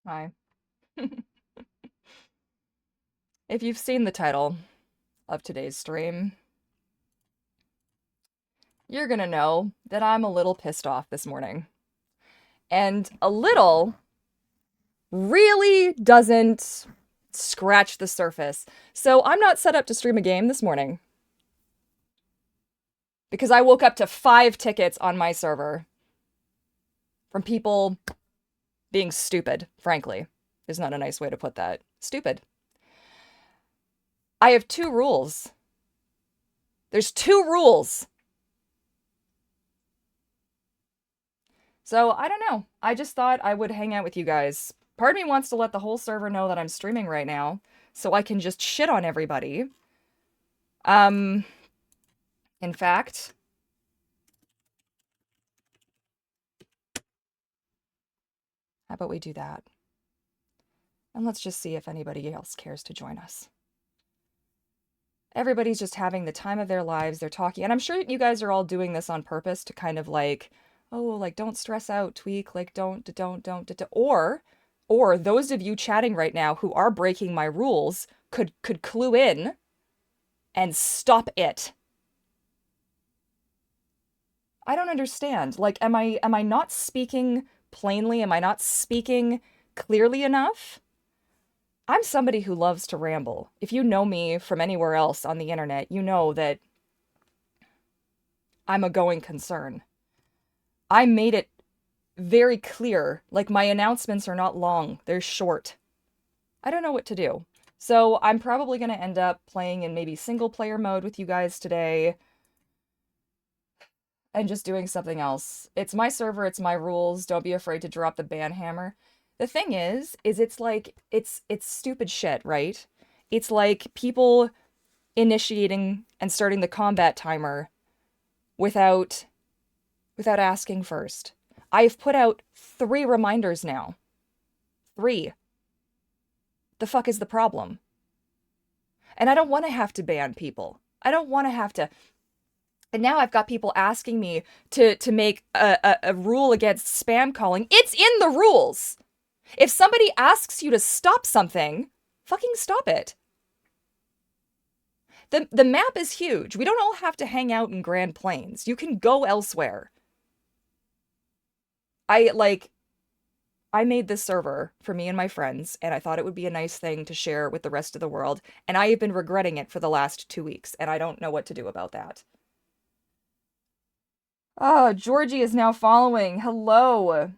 Hi. If you've seen the title of today's stream, you're gonna know that I'm a little pissed off this morning. And a little really doesn't scratch the surface. So I'm not set up to stream a game this morning because I woke up to 5 tickets on my server from people being stupid, frankly. Is not a nice way to put that. Stupid. I have 2 rules. There's 2 rules. So I don't know. I just thought I would hang out with you guys. Part of me wants to let the whole server know that I'm streaming right now, so I can just shit on everybody. Um, in fact, how about we do that? And let's just see if anybody else cares to join us. Everybody's just having the time of their lives. They're talking, and I'm sure you guys are all doing this on purpose to kind of like, oh, like don't stress out, Tweak, like don't, or those of you chatting right now who are breaking my rules could clue in and stop it. I don't understand. Like, am I not speaking plainly? Am I not speaking clearly enough? I'm somebody who loves to ramble. If you know me from anywhere else on the internet, you know that I'm a going concern. I made it very clear. Like, my announcements are not long, they're short. I don't know what to do. So I'm probably going to end up playing in maybe single player mode with you guys today and just doing something else. It's my server, it's my rules. Don't be afraid to drop the ban hammer. The thing is it's like it's stupid shit, right? It's like people initiating and starting the combat timer without asking first. I've put out 3 reminders now. 3. The fuck is the problem? And I don't want to have to ban people. I don't want to have to. And now I've got people asking me to make a rule against spam calling. It's in the rules. If somebody asks you to stop something, fucking stop it. The map is huge. We don't all have to hang out in Grand Plains. You can go elsewhere. I made this server for me and my friends, and I thought it would be a nice thing to share with the rest of the world, and I have been regretting it for the last 2 weeks, and I don't know what to do about that. Oh, Georgie is now following. Hello.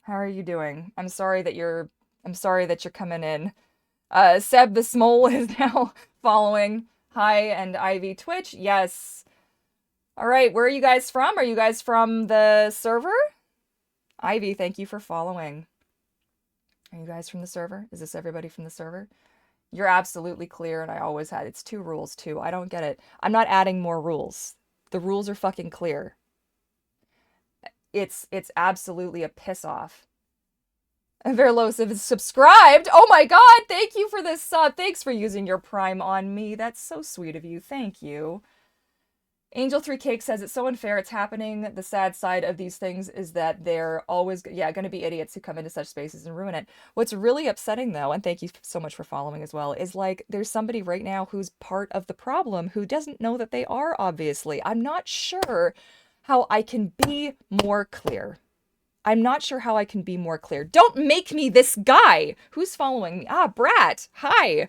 How are you doing? I'm sorry that you're coming in. Seb the Smole is now following. Hi, and Ivy Twitch. Yes. All right, where are you guys from? Are you guys from the server? Ivy, thank you for following. Are you guys from the server? Is this everybody from the server? You're absolutely clear, and I always had. It's 2 rules, too. I don't get it. I'm not adding more rules. The rules are fucking clear. It's absolutely a piss off. Verlos is subscribed. Oh my god, thank you for this sub. Thanks for using your Prime on me. That's so sweet of you. Thank you. Angel 3 Cake says it's so unfair. It's happening. The sad side of these things is that they're always, yeah, going to be idiots who come into such spaces and ruin it. What's really upsetting, though, and thank you so much for following as well, is like there's somebody right now who's part of the problem who doesn't know that they are, obviously. I'm not sure how I can be more clear. I'm not sure how I can be more clear. Don't make me this guy. Who's following me? Ah, Brat. Hi.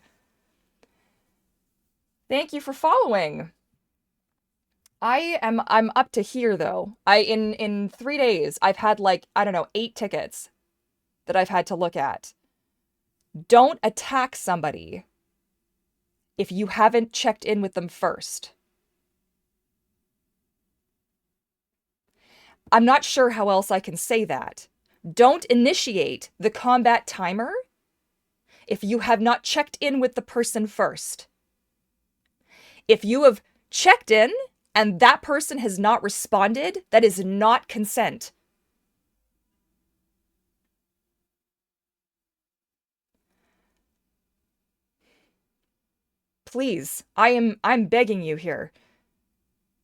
Thank you for following. I'm up to here though. In 3 days I've had like, I don't know, 8 tickets that I've had to look at. Don't attack somebody if you haven't checked in with them first. I'm not sure how else I can say that. Don't initiate the combat timer if you have not checked in with the person first. If you have checked in and that person has not responded, that is not consent. Please, I'm begging you here.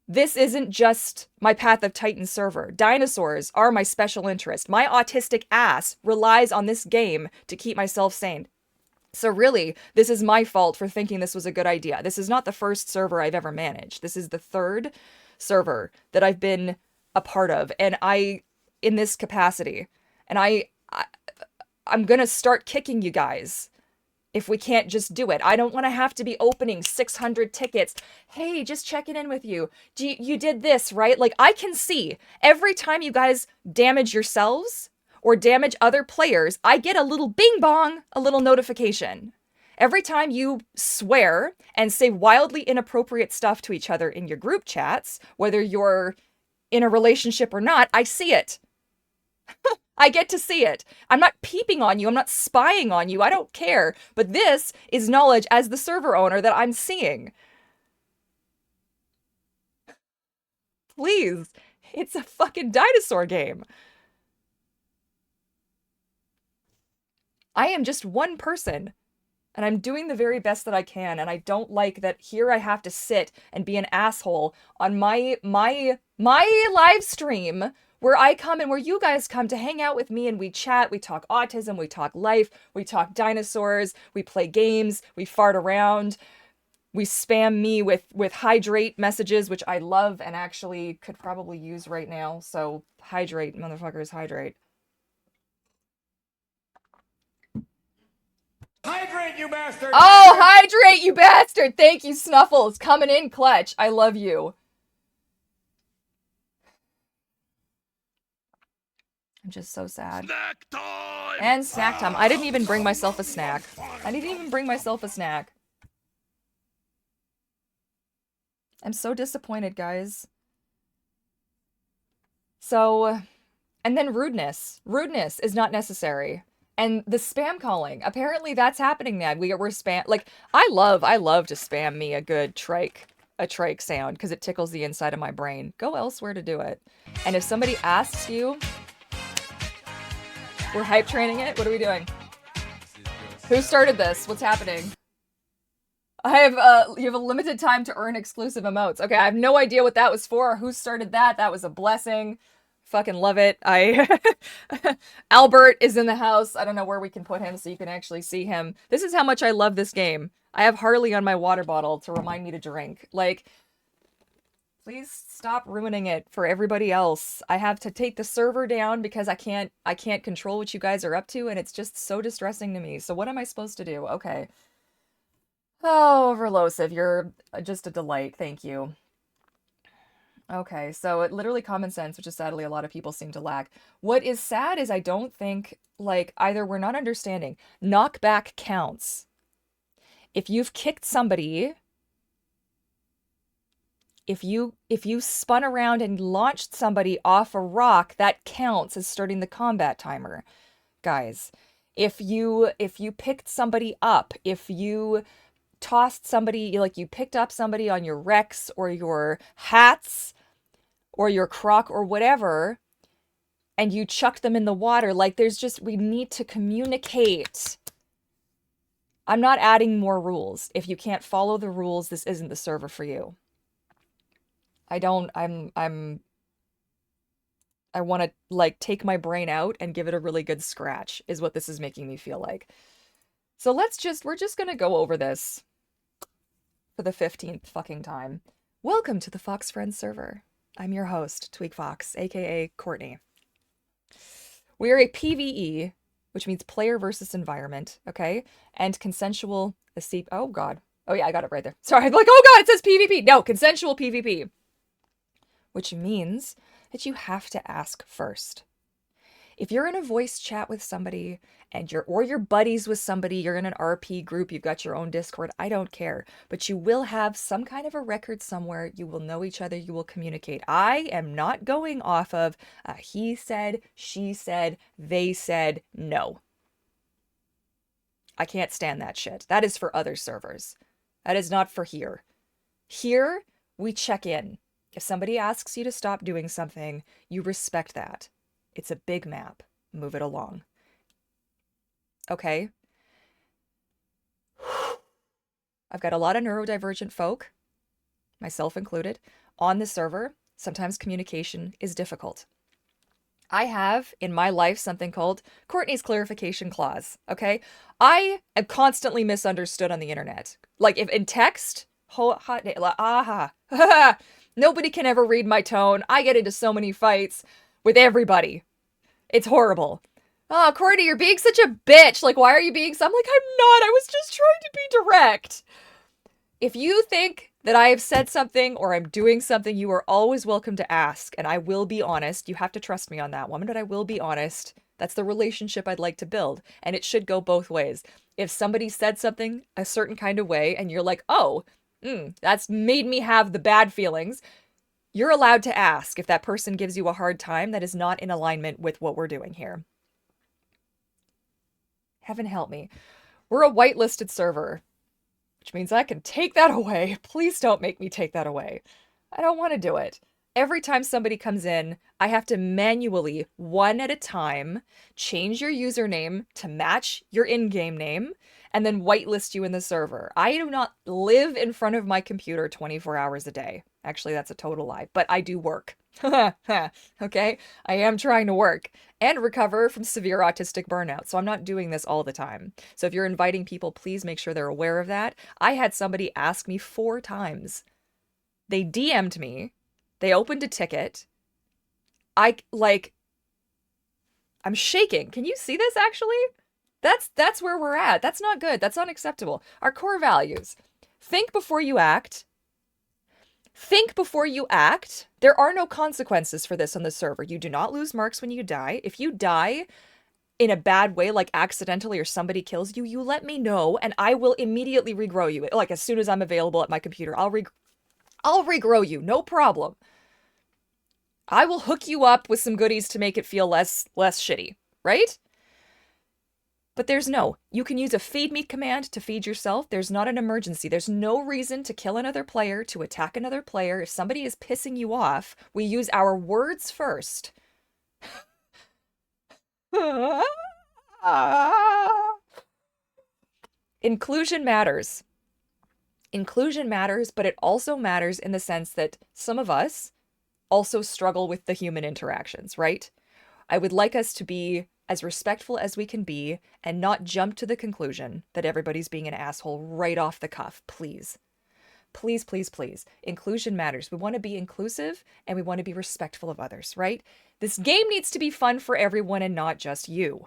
This isn't just my Path of Titan server. Dinosaurs are my special interest. My autistic ass relies on this game to keep myself sane. So really, this is my fault for thinking this was a good idea. This is not the first server I've ever managed. This is the third server that I've been a part of, and in this capacity. And I'm gonna start kicking you guys if we can't just do it. I don't want to have to be opening 600 tickets. Hey, just checking in with you. You did this, right? Like, I can see every time you guys damage yourselves or damage other players, I get a little bing bong, a little notification. Every time you swear and say wildly inappropriate stuff to each other in your group chats, whether you're in a relationship or not, I see it. I get to see it. I'm not peeping on you. I'm not spying on you. I don't care. But this is knowledge as the server owner that I'm seeing. Please. It's a fucking dinosaur game. I am just one person. And I'm doing the very best that I can. And I don't like that here I have to sit and be an asshole on my live stream where I come and where you guys come to hang out with me and we chat, we talk autism, we talk life, we talk dinosaurs, we play games, we fart around, we spam me with hydrate messages, which I love and actually could probably use right now. So hydrate, motherfuckers, hydrate. Hydrate, you bastard! Oh, hydrate, you bastard! Thank you, Snuffles. Coming in clutch. I love you. I'm just so sad. Snack time! And snack time. I didn't even bring myself a snack. I didn't even bring myself a snack. I'm so disappointed, guys. So, and then rudeness. Rudeness is not necessary. And the spam calling. Apparently that's happening now. We're spam, like, I love to spam me a good a trike sound because it tickles the inside of my brain. Go elsewhere to do it. And if somebody asks you, we're hype training it? What are we doing? Who started this? What's happening? You have a limited time to earn exclusive emotes. Okay, I have no idea what that was for. Who started that? That was a blessing. Fucking love it. Albert is in the house. I don't know where we can put him so you can actually see him. This is how much I love this game. I have Harley on my water bottle to remind me to drink. Like, please stop ruining it for everybody else. I have to take the server down because I can't control what you guys are up to, and it's just so distressing to me. So what am I supposed to do? Okay. Oh, Verlosive, you're just a delight. Thank you. Okay, so it literally common sense, which is sadly a lot of people seem to lack. What is sad is I don't think, like, either we're not understanding. Knockback counts. If you've kicked somebody, if you spun around and launched somebody off a rock, that counts as starting the combat timer, guys. If you picked somebody up, if you tossed somebody, like you picked up somebody on your Rex or your hats or your croc or whatever, and you chucked them in the water, like we need to communicate. I'm not adding more rules. If you can't follow the rules, this isn't the server for you. I want to, like, take my brain out and give it a really good scratch, is what this is making me feel like. So we're just gonna go over this for the 15th fucking time. Welcome to the Fox Friends server. I'm your host, Tweak Fox, aka Courtney. We are a PvE, which means player versus environment, okay? And consensual, oh god. Oh yeah, I got it right there. Sorry, I'm like, oh god, it says PvP. No, consensual PvP. Which means that you have to ask first. If you're in a voice chat with somebody and you're buddies with somebody, you're in an RP group, you've got your own Discord, I don't care. But you will have some kind of a record somewhere, you will know each other, you will communicate. I am not going off of he said, she said, they said, no. I can't stand that shit. That is for other servers. That is not for here. Here, we check in. If somebody asks you to stop doing something, you respect that. It's a big map. Move it along. Okay? I've got a lot of neurodivergent folk, myself included, on the server, sometimes communication is difficult. I have in my life something called Courtney's clarification clause, okay? I am constantly misunderstood on the internet. Like if in text, nobody can ever read my tone. I get into so many fights with everybody. It's horrible. Oh, Courtney, you're being such a bitch. Like, why are you being so? I'm like, I'm not. I was just trying to be direct. If you think that I have said something or I'm doing something, you are always welcome to ask, and I will be honest. You have to trust me on that one, but I will be honest. That's the relationship I'd like to build, and it should go both ways. If somebody said something a certain kind of way, and you're like, oh, that's made me have the bad feelings, you're allowed to ask if that person gives you a hard time that is not in alignment with what we're doing here. Heaven help me. We're a whitelisted server, which means I can take that away. Please don't make me take that away. I don't want to do it. Every time somebody comes in, I have to manually, one at a time, change your username to match your in-game name, and then whitelist you in the server. I do not live in front of my computer 24 hours a day. Actually, that's a total lie, but I do work. Okay? I am trying to work and recover from severe autistic burnout, so I'm not doing this all the time. So if you're inviting people, please make sure they're aware of that. I had somebody ask me 4 times. They DM'd me. They opened a ticket. I'm shaking. Can you see this actually? That's where we're at. That's not good. That's unacceptable. Our core values. Think before you act. Think before you act. There are no consequences for this on the server. You do not lose marks when you die. If you die in a bad way, like accidentally or somebody kills you, you let me know and I will immediately regrow you. Like as soon as I'm available at my computer, I'll regrow you. No problem. I will hook you up with some goodies to make it feel less shitty, right? But you can use a feed me command to feed yourself. There's not an emergency. There's no reason to kill another player, to attack another player. If somebody is pissing you off, we use our words first. Inclusion matters. Inclusion matters, but it also matters in the sense that some of us also struggle with the human interactions, right? I would like us to be as respectful as we can be and not jump to the conclusion that everybody's being an asshole right off the cuff, please. Please, please, please. Inclusion matters. We want to be inclusive and we want to be respectful of others, right? This game needs to be fun for everyone and not just you.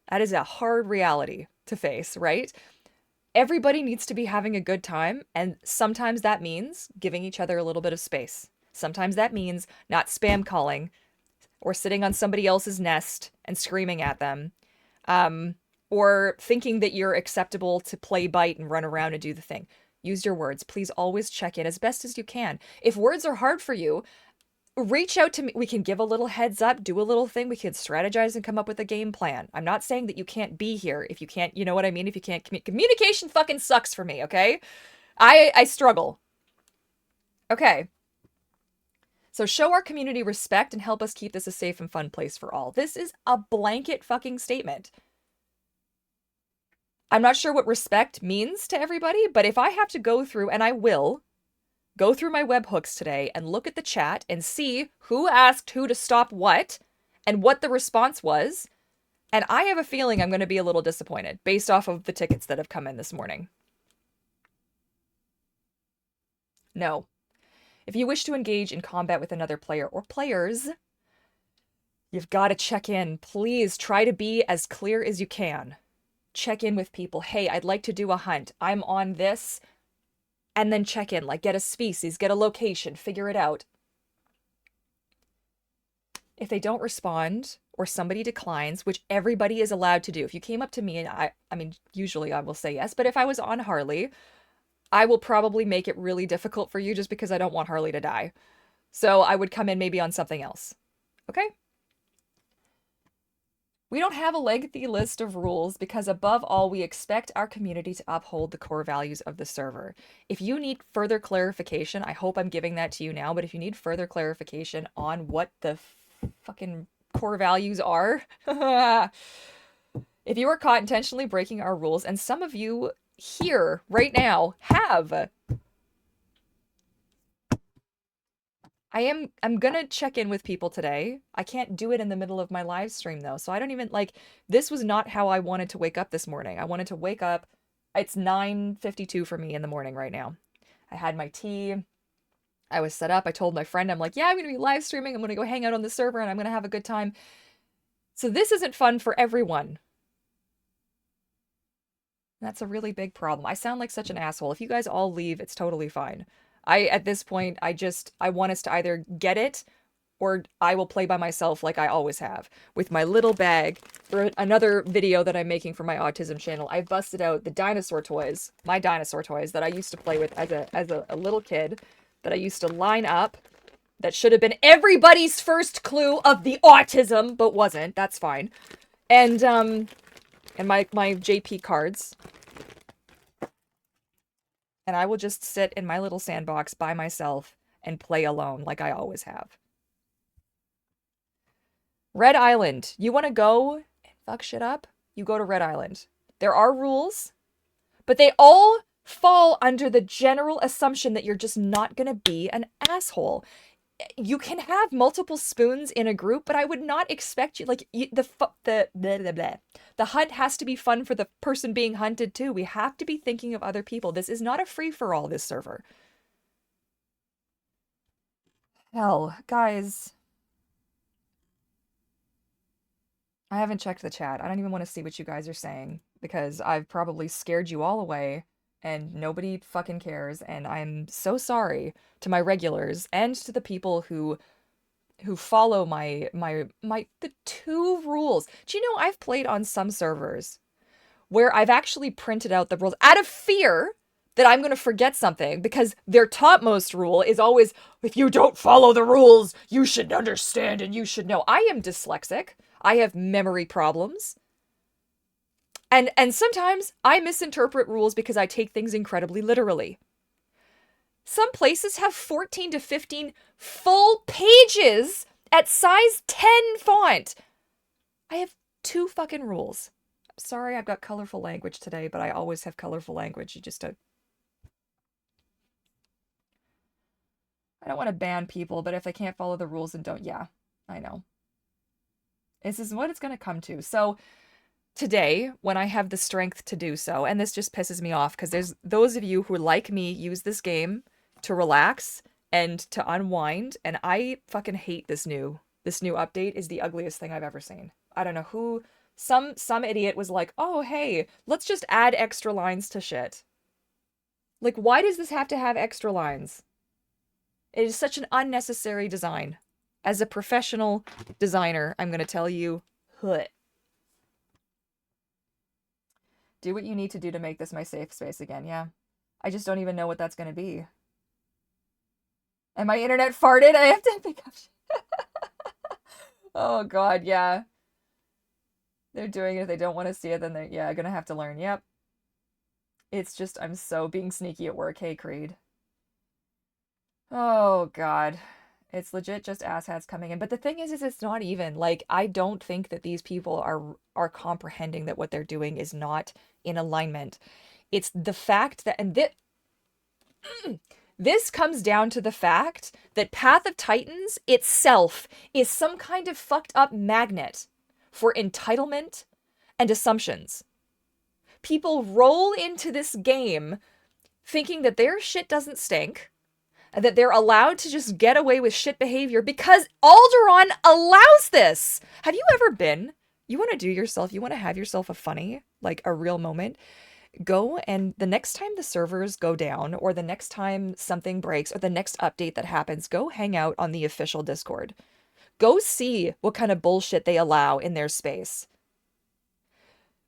That is a hard reality to face, right? Everybody needs to be having a good time, and sometimes that means giving each other a little bit of space. Sometimes that means not spam calling or sitting on somebody else's nest and screaming at them, or thinking that you're acceptable to play bite and run around and do the thing. Use your words. Please always check in as best as you can. If words are hard for you, reach out to me. We can give a little heads up, do a little thing. We can strategize and come up with a game plan. I'm not saying that you can't be here if you can't, you know what I mean? If you can't communication fucking sucks for me, okay? I struggle. Okay. So show our community respect and help us keep this a safe and fun place for all. This is a blanket fucking statement. I'm not sure what respect means to everybody, but if I have to go through, and I will, go through my webhooks today and look at the chat and see who asked who to stop what and what the response was, and I have a feeling I'm going to be a little disappointed based off of the tickets that have come in this morning. No. If you wish to engage in combat with another player or players, you've got to check in. Please try to be as clear as you can. Check in with people. Hey, I'd like to do a hunt. I'm on this. And then check in. Like, get a species, get a location, figure it out. If they don't respond or somebody declines, which everybody is allowed to do. If you came up to me and I mean, usually I will say yes. But if I was on Harley, I will probably make it really difficult for you just because I don't want Harley to die. So I would come in maybe on something else. Okay? We don't have a lengthy list of rules because above all, we expect our community to uphold the core values of the server. If you need further clarification, I hope I'm giving that to you now, but if you need further clarification on what the fucking core values are, if you are caught intentionally breaking our rules, and some of you here right now have, I'm gonna check in with people today. I can't do it in the middle of my live stream though. So I don't even like this was not how I wanted to wake up this morning. I wanted to wake up. It's 9:52 for me in the morning right now. I had my tea. I was set up. I told my friend, I'm like, yeah, I'm gonna be live streaming. I'm gonna go hang out on the server and I'm gonna have a good time. So this isn't fun for everyone. That's a really big problem. I sound like such an asshole. If you guys all leave, it's totally fine. At this point, I want us to either get it or I will play by myself like I always have with my little bag for another video that I'm making for my autism channel. I busted out the dinosaur toys, my dinosaur toys that I used to play with as a little kid that I used to line up that should have been everybody's first clue of the autism, but wasn't. That's fine. And my JP cards. And I will just sit in my little sandbox by myself and play alone like I always have. Red Island. You want to go and fuck shit up? You go to Red Island. There are rules, but they all fall under the general assumption that you're just not going to be an asshole. You can have multiple spoons in a group, but I would not expect you the blah, blah, blah. The hunt has to be fun for the person being hunted too. We have to be thinking of other people. This is not a free-for-all, this server. Hell, guys. I haven't checked the chat. I don't even want to see what you guys are saying because I've probably scared you all away and nobody fucking cares, and I'm so sorry to my regulars and to the people who follow the two rules. Do you know I've played on some servers where I've actually printed out the rules out of fear that I'm going to forget something because their topmost rule is always, if you don't follow the rules, you should understand and you should know. I am dyslexic. I have memory problems. And sometimes I misinterpret rules because I take things incredibly literally. Some places have 14 to 15 full pages at size 10 font. I have two fucking rules. I'm sorry I've got colorful language today, but I always have colorful language. You just I don't want to ban people, but if they can't follow the rules, then don't. Yeah, I know. This is what it's going to come to. So today, when I have the strength to do so, and this just pisses me off because there's those of you who, like me, use this game to relax and to unwind, and I fucking hate this new update. Is the ugliest thing I've ever seen. I don't know who, some idiot was like, oh hey, let's just add extra lines to shit. Like, why does this have to have extra lines? It is such an unnecessary design. As a professional designer, I'm gonna tell you, huh. Do what you need to do to make this my safe space again, yeah. I just don't even know what that's gonna be. And my internet farted, I have to pick up shit. Oh god, yeah. They're doing it, if they don't want to see it, then they're, yeah, gonna have to learn, yep. It's just, I'm so being sneaky at work, hey Creed. Oh god. It's legit just asshats coming in. But the thing is it's not even, like, I don't think that these people are comprehending that what they're doing is not in alignment. It's the fact that, and this comes down to the fact that Path of Titans itself is some kind of fucked up magnet for entitlement and assumptions. People roll into this game thinking that their shit doesn't stink, that they're allowed to just get away with shit behavior because Alderaan allows this. Have you ever been? You want to have yourself a funny, like a real moment? Go and the next time the servers go down or the next time something breaks or the next update that happens, go hang out on the official Discord. Go see what kind of bullshit they allow in their space.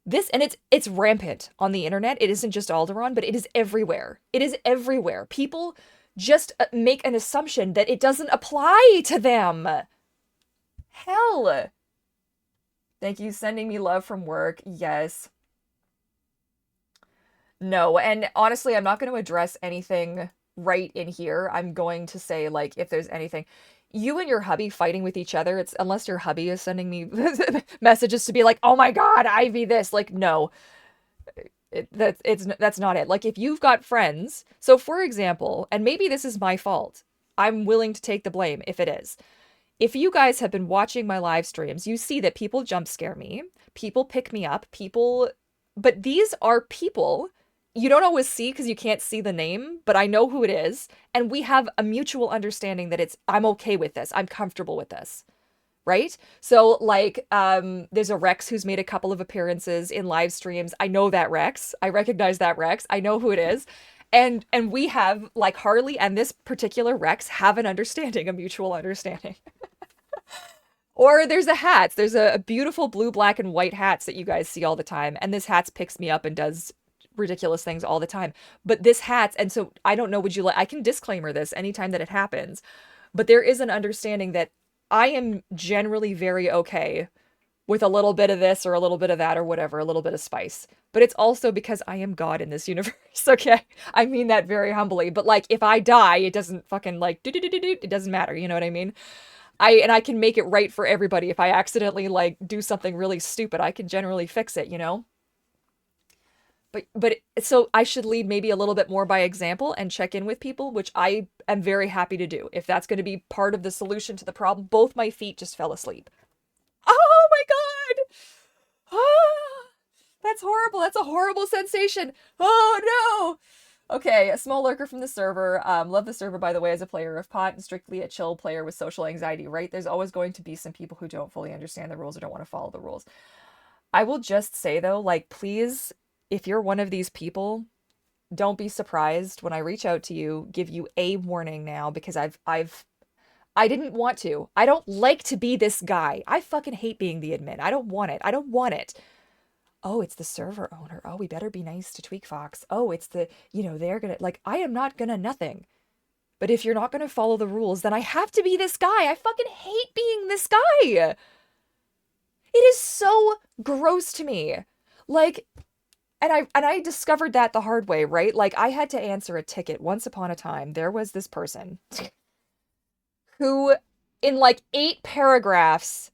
This, and it's rampant on the internet. It isn't just Alderaan, but it is everywhere. It is everywhere. People just make an assumption that it doesn't apply to them. Hell. Thank you, sending me love from work. Yes. No, and honestly, I'm not going to address anything right in here. I'm going to say, like, if there's anything. You and your hubby fighting with each other, it's unless your hubby is sending me messages to be like, oh my god, Ivy this. Like, no. That's not it. Like, if you've got friends, so for example, and maybe this is my fault, I'm willing to take the blame if it is. If you guys have been watching my live streams, you see that people jump scare me, people pick me up, but these are people you don't always see because you can't see the name, but I know who it is, and we have a mutual understanding that I'm okay with this. I'm comfortable with this. Right? So like there's a Rex who's made a couple of appearances in live streams. I know that Rex. I recognize that Rex. I know who it is. And we have like Harley and this particular Rex have an understanding, a mutual understanding. Or there's the hats. There's a beautiful blue, black, and white hats that you guys see all the time. And this hats picks me up and does ridiculous things all the time. But this hats, and so I don't know, would you like, I can disclaimer this anytime that it happens. But there is an understanding that I am generally very okay with a little bit of this or a little bit of that or whatever, a little bit of spice. But it's also because I am God in this universe, okay? I mean that very humbly. But like if I die, it doesn't fucking like it doesn't matter, you know what I mean? I can make it right for everybody. If I accidentally like do something really stupid, I can generally fix it, you know? But so I should lead maybe a little bit more by example and check in with people, which I am very happy to do. If that's going to be part of the solution to the problem, both my feet just fell asleep. Oh my God! Ah, that's horrible. That's a horrible sensation. Oh no! Okay, a small lurker from the server. Love the server, by the way, as a player of pot and strictly a chill player with social anxiety, right? There's always going to be some people who don't fully understand the rules or don't want to follow the rules. I will just say though, like, please, if you're one of these people, don't be surprised when I reach out to you, give you a warning now, because I didn't want to. I don't like to be this guy. I fucking hate being the admin. I don't want it. I don't want it. Oh, it's the server owner. Oh, we better be nice to Tweak Fox. Oh, it's the, they're gonna, like, I am not gonna nothing. But if you're not gonna follow the rules, then I have to be this guy. I fucking hate being this guy. It is so gross to me. Like, and I discovered that the hard way, right? Like I had to answer a ticket once upon a time. There was this person who in like 8 paragraphs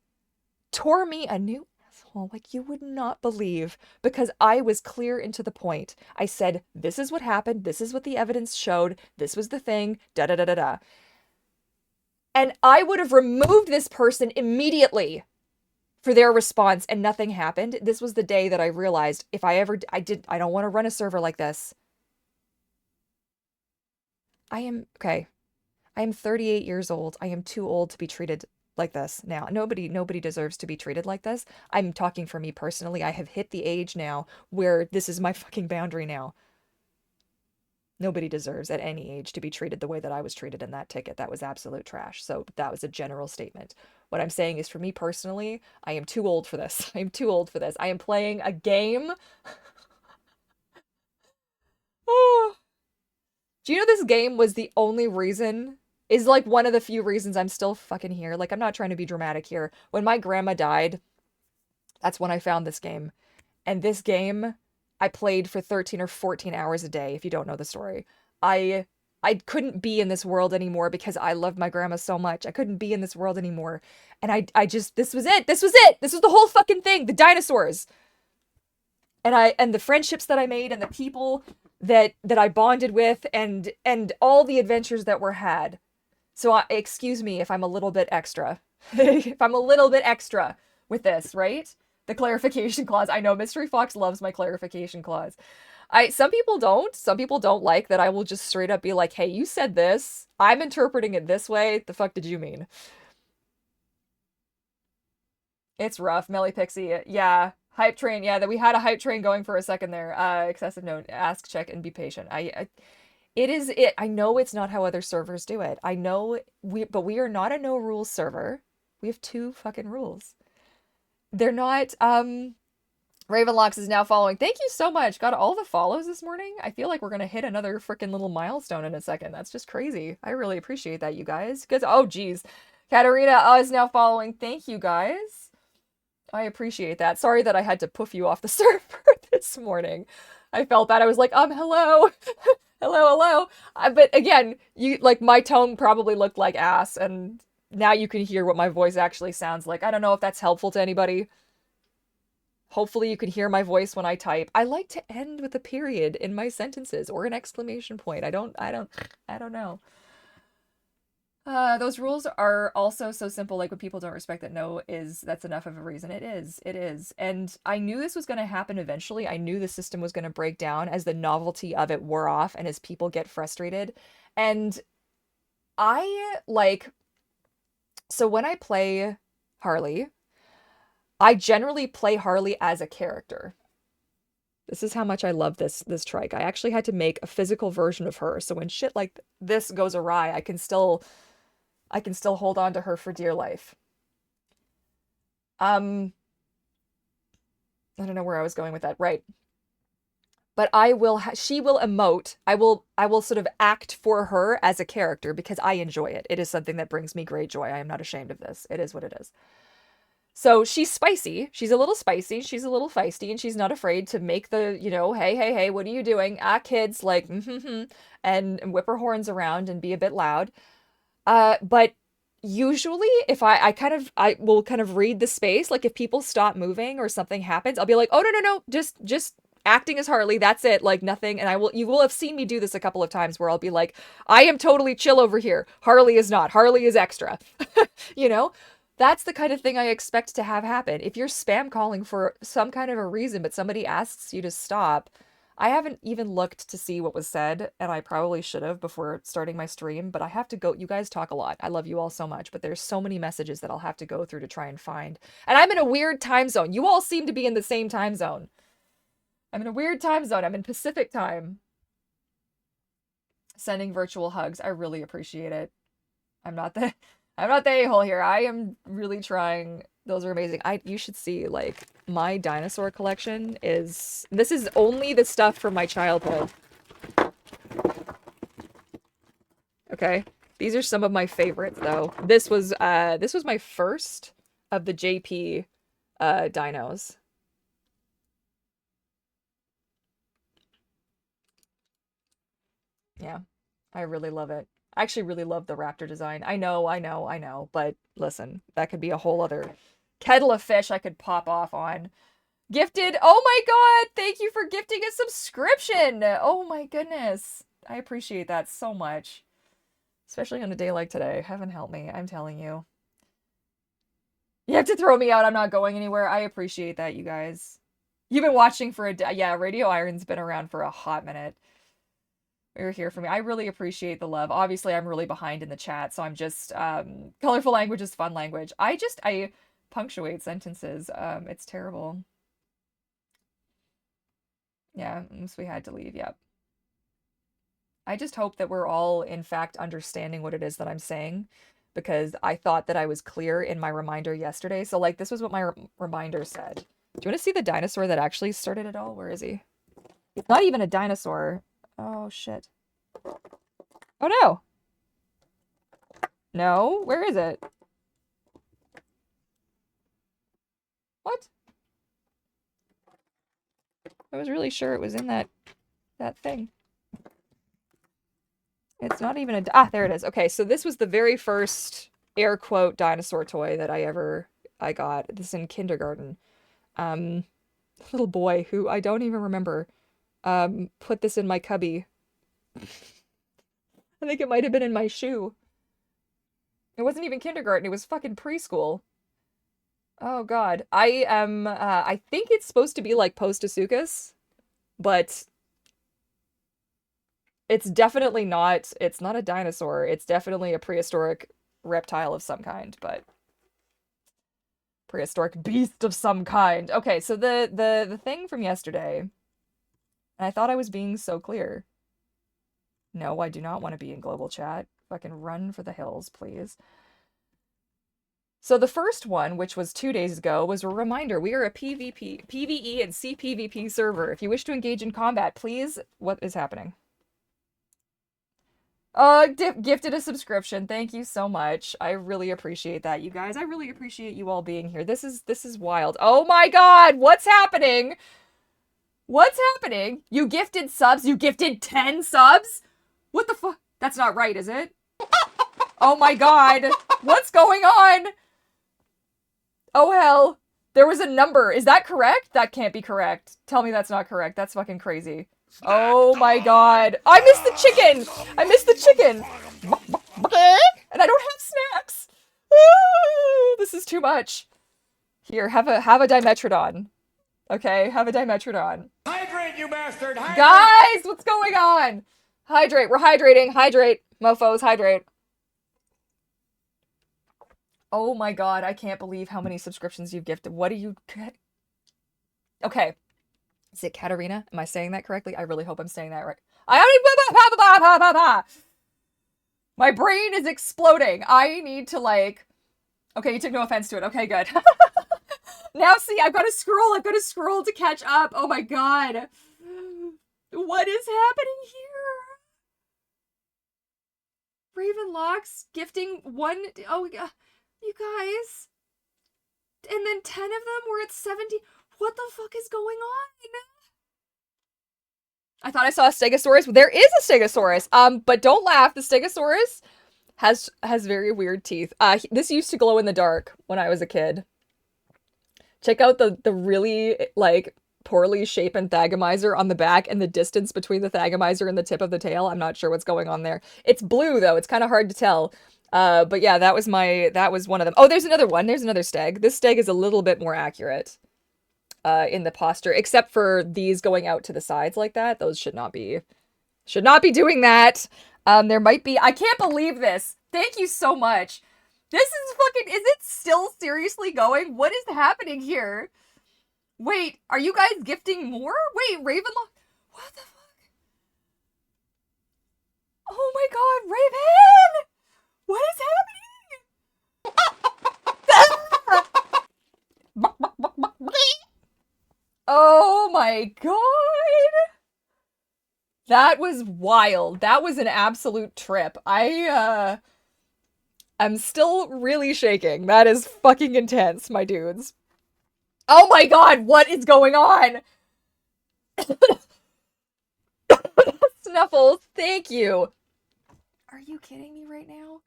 tore me a new asshole like you would not believe, because I was clear and to the point. I said, this is what happened, this is what the evidence showed, this was the thing, da da da da da. And I would have removed this person immediately for their response and nothing happened. This was the day that I realized if I don't want to run a server like this. Okay. I am 38 years old. I am too old to be treated like this now. Nobody deserves to be treated like this. I'm talking for me personally. I have hit the age now where this is my fucking boundary now. Nobody deserves at any age to be treated the way that I was treated in that ticket. That was absolute trash. So that was a general statement. What I'm saying is, for me personally, I am too old for this. I am too old for this. I am playing a game. Oh. Do you know this game was the only reason, is like one of the few reasons I'm still fucking here. Like, I'm not trying to be dramatic here. When my grandma died, that's when I found this game. And this game I played for 13 or 14 hours a day, if you don't know the story. I couldn't be in this world anymore because I loved my grandma so much. I couldn't be in this world anymore. And I just, this was it. This was it. This was the whole fucking thing. The dinosaurs. And the friendships that I made and the people that I bonded with and all the adventures that were had. So excuse me if I'm a little bit extra. If I'm a little bit extra with this, right? The clarification clause. I know Mystery Fox loves my clarification clause. Some people don't. Some people don't like that I will just straight up be like, hey, you said this. I'm interpreting it this way. The fuck did you mean? It's rough. Melly Pixie. Yeah. Hype train. Yeah, that we had a hype train going for a second there. Excessive note. Ask, check, and be patient. It is it. I know it's not how other servers do it. I know but we are not a no rules server. We have 2 fucking rules. They're not, Ravenlocks is now following. Thank you so much. Got all the follows this morning. I feel like we're gonna hit another freaking little milestone in a second. That's just crazy. I really appreciate that, you guys. Because, oh, geez. Katarina is now following. Thank you, guys. I appreciate that. Sorry that I had to poof you off the server this morning. I felt that. I was like, hello. hello. But again, like, my tone probably looked like ass, and now you can hear what my voice actually sounds like. I don't know if that's helpful to anybody. Hopefully you can hear my voice when I type. I like to end with a period in my sentences or an exclamation point. I don't know. Those rules are also so simple. Like when people don't respect that no is that's enough of a reason. It is. It is. And I knew this was going to happen eventually. I knew the system was going to break down as the novelty of it wore off and as people get frustrated. And I like so when I play Harley, I generally play Harley as a character. This is how much I love this trike. I actually had to make a physical version of her, so when shit like this goes awry, I can still hold on to her for dear life. Um, I don't know where I was going with that. Right. But she will emote. I will sort of act for her as a character because I enjoy it. It is something that brings me great joy. I am not ashamed of this. It is what it is. So she's spicy. She's a little spicy. She's a little feisty, and she's not afraid to make hey, hey, hey, what are you doing? Ah, kids, like, and whip her horns around and be a bit loud. But usually if I will kind of read the space, like if people stop moving or something happens, I'll be like, oh no, just acting as Harley, that's it, like nothing. And you will have seen me do this a couple of times where I'll be like, I am totally chill over here. Harley is not. Harley is extra. you know? That's the kind of thing I expect to have happen. If you're spam calling for some kind of a reason, but somebody asks you to stop, I haven't even looked to see what was said, and I probably should have before starting my stream, but I have to go. You guys talk a lot. I love you all so much, but there's so many messages that I'll have to go through to try and find. And I'm in a weird time zone. You all seem to be in the same time zone. I'm in a weird time zone. I'm in Pacific time. Sending virtual hugs. I really appreciate it. I'm not the I'm not the a-hole here. I am really trying. Those are amazing. You should see, like, my dinosaur collection this is only the stuff from my childhood. Okay. These are some of my favorites though. This was my first of the JP dinos. Yeah. I really love it. I actually really love the raptor design. I know, but listen, that could be a whole other kettle of fish I could pop off on. Gifted, oh my god, thank you for gifting a subscription. Oh my goodness. I appreciate that so much. Especially on a day like today. Heaven help me, I'm telling you. You have to throw me out, I'm not going anywhere. I appreciate that, you guys. You've been watching for yeah, Radio Iron's been around for a hot minute. You're here for me. I really appreciate the love. Obviously, I'm really behind in the chat, so I'm just colorful language is fun language. I punctuate sentences. It's terrible. Yeah, unless we had to leave. Yep. I just hope that we're all in fact understanding what it is that I'm saying, because I thought that I was clear in my reminder yesterday. So like this was what my reminder said. Do you want to see the dinosaur that actually started it all? Where is he? It's not even a dinosaur. Oh, shit. Oh, no. No? Where is it? What? I was really sure it was in that thing. It's not even a... Ah, there it is. Okay, so this was the very first air quote dinosaur toy that I got. This is in kindergarten. Little boy who I don't even remember put this in my cubby. I think it might have been in my shoe. It wasn't even kindergarten, it was fucking preschool. Oh god. I think it's supposed to be like Post-Asuchus, but it's definitely not. It's not a dinosaur. It's definitely a prehistoric reptile of some kind, but prehistoric beast of some kind. Okay, so the thing from yesterday, and I thought I was being so clear. No, I do not want to be in global chat. Fucking run for the hills, please. So the first one, which was 2 days ago, was a reminder. We are a PvP, PvE, and CPvP server. If you wish to engage in combat, please... What is happening? Gifted a subscription. Thank you so much. I really appreciate that, you guys. I really appreciate you all being here. This is wild. Oh my god! What's happening? What's happening? You gifted subs? You gifted 10 subs? What the fuck? That's not right, is it? Oh my god. What's going on? Oh hell. There was a number. Is that correct? That can't be correct. Tell me that's not correct. That's fucking crazy. Oh my god. I missed the chicken! I missed the chicken! And I don't too much. Here, have a Dimetrodon. Okay, have a Dimetrodon. Hydrate, you bastard! Hydrate! Guys, what's going on? Hydrate. We're hydrating. Hydrate. Mofos, hydrate. Oh my god, I can't believe how many subscriptions you've gifted. What do you... Okay. Is it Katarina? Am I saying that correctly? I really hope I'm saying that right. My brain is exploding. I need to, like... Okay, you took no offense to it. Okay, good. Now, see, I've got to scroll. I've got to scroll to catch up. Oh my god. What is happening here? Ravenlocks gifting one... Oh, you guys. And then 10 of them were at 70. What the fuck is going on? I thought I saw a Stegosaurus. There is a Stegosaurus. But don't laugh. The Stegosaurus has very weird teeth. This used to glow in the dark when I was a kid. Check out the really, like, poorly shapen Thagomizer on the back and the distance between the Thagomizer and the tip of the tail. I'm not sure what's going on there. It's blue, though. It's kind of hard to tell. But yeah, that was one of them. Oh, there's another one. There's another steg. This steg is a little bit more accurate in the posture, except for these going out to the sides like that. Those should not be doing that. There might be... I can't believe this. Thank you so much. This is fucking... Is it still seriously going? What is happening here? Wait, are you guys gifting more? Wait, Ravenlock... What the fuck? Oh my god, Raven! What is happening? Oh my god! That was wild. That was an absolute trip. I'm still really shaking. That is fucking intense, my dudes. Oh my god, what is going on? Snuffles, thank you. Are you kidding me right now?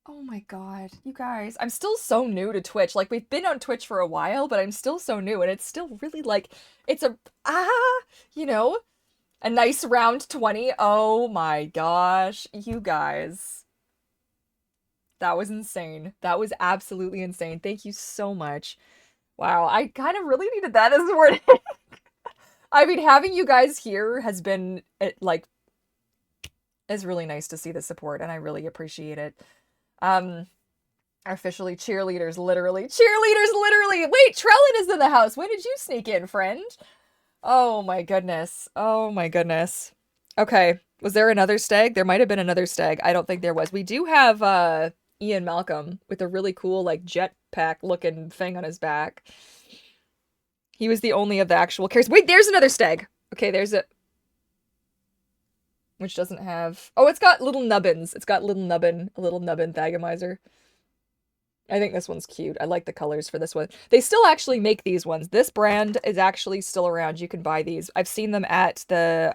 Oh my god, you guys. I'm still so new to Twitch. Like, we've been on Twitch for a while, but I'm still so new, and it's still really, like, it's a, you know, a nice round 20. Oh my gosh, you guys. That was insane. That was absolutely insane. Thank you so much. Wow, I kind of really needed that this morning. I mean, having you guys here has been, like, it's really nice to see the support, and I really appreciate it. Officially cheerleaders, literally. Cheerleaders, literally! Wait, Trellin is in the house! When did you sneak in, friend? Oh my goodness. Oh my goodness. Okay, was there another stag? There might have been another stag. I don't think there was. We do have, Ian Malcolm with a really cool, like, jetpack looking thing on his back. He was the only of the actual characters. Wait, there's another stag! Okay, there's a... Which doesn't have... Oh, it's got little nubbins. It's got a little nubbin Thagomizer. I think this one's cute. I like the colors for this one. They still actually make these ones. This brand is actually still around. You can buy these. I've seen them at the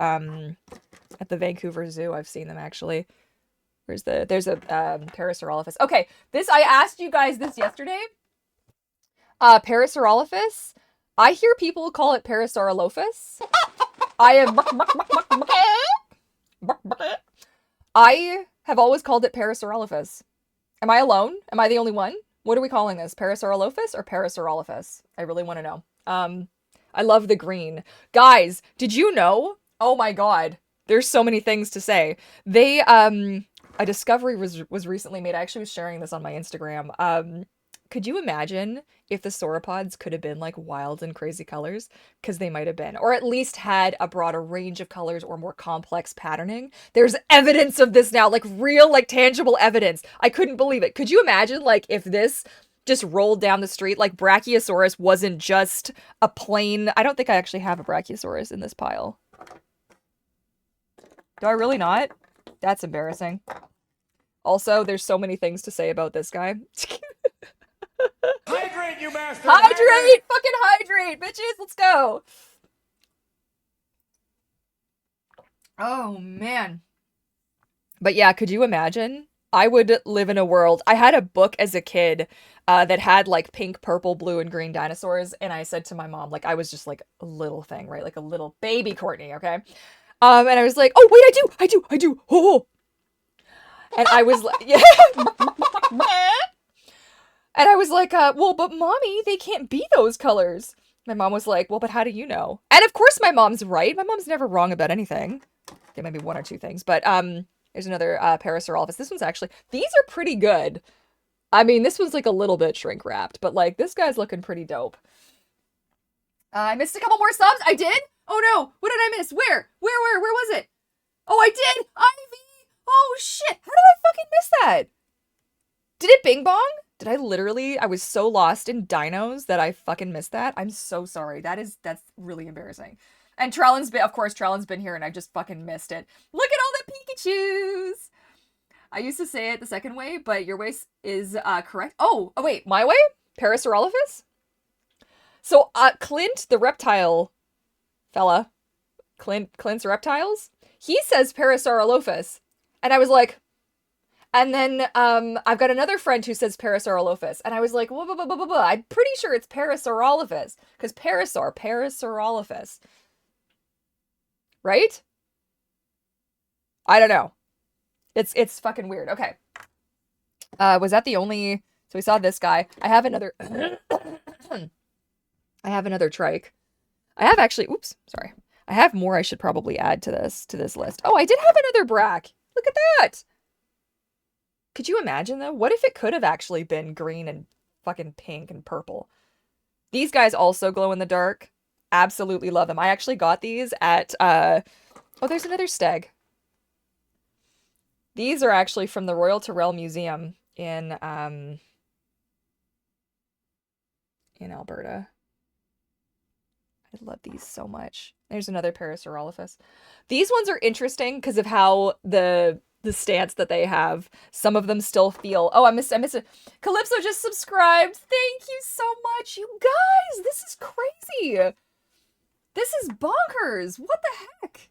Vancouver Zoo. I've seen them, actually. There's a Parasaurolophus. Okay, I asked you guys this yesterday. Parasaurolophus. I hear people call it Parasaurolophus. I have always called it Parasaurolophus. Am I alone? Am I the only one? What are we calling this? Parasaurolophus or Parasaurolophus? I really want to know. I love the green. Guys, did you know? Oh my god. There's so many things to say. A discovery was recently made. I actually was sharing this on my Instagram. Could you imagine if the sauropods could have been, like, wild and crazy colors? Because they might have been. Or at least had a broader range of colors or more complex patterning. There's evidence of this now. Like, real, like, tangible evidence. I couldn't believe it. Could you imagine, like, if this just rolled down the street? Like, Brachiosaurus wasn't just a plain... I don't think I actually have a Brachiosaurus in this pile. Do I really not? That's embarrassing. Also, there's so many things to say about this guy. Hydrate, you bastard! Hydrate! Fucking hydrate, bitches! Let's go! Oh, man. But yeah, could you imagine? I would live in a world... I had a book as a kid that had, like, pink, purple, blue, and green dinosaurs, and I said to my mom, like, I was just, like, a little thing, right? Like a little baby Courtney, okay? And I was like, oh, wait, I do! Oh! And I was like... Yeah. And I was like, well, but mommy, they can't be those colors. My mom was like, well, but how do you know? And of course my mom's right. My mom's never wrong about anything. Okay, maybe one or two things. But there's another Parasaurolophus. This one's actually, these are pretty good. I mean, this one's like a little bit shrink wrapped, but like this guy's looking pretty dope. I missed a couple more subs. I did? Oh no, what did I miss? Where was it? Oh, I did! Ivy! Oh shit, how did I fucking miss that? Did it bing bong? Did I literally, I was so lost in dinos that I fucking missed that? I'm so sorry. That's really embarrassing. And Trellan's been, of course, Trellan's been here and I just fucking missed it. Look at all the Pikachus! I used to say it the second way, but your way is correct. Oh, wait, my way? Parasaurolophus? So, Clint, the reptile fella, Clint's reptiles, he says Parasaurolophus. And I was like, and then I've got another friend who says Parasaurolophus. And I was like, blah, blah, blah, blah, blah, blah. I'm pretty sure it's Parasaurolophus. Because Parasaurolophus. Right? I don't know. It's fucking weird. Okay. Was that the only... So we saw this guy. I have another... I have another trike. I have actually... Oops. Sorry. I have more I should probably add to this list. Oh, I did have another brack. Look at that. Could you imagine, though? What if it could have actually been green and fucking pink and purple? These guys also glow in the dark. Absolutely love them. I actually got these at... Oh, there's another stag. These are actually from the Royal Tyrrell Museum in Alberta. I love these so much. There's another Parasaurolophus. These ones are interesting because of how the stance that they have. Some of them still feel... Oh, I missed it. Calypso just subscribed. Thank you so much, you guys. This is crazy. This is bonkers. What the heck?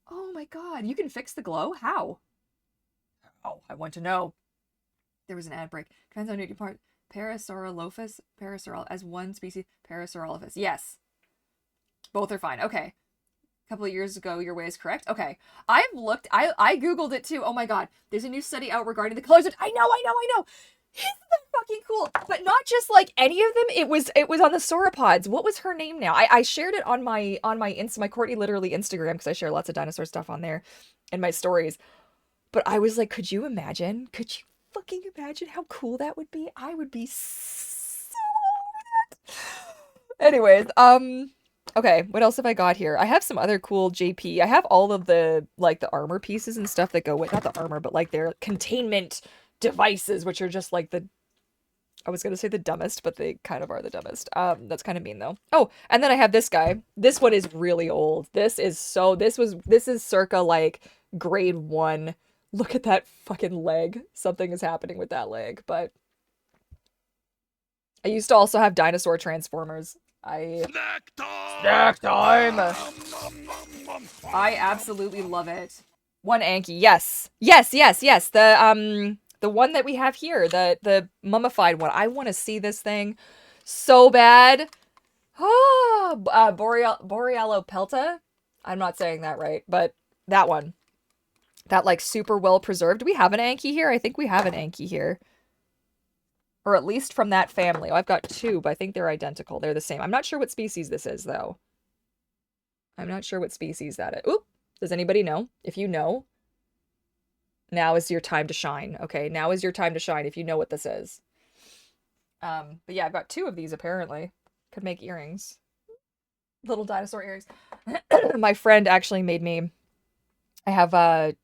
Oh my god. You can fix the glow? How? Oh, I want to know. There was an ad break. Depends on your part. Parasaurolophus, as one species, Parasaurolophus. Yes. Both are fine. Okay. A couple of years ago, your way is correct. Okay. I've looked, I Googled it too. Oh my god. There's a new study out regarding the colors. I know. Isn't that fucking cool? But not just like any of them. It was on the sauropods. What was her name now? I shared it on my my Courtney literally Instagram because I share lots of dinosaur stuff on there in my stories. But I was like, could you imagine? Could you fucking imagine how cool that would be? I would be so over that. Anyways, okay, what else have I got here? I have some other cool JP. I have all of the like the armor pieces and stuff that go with, not the armor, but like their containment devices, which are just like the, I was gonna say the dumbest, but they kind of are the dumbest. That's kind of mean though. Oh, and then I have this guy. This one is really old. This is circa like grade 1. Look at that fucking leg. Something is happening with that leg, but I used to also have dinosaur transformers. Snack time! I absolutely love it. One Anki, yes. Yes. The one that we have here, the mummified one. I want to see this thing so bad. Oh, Borealopelta? I'm not saying that right, but that one. That, like, super well preserved. Do we have an Anki here? I think we have an Anki here. Or at least from that family. Oh, I've got 2, but I think they're identical. They're the same. I'm not sure what species this is, though. I'm not sure what species that is. Oop! Does anybody know? If you know, now is your time to shine. Okay, now is your time to shine if you know what this is. But yeah, I've got 2 of these, apparently. Could make earrings. Little dinosaur earrings. My friend actually made me... I have a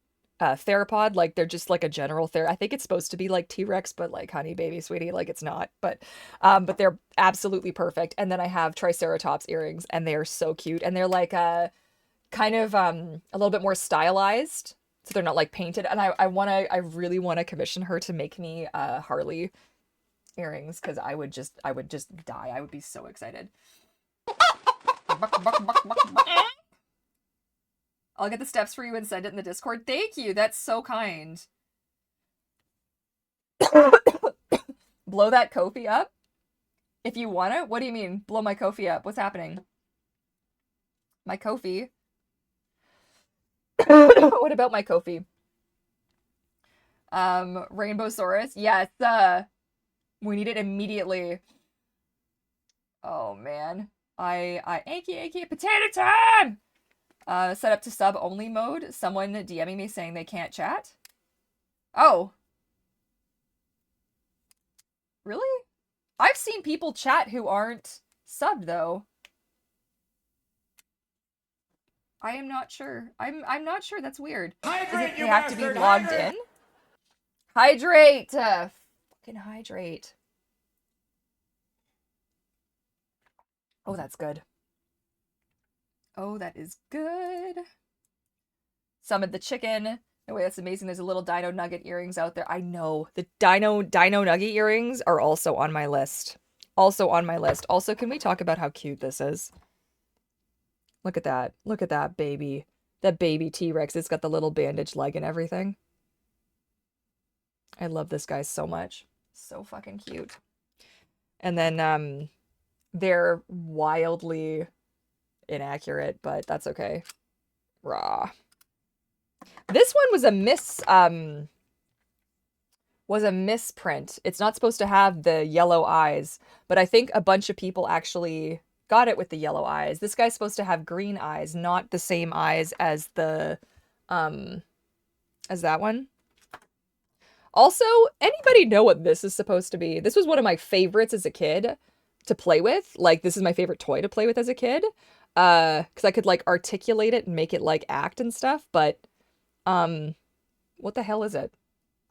theropod, like they're just like a general I think it's supposed to be like T-Rex, but like honey baby sweetie, like it's not, but they're absolutely perfect. And then I have Triceratops earrings and they are so cute and they're like kind of a little bit more stylized, so they're not like painted. And I really want to commission her to make me Harley earrings because I would just die. I would be so excited. I'll get the steps for you and send it in the Discord. Thank you. That's so kind. Blow that Kofi up? If you want it? What do you mean? Blow my Kofi up? What's happening? My Kofi? What about my Kofi? Rainbow Saurus? Yes, We need it immediately. Oh man. Anky, potato time! Set up to sub only mode. Someone DMing me saying they can't chat. Oh. Really? I've seen people chat who aren't subbed though. I am not sure. I'm not sure. That's weird. Hydrate, They you have to be bastard! logged Hydrate! in? Hydrate! Fucking hydrate. Oh, that's good. Oh, that is good. Summoned the chicken. No way, that's amazing. There's a little dino nugget earrings out there. I know. The dino nugget earrings are also on my list. Also on my list. Also, can we talk about how cute this is? Look at that. Look at that baby. That baby T-Rex. It's got the little bandage leg and everything. I love this guy so much. So fucking cute. And then, they're wildly inaccurate, but that's okay. Raw. This one was a misprint. It's not supposed to have the yellow eyes, but I think a bunch of people actually got it with the yellow eyes. This guy's supposed to have green eyes, not the same eyes as the as that one. Also, anybody know what this is supposed to be? This was one of my favorites as a kid to play with. Like, this is my favorite toy to play with as a kid. Because I could, like, articulate it and make it, like, act and stuff. But, what the hell is it?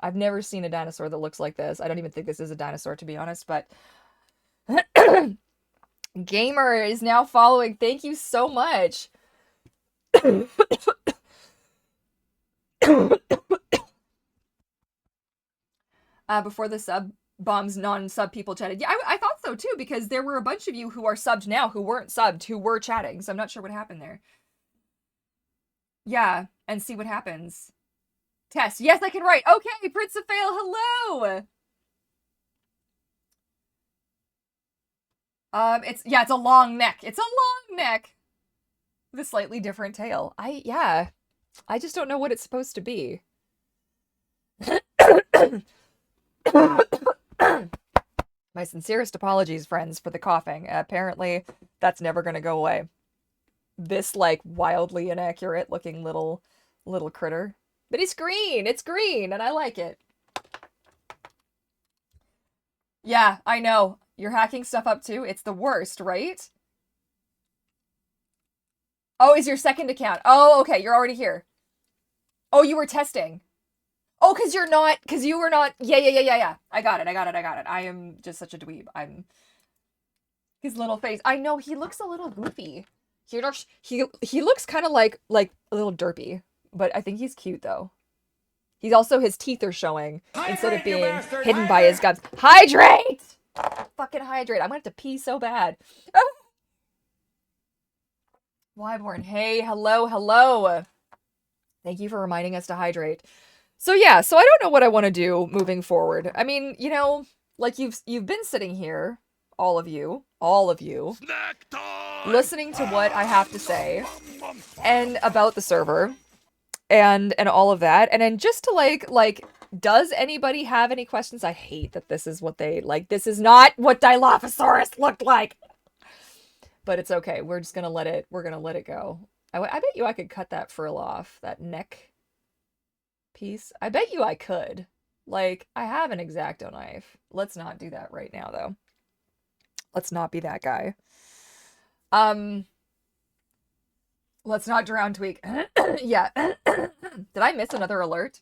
I've never seen a dinosaur that looks like this. I don't even think this is a dinosaur, to be honest. But, Gamer is now following. Thank you so much. Before the sub bombs, non-sub people chatted. Yeah, I thought so too, because there were a bunch of you who are subbed now who weren't subbed, who were chatting, so I'm not sure what happened there. Yeah, and see what happens. Test. Yes, I can write. Okay, Prince of Fail, hello! It's a long neck. It's a long neck! With a slightly different tail. Yeah. I just don't know what it's supposed to be. My sincerest apologies, friends, for the coughing. Apparently, that's never gonna go away. This, like, wildly inaccurate looking little critter. But it's green! It's green, and I like it. Yeah, I know. You're hacking stuff up too? It's the worst, right? Oh, is your second account? Oh, okay, you're already here. Oh, you were testing. Oh, because you were not. Yeah. I got it. I am just such a dweeb. His little face. I know, he looks a little goofy. He looks kind of like a little derpy, but I think he's cute though. He's also, his teeth are showing instead of being hidden by his gums. Hydrate! Fucking hydrate. I'm gonna have to pee so bad. Wyborn, hey, hello. Thank you for reminding us to hydrate. So yeah, so I don't know what I want to do moving forward. I mean, you know, like you've been sitting here, all of you, listening to what I have to say and about the server and all of that. And then just to like does anybody have any questions? I hate that this is what they like. This is not what Dilophosaurus looked like. But it's okay. We're just gonna let it. We're gonna let it go. I bet you I could cut that frill off, that neck piece. I bet you I could. Like, I have an X-Acto knife. Let's not do that right now, though. Let's not be that guy. Let's not drown tweak. Yeah. Did I miss another alert?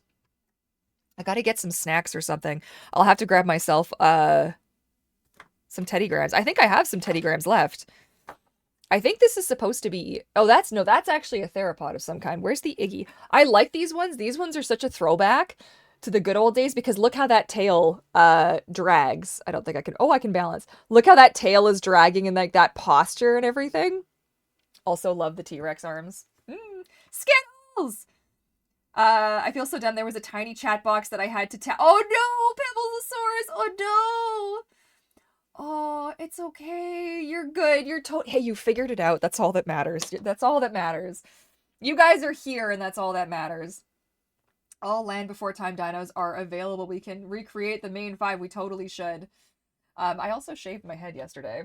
I gotta get some snacks or something. I'll have to grab myself, some Teddy Grahams. I think I have some Teddy Grahams left. I think this is supposed to be... Oh, that's actually a theropod of some kind. Where's the Iggy? I like these ones. These ones are such a throwback to the good old days because look how that tail drags. I don't think I can... Oh, I can balance. Look how that tail is dragging and like that posture and everything. Also love the T-Rex arms. Skittles! I feel so dumb. There was a tiny chat box that I had to tap. Oh no! Pebbles-osaurus! Oh no! Oh, it's okay. You're good. Hey, you figured it out. That's all that matters. That's all that matters. You guys are here, and that's all that matters. All Land Before Time dinos are available. We can recreate the main 5. We totally should. I also shaved my head yesterday,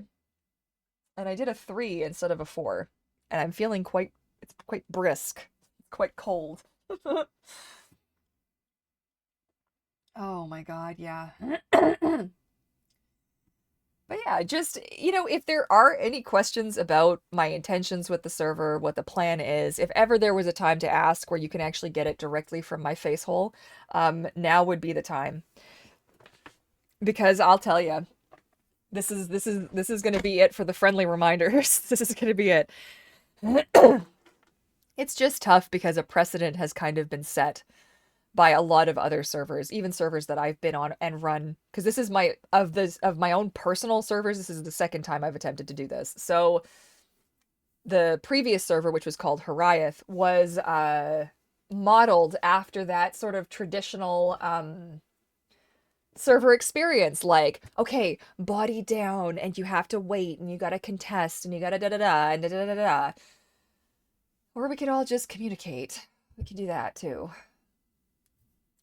and I did a 3 instead of a 4, and I'm feeling it's quite brisk, quite cold. Oh my God, yeah. But yeah, just, if there are any questions about my intentions with the server, what the plan is, if ever there was a time to ask where you can actually get it directly from my face hole, now would be the time. Because I'll tell you, this is going to be it for the friendly reminders. This is going to be it. It's just tough because a precedent has kind of been set by a lot of other servers, even servers that I've been on and run. Because this is of my own personal servers. This is the second time I've attempted to do this. So the previous server, which was called Horiath, was modeled after that sort of traditional server experience. Like, okay, body down, and you have to wait, and you gotta contest, and you gotta da da da, and da da da da. Or we could all just communicate. We could do that too.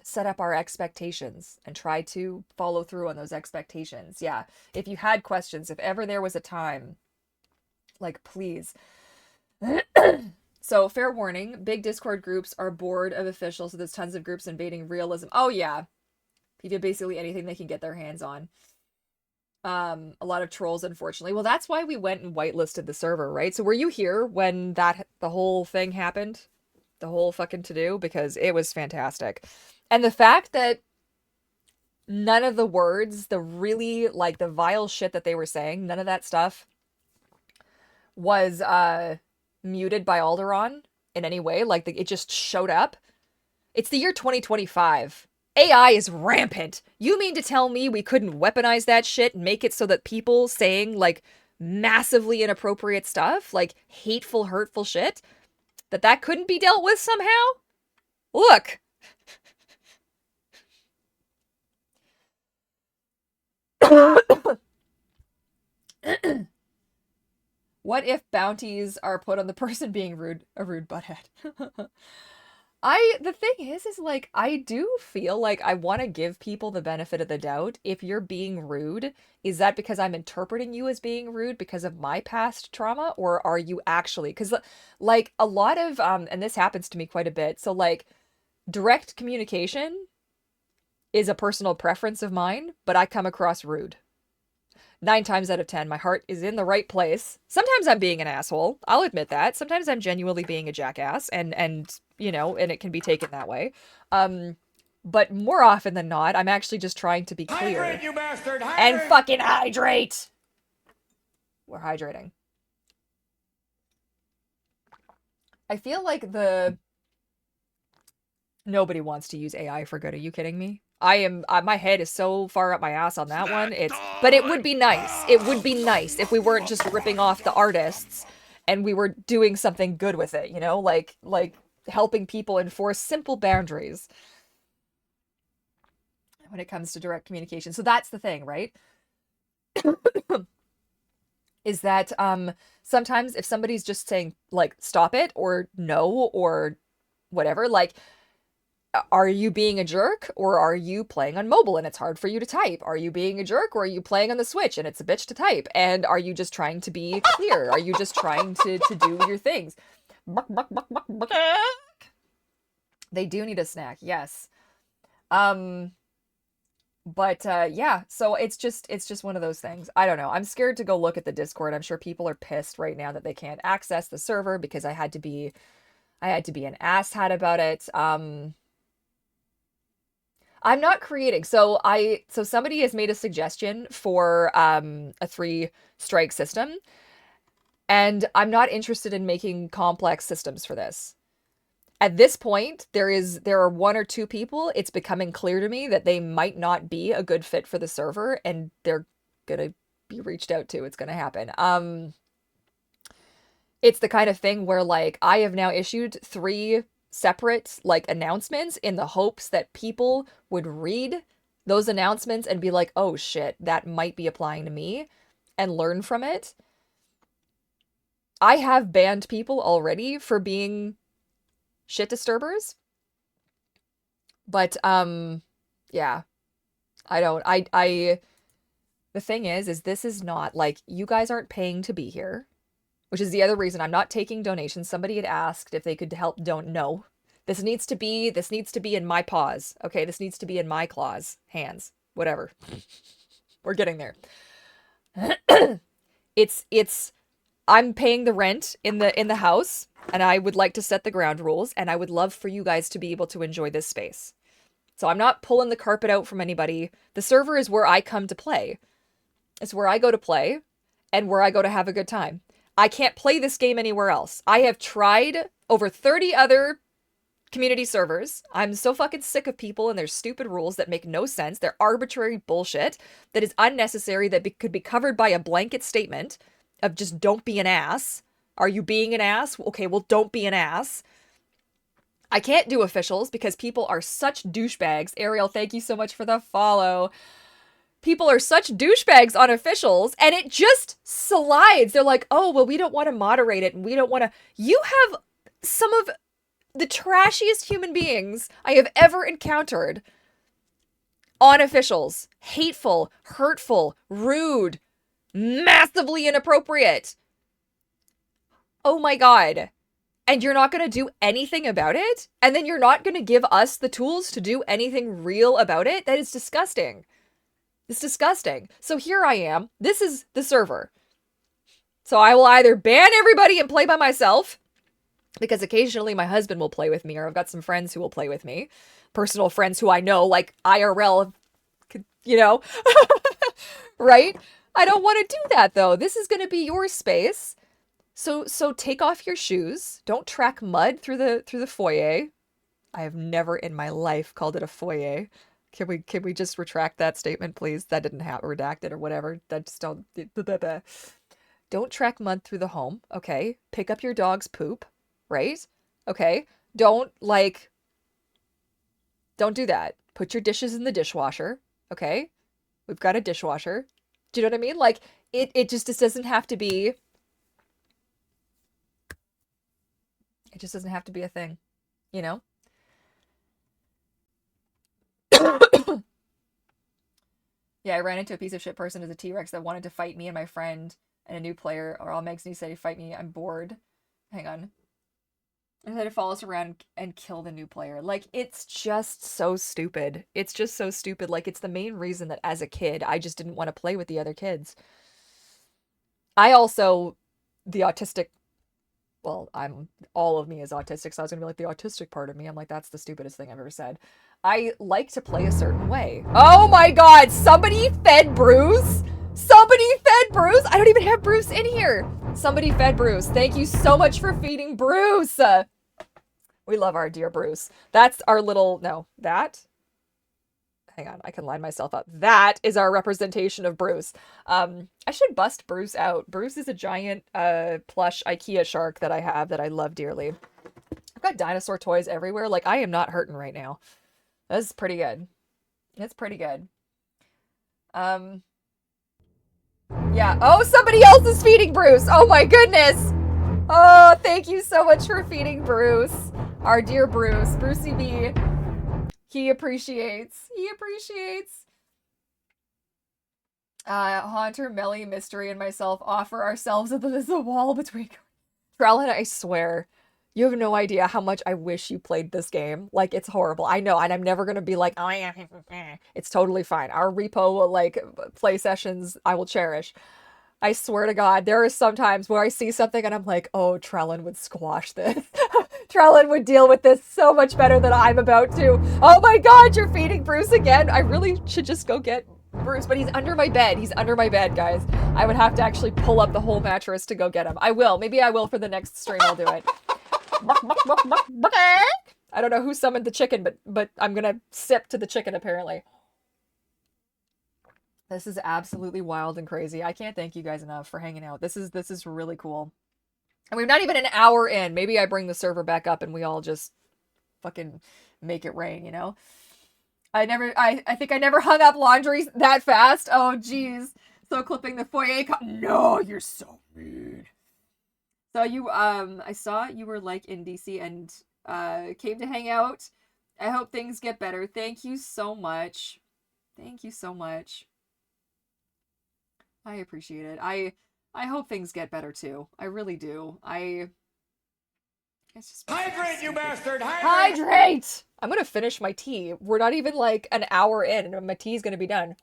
Set up our expectations and try to follow through on those expectations. Yeah, if you had questions, if ever there was a time, like, please. So, fair warning, big Discord groups are bored of officials, so there's tons of groups invading realism. Oh, yeah. People basically anything they can get their hands on. A lot of trolls, unfortunately. Well, that's why we went and whitelisted the server, right? So, were you here when the whole thing happened? The whole fucking to-do? Because it was fantastic. And the fact that none of the words, the really, like, the vile shit that they were saying, none of that stuff was muted by Alderaan in any way. Like, it just showed up. It's the year 2025. AI is rampant. You mean to tell me we couldn't weaponize that shit and make it so that people saying, like, massively inappropriate stuff, like hateful, hurtful shit, that couldn't be dealt with somehow? Look. What if bounties are put on the person being a rude butthead? The thing is like, I do feel like I want to give people the benefit of the doubt. If you're being rude, is that because I'm interpreting you as being rude because of my past trauma? Or are you actually, because like a lot of, and this happens to me quite a bit. So like direct communication is a personal preference of mine, but I come across rude. 9 times out of 10, my heart is in the right place. Sometimes I'm being an asshole. I'll admit that. Sometimes I'm genuinely being a jackass, and and it can be taken that way. But more often than not, I'm actually just trying to be clear. Hydrate, you bastard! And Hydrate! fucking hydrate! We're hydrating. I feel like nobody wants to use AI for good. Are you kidding me? My head is so far up my ass on that one. But it would be nice. It would be nice if we weren't just ripping off the artists and we were doing something good with it, like helping people enforce simple boundaries when it comes to direct communication. So that's the thing, right? Is that sometimes if somebody's just saying like stop it or no or whatever, like, are you being a jerk or are you playing on mobile and it's hard for you to type? Are you being a jerk or are you playing on the Switch and it's a bitch to type? And are you just trying to be clear? Are you just trying to do your things? They do need a snack, yes. But yeah, so it's just one of those things. I don't know. I'm scared to go look at the Discord. I'm sure people are pissed right now that they can't access the server because I had to be an asshat about it. I'm not creating. So somebody has made a suggestion for a 3 strike system, and I'm not interested in making complex systems for this. At this point, there are 1 or 2 people. It's becoming clear to me that they might not be a good fit for the server, and they're gonna be reached out to. It's gonna happen. It's the kind of thing where like I have now issued 3 separate like announcements in the hopes that people would read those announcements and be like, oh shit, that might be applying to me, and learn from it. I have banned people already for being shit disturbers. But yeah. I don't. I The thing is this is not like you guys aren't paying to be here, which is the other reason I'm not taking donations. Somebody had asked if they could help. Don't know. This needs to be in my paws. Okay, this needs to be in my claws, hands, whatever. We're getting there. It's I'm paying the rent in the house, and I would like to set the ground rules, and I would love for you guys to be able to enjoy this space. So I'm not pulling the carpet out from anybody. The server is where I come to play. It's where I go to play and where I go to have a good time. I can't play this game anywhere else. I have tried over 30 other community servers. I'm so fucking sick of people and their stupid rules that make no sense. They're arbitrary bullshit that is unnecessary, that could be covered by a blanket statement of just don't be an ass. Are you being an ass? Okay, well, don't be an ass. I can't do officials because people are such douchebags. Ariel, thank you so much for the follow. People are such douchebags on officials, and it just slides. They're like, oh, well, we don't want to moderate it, and we don't want to. You have some of the trashiest human beings I have ever encountered on officials. Hateful, hurtful, rude, massively inappropriate. Oh my God. And you're not going to do anything about it? And then you're not going to give us the tools to do anything real about it? That is disgusting. It's disgusting. So here I am. This is the server. So I will either ban everybody and play by myself, because occasionally my husband will play with me, or I've got some friends who will play with me. Personal friends who I know, like IRL, you know, right? I don't want to do that though. This is going to be your space. So take off your shoes. Don't track mud through the foyer. I have never in my life called it a foyer. Can we just retract that statement, please? That didn't have redacted or whatever. That just don't track mud through the home, okay? Pick up your dog's poop, right? Okay? Don't do that. Put your dishes in the dishwasher, okay? We've got a dishwasher. Do you know what I mean? Like it just doesn't have to be. It just doesn't have to be a thing, you know? Yeah, I ran into a piece of shit person as a T-Rex that wanted to fight me and my friend and a new player, or all Meg's new said, fight me, I'm bored. Hang on. And then to follow us around and kill the new player. Like, it's just so stupid. It's just so stupid. Like, it's the main reason that as a kid, I just didn't want to play with the other kids. I also, the autistic, well, all of me is autistic, so I was gonna be like, the autistic part of me. I'm like, that's the stupidest thing I've ever said. I like to play a certain way. Oh my God, somebody fed Bruce? Somebody fed Bruce? I don't even have Bruce in here. Somebody fed Bruce. Thank you so much for feeding Bruce. We love our dear Bruce. That's our little, no, that? Hang on, I can line myself up. That is our representation of Bruce. I should bust Bruce out. Bruce is a giant plush IKEA shark that I have that I love dearly. I've got dinosaur toys everywhere. Like, I am not hurting right now. That's pretty good. It's pretty good. Yeah. Oh, somebody else is feeding Bruce. Oh my goodness. Oh, thank you so much for feeding Bruce. Our dear Bruce. Brucey B. He appreciates. He appreciates. Haunter, Melly, Mystery, and myself offer ourselves as the wall between Trellin. I swear, you have no idea how much I wish you played this game. Like, it's horrible. I know, and I'm never gonna be like, oh yeah, it's totally fine. Our repo, like, play sessions, I will cherish. I swear to God, there are some times where I see something and I'm like, oh, Trellin would squash this. Trellin would deal with this so much better than I'm about to. Oh my God, you're feeding Bruce again. I really should just go get Bruce, but he's under my bed. He's under my bed, guys. I would have to actually pull up the whole mattress to go get him. I will. Maybe I will for the next stream. I'll do it. I don't know who summoned the chicken, but I'm gonna sip to the chicken apparently. This is absolutely wild and crazy. I can't thank you guys enough for hanging out. This is really cool. And we're not even an hour in. Maybe I bring the server back up and we all just fucking make it rain, you know? I think I never hung up laundry that fast. Oh, geez. So clipping the foyer. No, you're so mean. So I saw you were like in DC and came to hang out. I hope things get better. Thank you so much. Thank you so much. I appreciate it. I hope things get better too. I really do. It's just Hydrate, you bastard! Hydrate! hydrate. I'm gonna finish my tea. We're not even like an hour in, and my tea's gonna be done.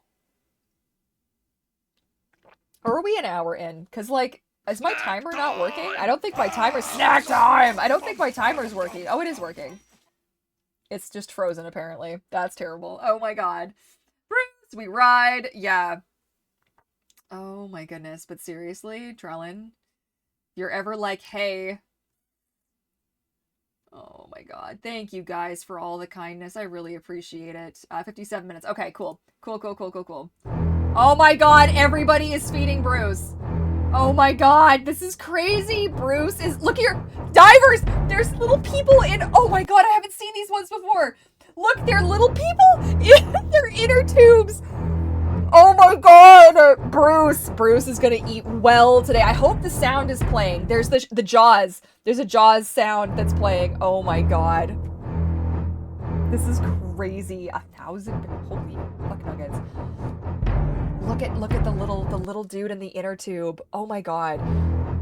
Or are we an hour in? Cause like, is my timer not working? I don't think my timer's snack time. I don't think my timer's working. Oh, it is working. It's just frozen apparently. That's terrible. Oh my god. Bruce, we ride. Yeah. Oh my goodness. But seriously, Drellin, you're ever like, hey. Oh my god. Thank you guys for all the kindness. I really appreciate it. 57 minutes. Okay, cool. Cool. Oh my god, everybody is feeding Bruce. Oh my god, this is crazy. Bruce is, look here, divers. There's little people in, oh my god, I haven't seen these ones before. Look, they're little people in their inner tubes. Oh my god, Bruce is gonna eat well today. I hope the sound is playing. There's the Jaws. There's a Jaws sound that's playing. Oh my god. This is crazy. 1,000, holy fuck nuggets. Look at the little dude in the inner tube. Oh my god.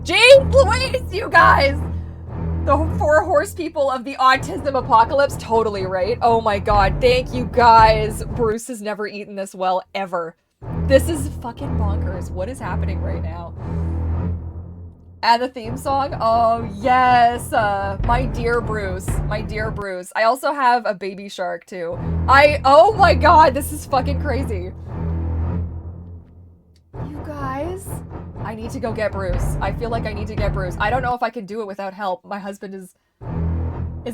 James Louise, you guys! The 4 horse people of the autism apocalypse. Totally right. Oh my god. Thank you guys. Bruce has never eaten this well ever. This is fucking bonkers. What is happening right now? And the theme song? Oh, yes. My dear Bruce. My dear Bruce. I also have a baby shark, too. Oh my god, this is fucking crazy. You guys, I need to go get Bruce. I feel like I need to get Bruce. I don't know if I can do it without help. My husband is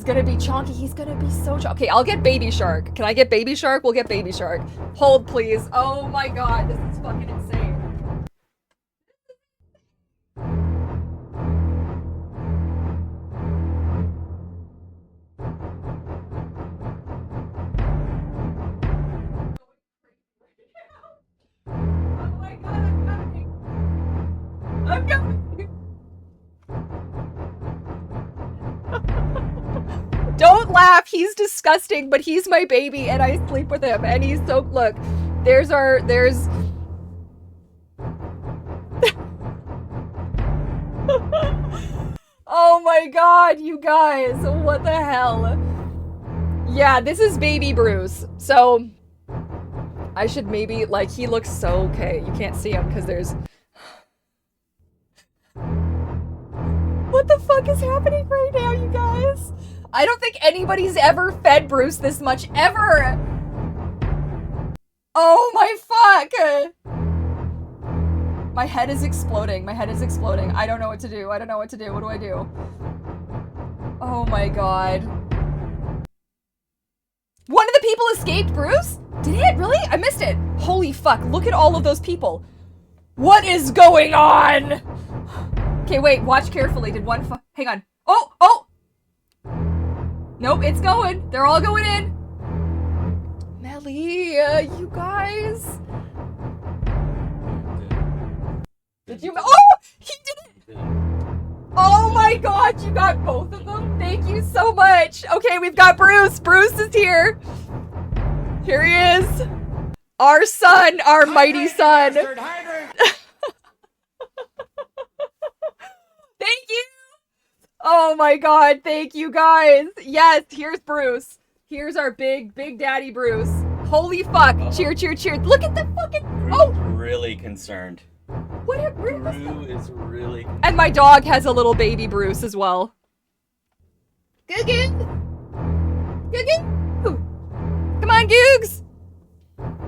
gonna be chonky. He's gonna be so chonky. Okay, I'll get baby shark. Can I get baby shark? We'll get baby shark. Hold, please. Oh my god, this is fucking insane. Oh my god, I'm coming. I'm coming. Don't laugh. He's disgusting, but he's my baby and I sleep with him and he's so, look, there's oh my god, you guys, what the hell? Yeah, this is baby Bruce. So I should maybe, like, he looks so okay. You can't see him because there's, what the fuck is happening right now, you guys? I don't think anybody's ever fed Bruce this much, ever! Oh my fuck! My head is exploding. My head is exploding. I don't know what to do. I don't know what to do. What do I do? Oh my god. One of the people escaped, Bruce? Did it? Really? I missed it. Holy fuck. Look at all of those people. What is going on? Okay, wait. Watch carefully. Did one hang on. Oh! Nope, it's going. They're all going in. Melly, you guys. Did you? Oh! He did it! Oh my god, you got both of them? Thank you so much. Okay, we've got Bruce. Bruce is here. Here he is. Our son, our mighty son. Thank you. Oh my god, thank you guys. Yes, here's Bruce. Here's our big daddy Bruce. Holy fuck. Cheer. Look at the fucking, oh! Really concerned. What? Drew is really concerned. And my dog has a little baby Bruce as well. Googie! Come on, Googs!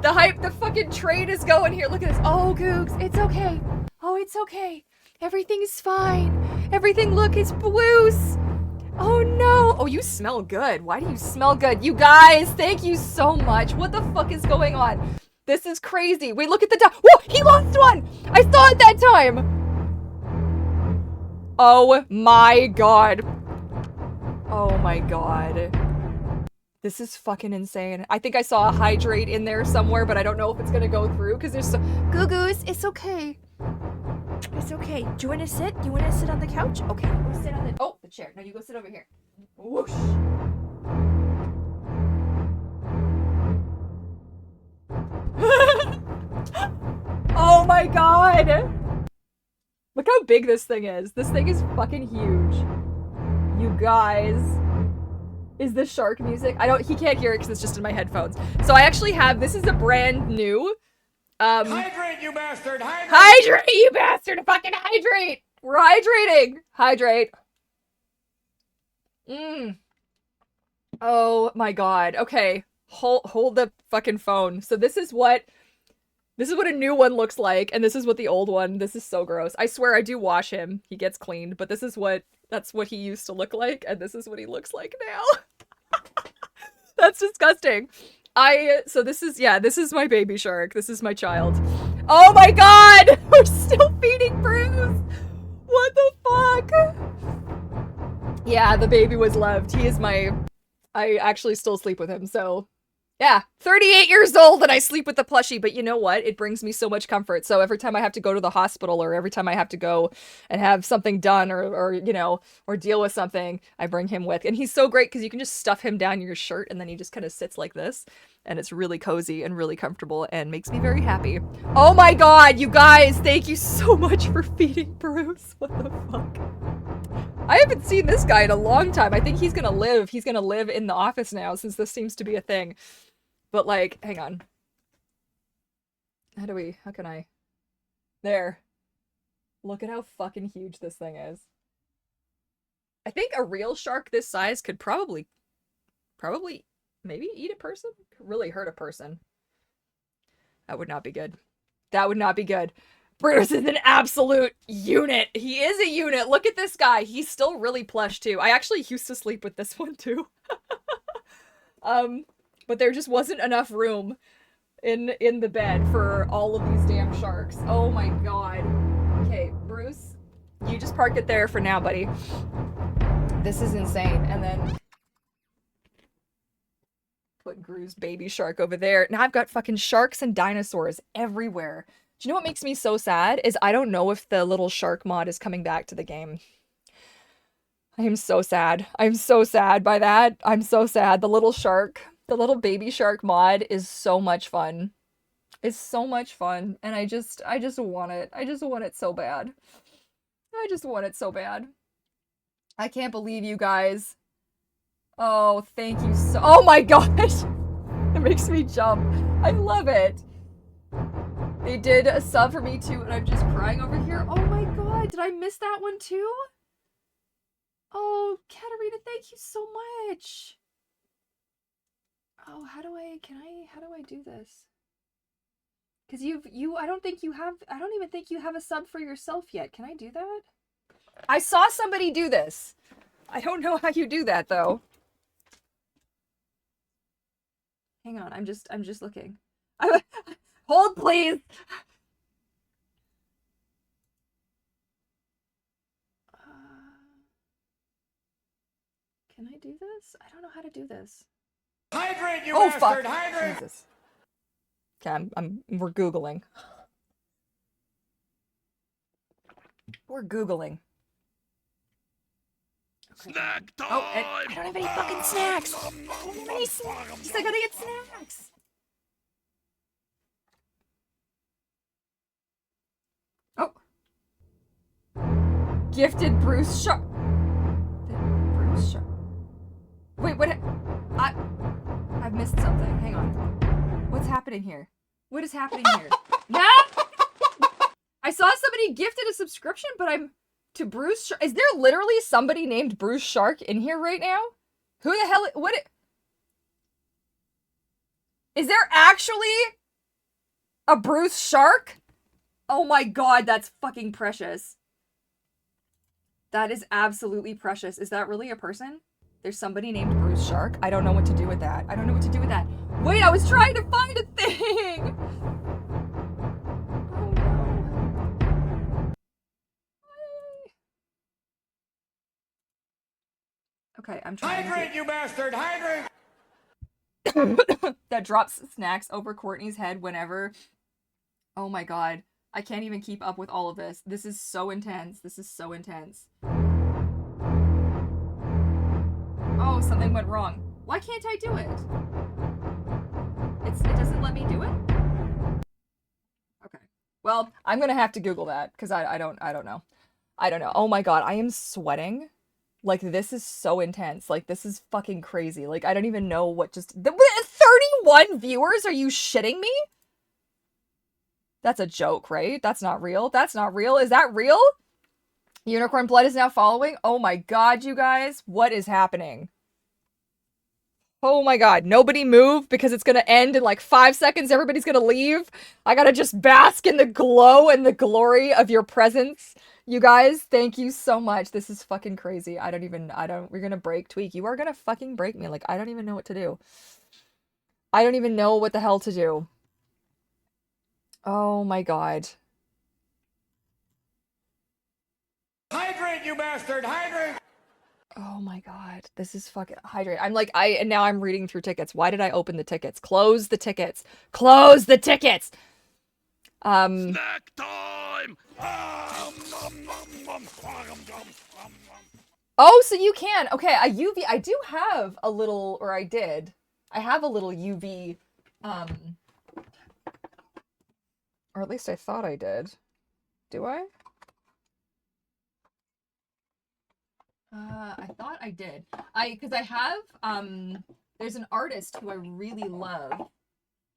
The fucking train is going here. Look at this. Oh, Googs, it's okay. Oh, it's okay. Everything's fine. Everything, look, is Bruce. Oh no. Oh, you smell good. Why do you smell good? You guys, thank you so much. What the fuck is going on? This is crazy. Wait, look at the dog. Whoa, he lost one. I saw it that time. Oh my god. Oh my god. This is fucking insane. I think I saw a hydrate in there somewhere, but I don't know if it's gonna go through because there's so... Goo-goos, it's okay. It's okay. Do you want to sit? Do you want to sit on the couch? Okay, go sit on the... Oh, the chair. No, you go sit over here. Whoosh. Oh my my god! Look how big this thing is. This thing is fucking huge. You guys. Is this shark music? He can't hear it because it's just in my headphones. So I actually have, this is a brand new, Hydrate, you bastard! Hydrate! hydrate, you bastard! Fucking hydrate! We're hydrating! Hydrate. Oh my god. Okay. Hold the fucking phone. So this is what a new one looks like, and this is what the old one, this is so gross. I swear I do wash him. He gets cleaned, but that's what he used to look like, and this is what he looks like now. That's disgusting. So this is my baby shark. This is my child. Oh my god! We're still feeding Bruce! What the fuck? Yeah, the baby was loved. I actually still sleep with him, so yeah, 38 years old and I sleep with the plushie, but you know what? It brings me so much comfort. So every time I have to go to the hospital or every time I have to go and have something done or deal with something, I bring him with. And he's so great because you can just stuff him down your shirt and then he just kind of sits like this. And it's really cozy and really comfortable and makes me very happy. Oh my god, you guys, thank you so much for feeding Bruce. What the fuck? I haven't seen this guy in a long time. I think he's gonna live in the office now since this seems to be a thing. But like, hang on. How can I? There. Look at how fucking huge this thing is. I think a real shark this size could probably maybe eat a person? Could really hurt a person. That would not be good. That would not be good. Bruce is an absolute unit. He is a unit. Look at this guy. He's still really plush too. I actually used to sleep with this one too. But there just wasn't enough room in the bed for all of these damn sharks. Oh my god. Okay, Bruce, you just park it there for now, buddy. This is insane. And then put Gru's baby shark over there. Now I've got fucking sharks and dinosaurs everywhere. Do you know what makes me so sad? Is I don't know if the little shark mod is coming back to the game. I am so sad. I'm so sad by that. I'm so sad. The little baby shark mod is so much fun. It's so much fun. And I just want it. I just want it so bad. I just want it so bad. I can't believe you guys. Oh, thank you so- Oh my gosh! It makes me jump. I love it. They did a sub for me too, and I'm just crying over here. Oh my god, did I miss that one too? Oh, Katarina, thank you so much. Oh, how do I do this? Because I don't even think you have a sub for yourself yet. Can I do that? I saw somebody do this. I don't know how you do that though. Hang on, I'm just looking. Hold, please. Can I do this? I don't know how to do this. Hydrate, you Oh bastard! fuck! Hydrate! Jesus. Okay, we're googling. We're googling. Okay. Snack time! Oh, and I don't have any fucking snacks. I don't have any snacks. I gotta get snacks. Oh. Gifted Bruce Shark. Bruce Shark. Wait, what? I've missed something. Hang on. What's happening here? What is happening here? No! I saw somebody gifted a subscription, but I'm to Bruce Shark. Is there literally somebody named Bruce Shark in here right now? Who the hell? What? Is there actually a Bruce Shark? Oh my god, that's fucking precious. That is absolutely precious. Is that really a person? There's somebody named Bruce Shark. I don't know what to do with that. I don't know what to do with that. Wait, I was trying to find a thing! Oh no. Okay, I'm trying Hydrate, you bastard! Hydrate! that drops snacks over Courtney's head whenever. Oh my god. I can't even keep up with all of this. This is so intense. This is so intense. Oh, something went wrong. Why can't I do it? It doesn't let me do it? Okay. Well, I'm gonna have to Google that because I don't know. I don't know. Oh my God, I am sweating. Like this is so intense. Like this is fucking crazy. Like I don't even know what just 31 viewers? Are you shitting me? That's a joke, right? That's not real. That's not real. Is that real? Unicorn Blood is now following? Oh my God, you guys. What is happening? Oh my God, nobody move because it's gonna end in like 5 seconds. Everybody's gonna leave. I gotta just bask in the glow and the glory of your presence. You guys, thank you so much. This is fucking crazy. We're gonna break Tweak. You are gonna fucking break me. Like, I don't even know what to do. I don't even know what the hell to do. Oh my God. Hydrate, you bastard! Hydrate! Oh my God. This is fucking hydrate. And now I'm reading through tickets. Why did I open the tickets? Close the tickets. Close the tickets. Snack time! Oh, so you can. Okay, a UV. I do have a little, or I did. I have a little UV, or at least I thought I did. Do I? I thought I did. Because I have, there's an artist who I really love,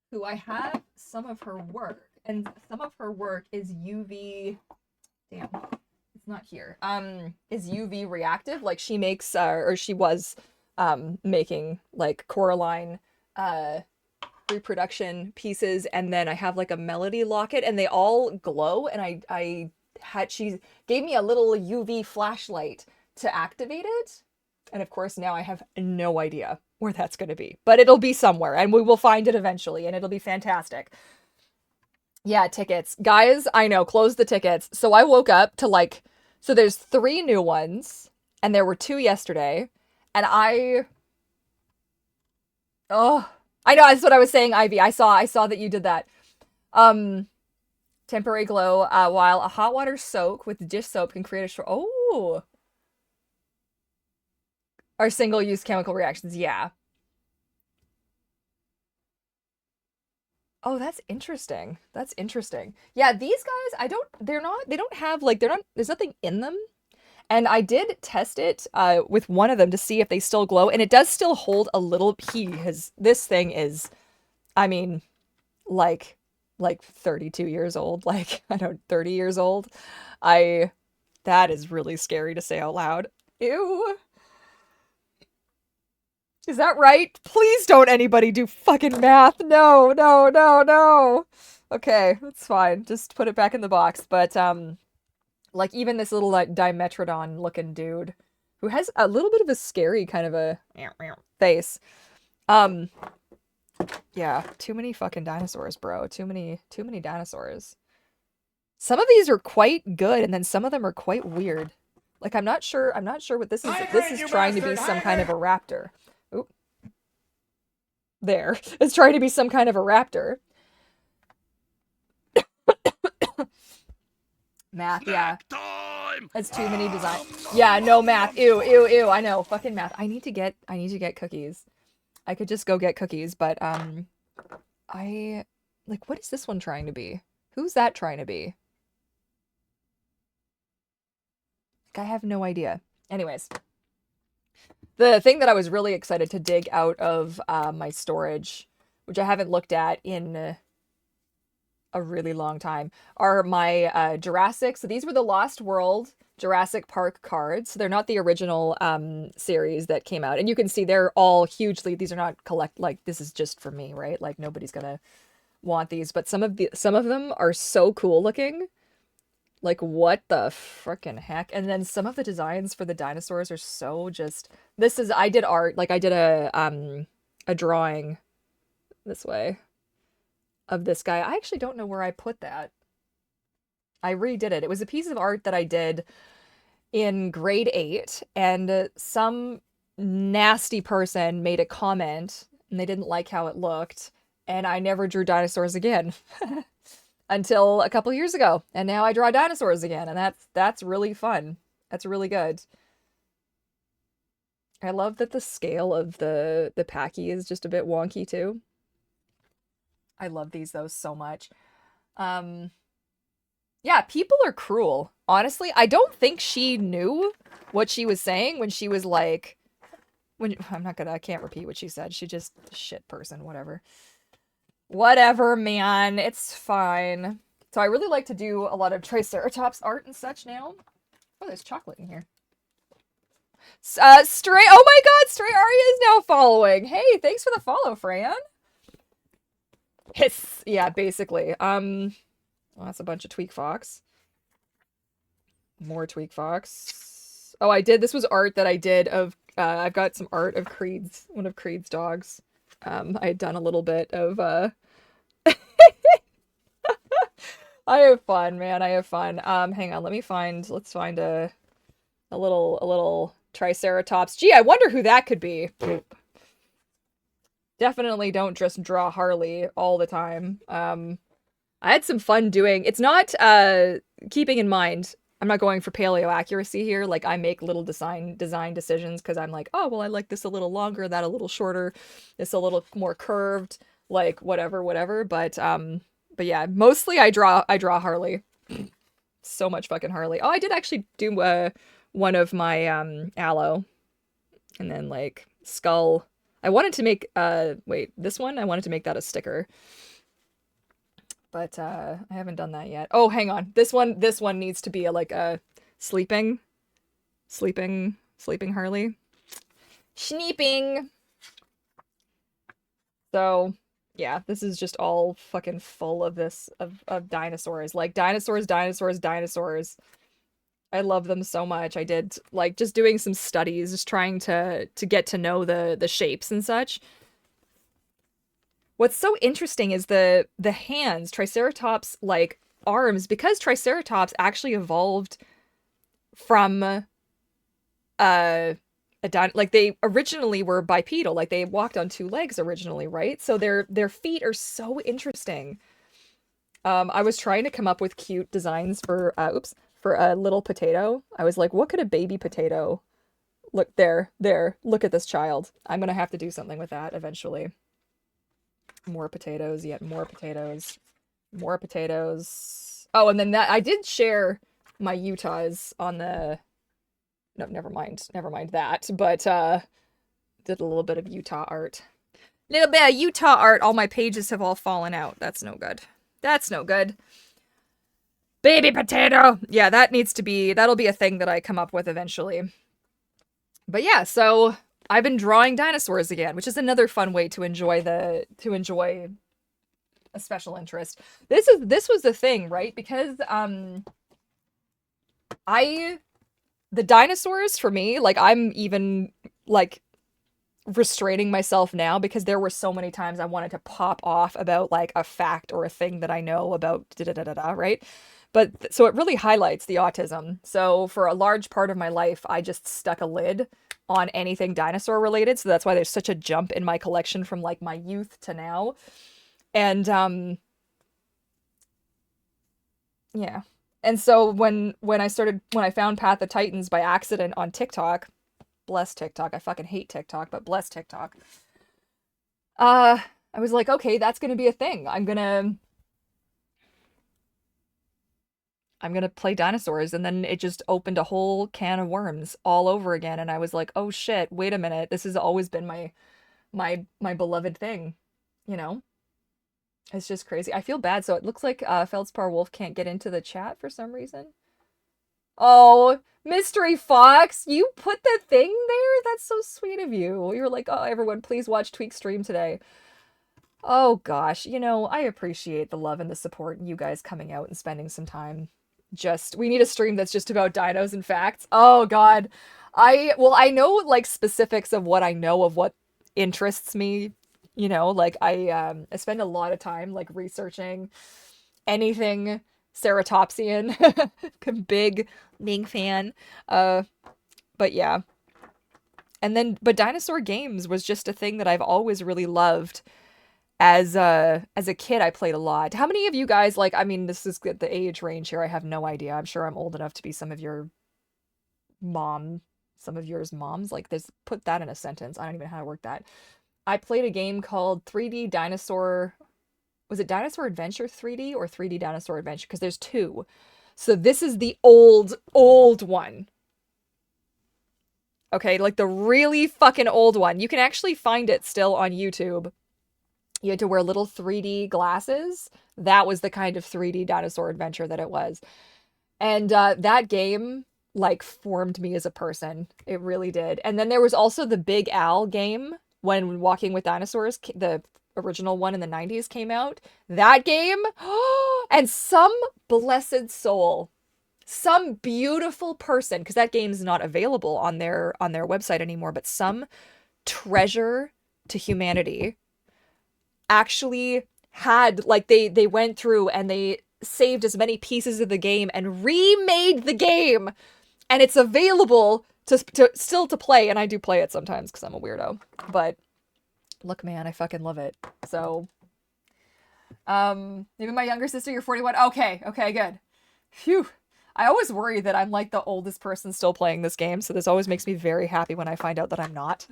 who I have some of her work, and some of her work is UV, damn, it's not here, is UV reactive. Like she makes, or she was, making like Coraline, reproduction pieces, and then I have like a melody locket, and they all glow, and she gave me a little UV flashlight to activate it. And of course, now I have no idea where that's going to be, but it'll be somewhere and we will find it eventually and it'll be fantastic. Yeah, tickets. Guys, I know, close the tickets. So I woke up to like, so there's 3 new ones and there were 2 yesterday. And oh, I know, that's what I was saying, Ivy. I saw that you did that. Temporary glow, while a hot water soak with dish soap can create a short, oh, are single-use chemical reactions. Yeah. Oh, that's interesting. That's interesting. Yeah, these guys, they don't have like, there's nothing in them. And I did test it with one of them to see if they still glow, and it does still hold a little. This thing is, I mean, like 32 years old, like I don't 30 years old. That is really scary to say out loud. Ew. Is that right? Please don't anybody do fucking math. No, no, no, no. Okay, that's fine. Just put it back in the box. But like even this little like Dimetrodon looking dude who has a little bit of a scary kind of a face. Yeah, too many fucking dinosaurs, bro. Too many dinosaurs. Some of these are quite good and then some of them are quite weird. Like I'm not sure what this is. This is trying to be some kind of a raptor. Oop. There. It's trying to be some kind of a raptor. Math, yeah. That's too many design. Yeah, no math. Ew, ew, ew. I know. Fucking math. I need to get cookies. I could just go get cookies, but like what is this one trying to be? Who's that trying to be? Like, I have no idea. Anyways, the thing that I was really excited to dig out of my storage, which I haven't looked at in a really long time, are my Jurassic. So these were the Lost World Jurassic Park cards. So they're not the original series that came out. And you can see they're all hugely, these are not like this is just for me, right? Like nobody's gonna want these, but some of them are so cool looking. Like what the frickin' heck? And then some of the designs for the dinosaurs are so just, I did art, like I did a drawing this way of this guy. I actually don't know where I put that. I redid it. It was a piece of art that I did in grade 8, and some nasty person made a comment, and they didn't like how it looked, and I never drew dinosaurs again until a couple years ago, and now I draw dinosaurs again, and that's really fun. That's really good. I love that the scale of the Packy is just a bit wonky too. I love these though so much. Yeah, people are cruel. Honestly, I don't think she knew what she was saying when she was like, when I can't repeat what she said. She just shit person, whatever. Whatever, man. It's fine. So I really like to do a lot of Triceratops art and such now. Oh, there's chocolate in here. Stray. Oh my God, Stray Aria is now following. Hey, thanks for the follow, Fran. Hiss. Yeah, basically. Well, that's a bunch of Tweak Fox. More Tweak Fox. Oh, I did. This was art that I did of. I've got some art of one of Creed's dogs. I had done a little bit of. I have fun, man. I have fun. Hang on. Let's find a little Triceratops. Gee, I wonder who that could be. Definitely don't just draw Harley all the time. I had some fun doing. It's not keeping in mind. I'm not going for paleo accuracy here. Like I make little design decisions because I'm like, oh well, I like this a little longer, that a little shorter, this a little more curved, like whatever. But yeah, mostly I draw Harley. So much fucking Harley. Oh, I did actually do one of my aloe, and then like skull. I wanted to make wait, this one I wanted to make that a sticker. But I haven't done that yet. Oh, hang on. This one needs to be like a sleeping Harley. Schneeping. So, yeah, this is just all fucking full of this of dinosaurs. Like dinosaurs. I love them so much. I did like just doing some studies, just trying to get to know the shapes and such. What's so interesting is the hands, Triceratops like arms, because Triceratops actually evolved from like they originally were bipedal, like they walked on two legs originally, right? So their feet are so interesting. I was trying to come up with cute designs for for a little potato. I was like, what could a baby potato look there, look at this child. I'm gonna have to do something with that eventually. More potatoes, yet more potatoes. More potatoes. Oh, and then that I did share my Utahs on the no, never mind that. But did a little bit of Utah art. Little bit of Utah art. All my pages have all fallen out. That's no good. That's no good. Baby potato. Yeah, that'll be a thing that I come up with eventually. But yeah, so I've been drawing dinosaurs again, which is another fun way to enjoy a special interest. This was the thing, right? Because I the dinosaurs for me, like I'm even like restraining myself now because there were so many times I wanted to pop off about like a fact or a thing that I know about da da da da da, right? But so it really highlights the autism. So for a large part of my life, I just stuck a lid on anything dinosaur related. So that's why there's such a jump in my collection from like my youth to now. And yeah. And so when I found Path of Titans by accident on TikTok, bless TikTok. I fucking hate TikTok, but bless TikTok. I was like, okay, that's gonna be a thing. I'm gonna play dinosaurs, and then it just opened a whole can of worms all over again, and I was like, oh shit, wait a minute, this has always been my beloved thing, you know? It's just crazy. I feel bad, so it looks like Feldspar Wolf can't get into the chat for some reason. Oh, Mystery Fox, you put the thing there? That's so sweet of you. You're like, oh, everyone, please watch Tweak stream today. Oh gosh, I appreciate the love and the support and you guys coming out and spending some time. We need a stream that's just about dinos and facts. Oh god. I know like specifics of what I know of what interests me, like I spend a lot of time like researching anything ceratopsian. Big fan. But yeah. But dinosaur games was just a thing that I've always really loved. As a kid, I played a lot. How many of you guys like? I mean, this is the age range here. I have no idea. I'm sure I'm old enough to be some of yours moms. Like, this, put that in a sentence. I don't even know how to work that. I played a game called 3D Dinosaur. was it Dinosaur Adventure 3D or 3D Dinosaur Adventure? Because there's two. So this is the old one. Okay, like the really fucking old one. You can actually find it still on YouTube. You had to wear little 3D glasses. That was the kind of 3D Dinosaur Adventure that it was. And that game, like, formed me as a person. It really did. And then there was also the Big Al game when Walking with Dinosaurs, the original one in the 90s came out. That game, and some blessed soul, some beautiful person, because that game's not available on their website anymore, but some treasure to humanity actually had, like, they went through and they saved as many pieces of the game and remade the game, and it's available to still to play, and I do play it sometimes because I'm a weirdo. But look, man, I fucking love it. So even my younger sister, you're 41. Okay, good. Phew. I always worry that I'm like the oldest person still playing this game, so this always makes me very happy when I find out that I'm not.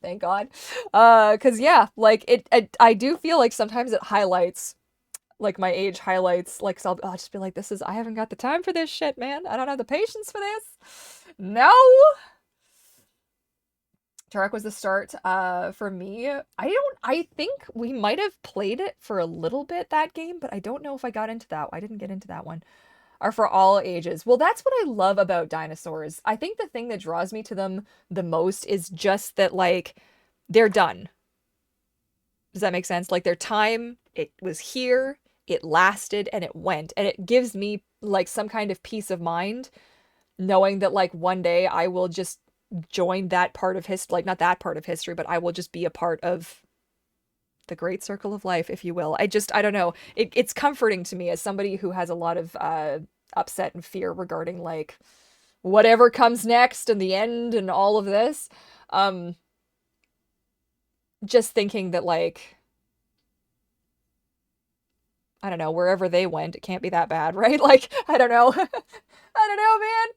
Thank God. Cause yeah, like I do feel like sometimes it highlights, like my age highlights, like, so I'll just be like, I haven't got the time for this shit, man. I don't have the patience for this. No. Turok was the start for me. I think we might have played it for a little bit, that game, but I don't know if I got into that. I didn't get into that one. Are for all ages. Well, that's what I love about dinosaurs. I think the thing that draws me to them the most is just that, like, they're done. Does that make sense? Like, their time, it was here, it lasted, and it went. And it gives me, like, some kind of peace of mind knowing that, like, one day I will just join that part of history, like, not that part of history, but I will just be a part of the great circle of life, if you will. I don't know. It's comforting to me as somebody who has a lot of upset and fear regarding, like, whatever comes next and the end and all of this. Just thinking that, like, I don't know, wherever they went, it can't be that bad, right? Like, I don't know. I don't know, man.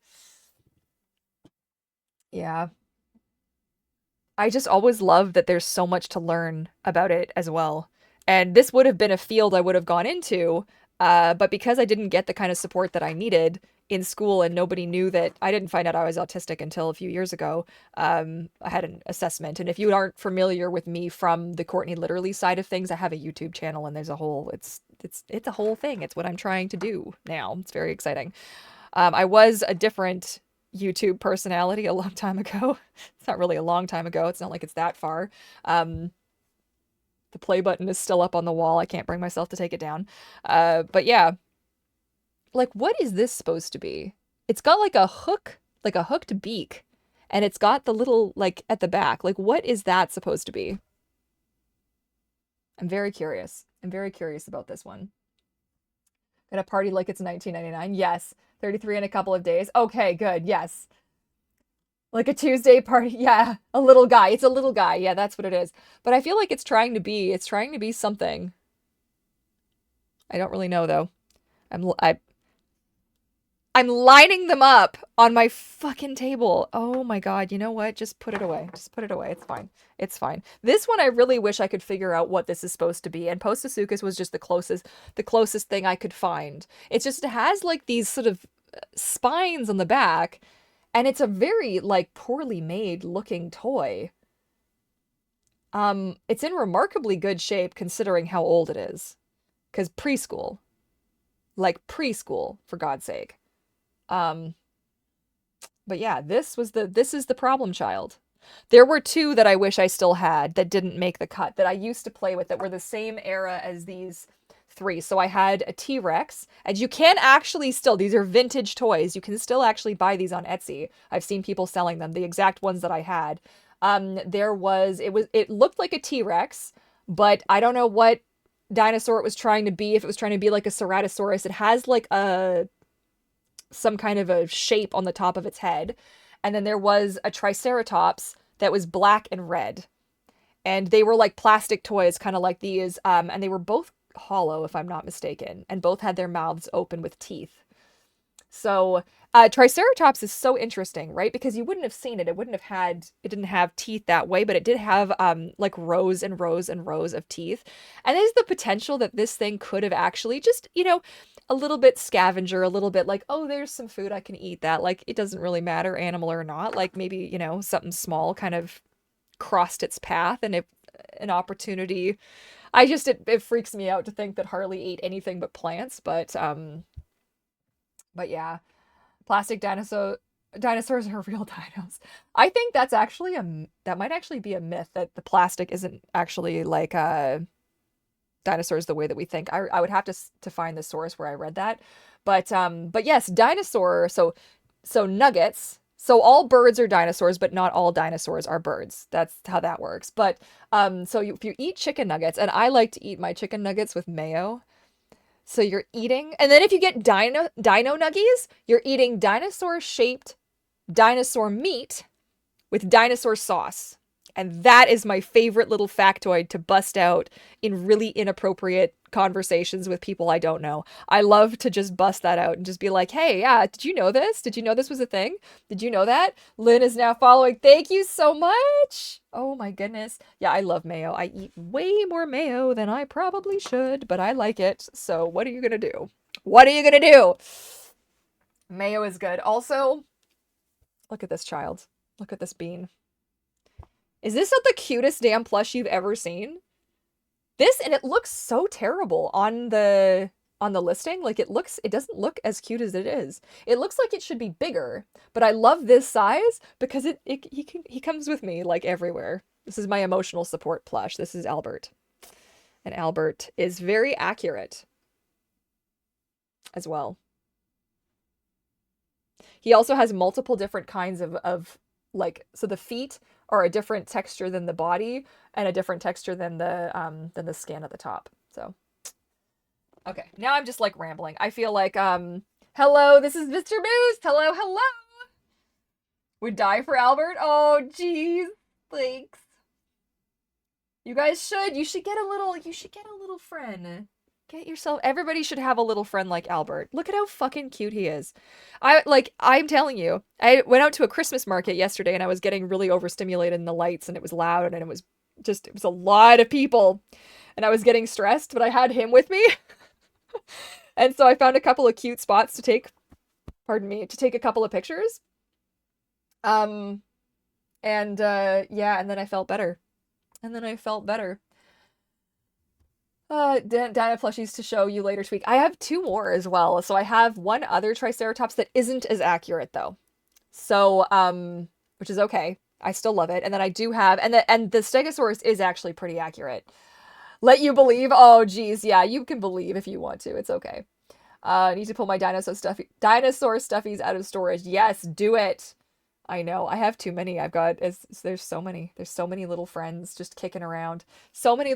Yeah. I just always love that there's so much to learn about it as well. And this would have been a field I would have gone into, but because I didn't get the kind of support that I needed in school and nobody knew that, I didn't find out I was autistic until a few years ago. I had an assessment. And if you aren't familiar with me from the Courtney Literally side of things, I have a YouTube channel and there's a whole, it's a whole thing. It's what I'm trying to do now. It's very exciting. I was a different YouTube personality a long time ago. It's not really a long time ago. It's not like it's that far. The play button is still up on the wall. I can't bring myself to take it down. But yeah. Like, what is this supposed to be? It's got like a hook, like a hooked beak. And it's got the little, like, at the back. Like, what is that supposed to be? I'm very curious. I'm very curious about this one. Gonna party like it's 1999. Yes. 33 in a couple of days. Okay, good. Yes. Like a Tuesday party. Yeah. A little guy. It's a little guy. Yeah, that's what it is. But I feel like it's trying to be something. I don't really know though. I'm lining them up on my fucking table. Oh my God. You know what? Just put it away. Just put it away. It's fine. It's fine. This one, I really wish I could figure out what this is supposed to be. And Postasukas was just the closest thing I could find. It's just, it has like these sort of spines on the back. And it's a very, like, poorly made looking toy. It's in remarkably good shape considering how old it is. 'Cause preschool. Like, preschool, for God's sake. But yeah, this is the problem child. There were two that I wish I still had that didn't make the cut, that I used to play with, that were the same era as these three. So I had a T-Rex, and you can actually still, these are vintage toys. You can still actually buy these on Etsy. I've seen people selling them, the exact ones that I had. It looked like a T-Rex, but I don't know what dinosaur it was trying to be. If it was trying to be like a Ceratosaurus, it has like some kind of a shape on the top of its head. And then there was a Triceratops that was black and red. And they were like plastic toys, kind of like these. And they were both hollow, if I'm not mistaken. And both had their mouths open with teeth. So Triceratops is so interesting, right? Because you wouldn't have seen it. It didn't have teeth that way, but it did have like rows and rows and rows of teeth. And there's the potential that this thing could have actually just, a little bit scavenger, a little bit like, oh, there's some food, I can eat that. Like, it doesn't really matter, animal or not. Like, maybe, something small kind of crossed its path and an opportunity. It freaks me out to think that Harley ate anything but plants, but yeah. Plastic dinosaurs are real dinos. I think that might actually be a myth, that the plastic isn't actually like dinosaurs the way that we think. I would have to find the source where I read that. But yes, dinosaur, so nuggets. So all birds are dinosaurs, but not all dinosaurs are birds. That's how that works. But if you eat chicken nuggets, and I like to eat my chicken nuggets with mayo. So you're eating, and then if you get dino nuggies, you're eating dinosaur-shaped dinosaur meat with dinosaur sauce. And that is my favorite little factoid to bust out in really inappropriate conversations with people I don't know. I love to just bust that out and just be like, hey, yeah, did you know this? Did you know this was a thing? Did you know that? Lynn is now following. Thank you so much. Oh my goodness. Yeah, I love mayo. I eat way more mayo than I probably should, but I like it. So what are you gonna do? What are you gonna do? Mayo is good. Also, look at this child. Look at this bean. Is this not the cutest damn plush you've ever seen? This, and it looks so terrible on the listing. Like, it doesn't look as cute as it is. It looks like it should be bigger, but I love this size because he comes with me like everywhere. This is my emotional support plush. This is Albert. And Albert is very accurate as well. He also has multiple different kinds of like, so the feet are a different texture than the body and a different texture than the skin at the top. So, okay, now I'm just like rambling. I feel like, hello, this is Mr. Boost. Hello, hello. Would die for Albert. Oh, geez. Thanks. You guys you should get a little friend. Everybody should have a little friend like Albert. Look at how fucking cute he is. I'm telling you, I went out to a Christmas market yesterday and I was getting really overstimulated in the lights and it was loud and it was a lot of people and I was getting stressed, but I had him with me. And so I found a couple of cute spots to take a couple of pictures. Yeah, and then I felt better. Dino plushies to show you later tweak. I have 2 more as well. So I have one other Triceratops that isn't as accurate though. So, which is okay. I still love it. And then I do have, and the Stegosaurus is actually pretty accurate. Let you believe? Oh, geez. Yeah, you can believe if you want to. It's okay. I need to pull my dinosaur stuffies out of storage. Yes, do it. I know. I have too many. There's so many. There's so many little friends just kicking around. There.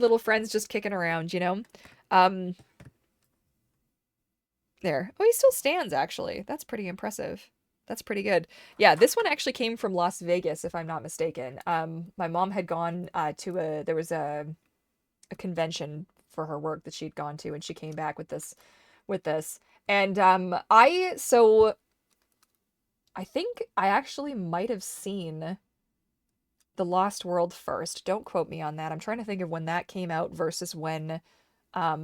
Oh, he still stands, actually. That's pretty impressive. That's pretty good. Yeah, this one actually came from Las Vegas, if I'm not mistaken. My mom had gone there was a convention for her work that she'd gone to, and she came back with this. And I think I actually might have seen The Lost World first. Don't quote me on that. I'm trying to think of when that came out versus when, I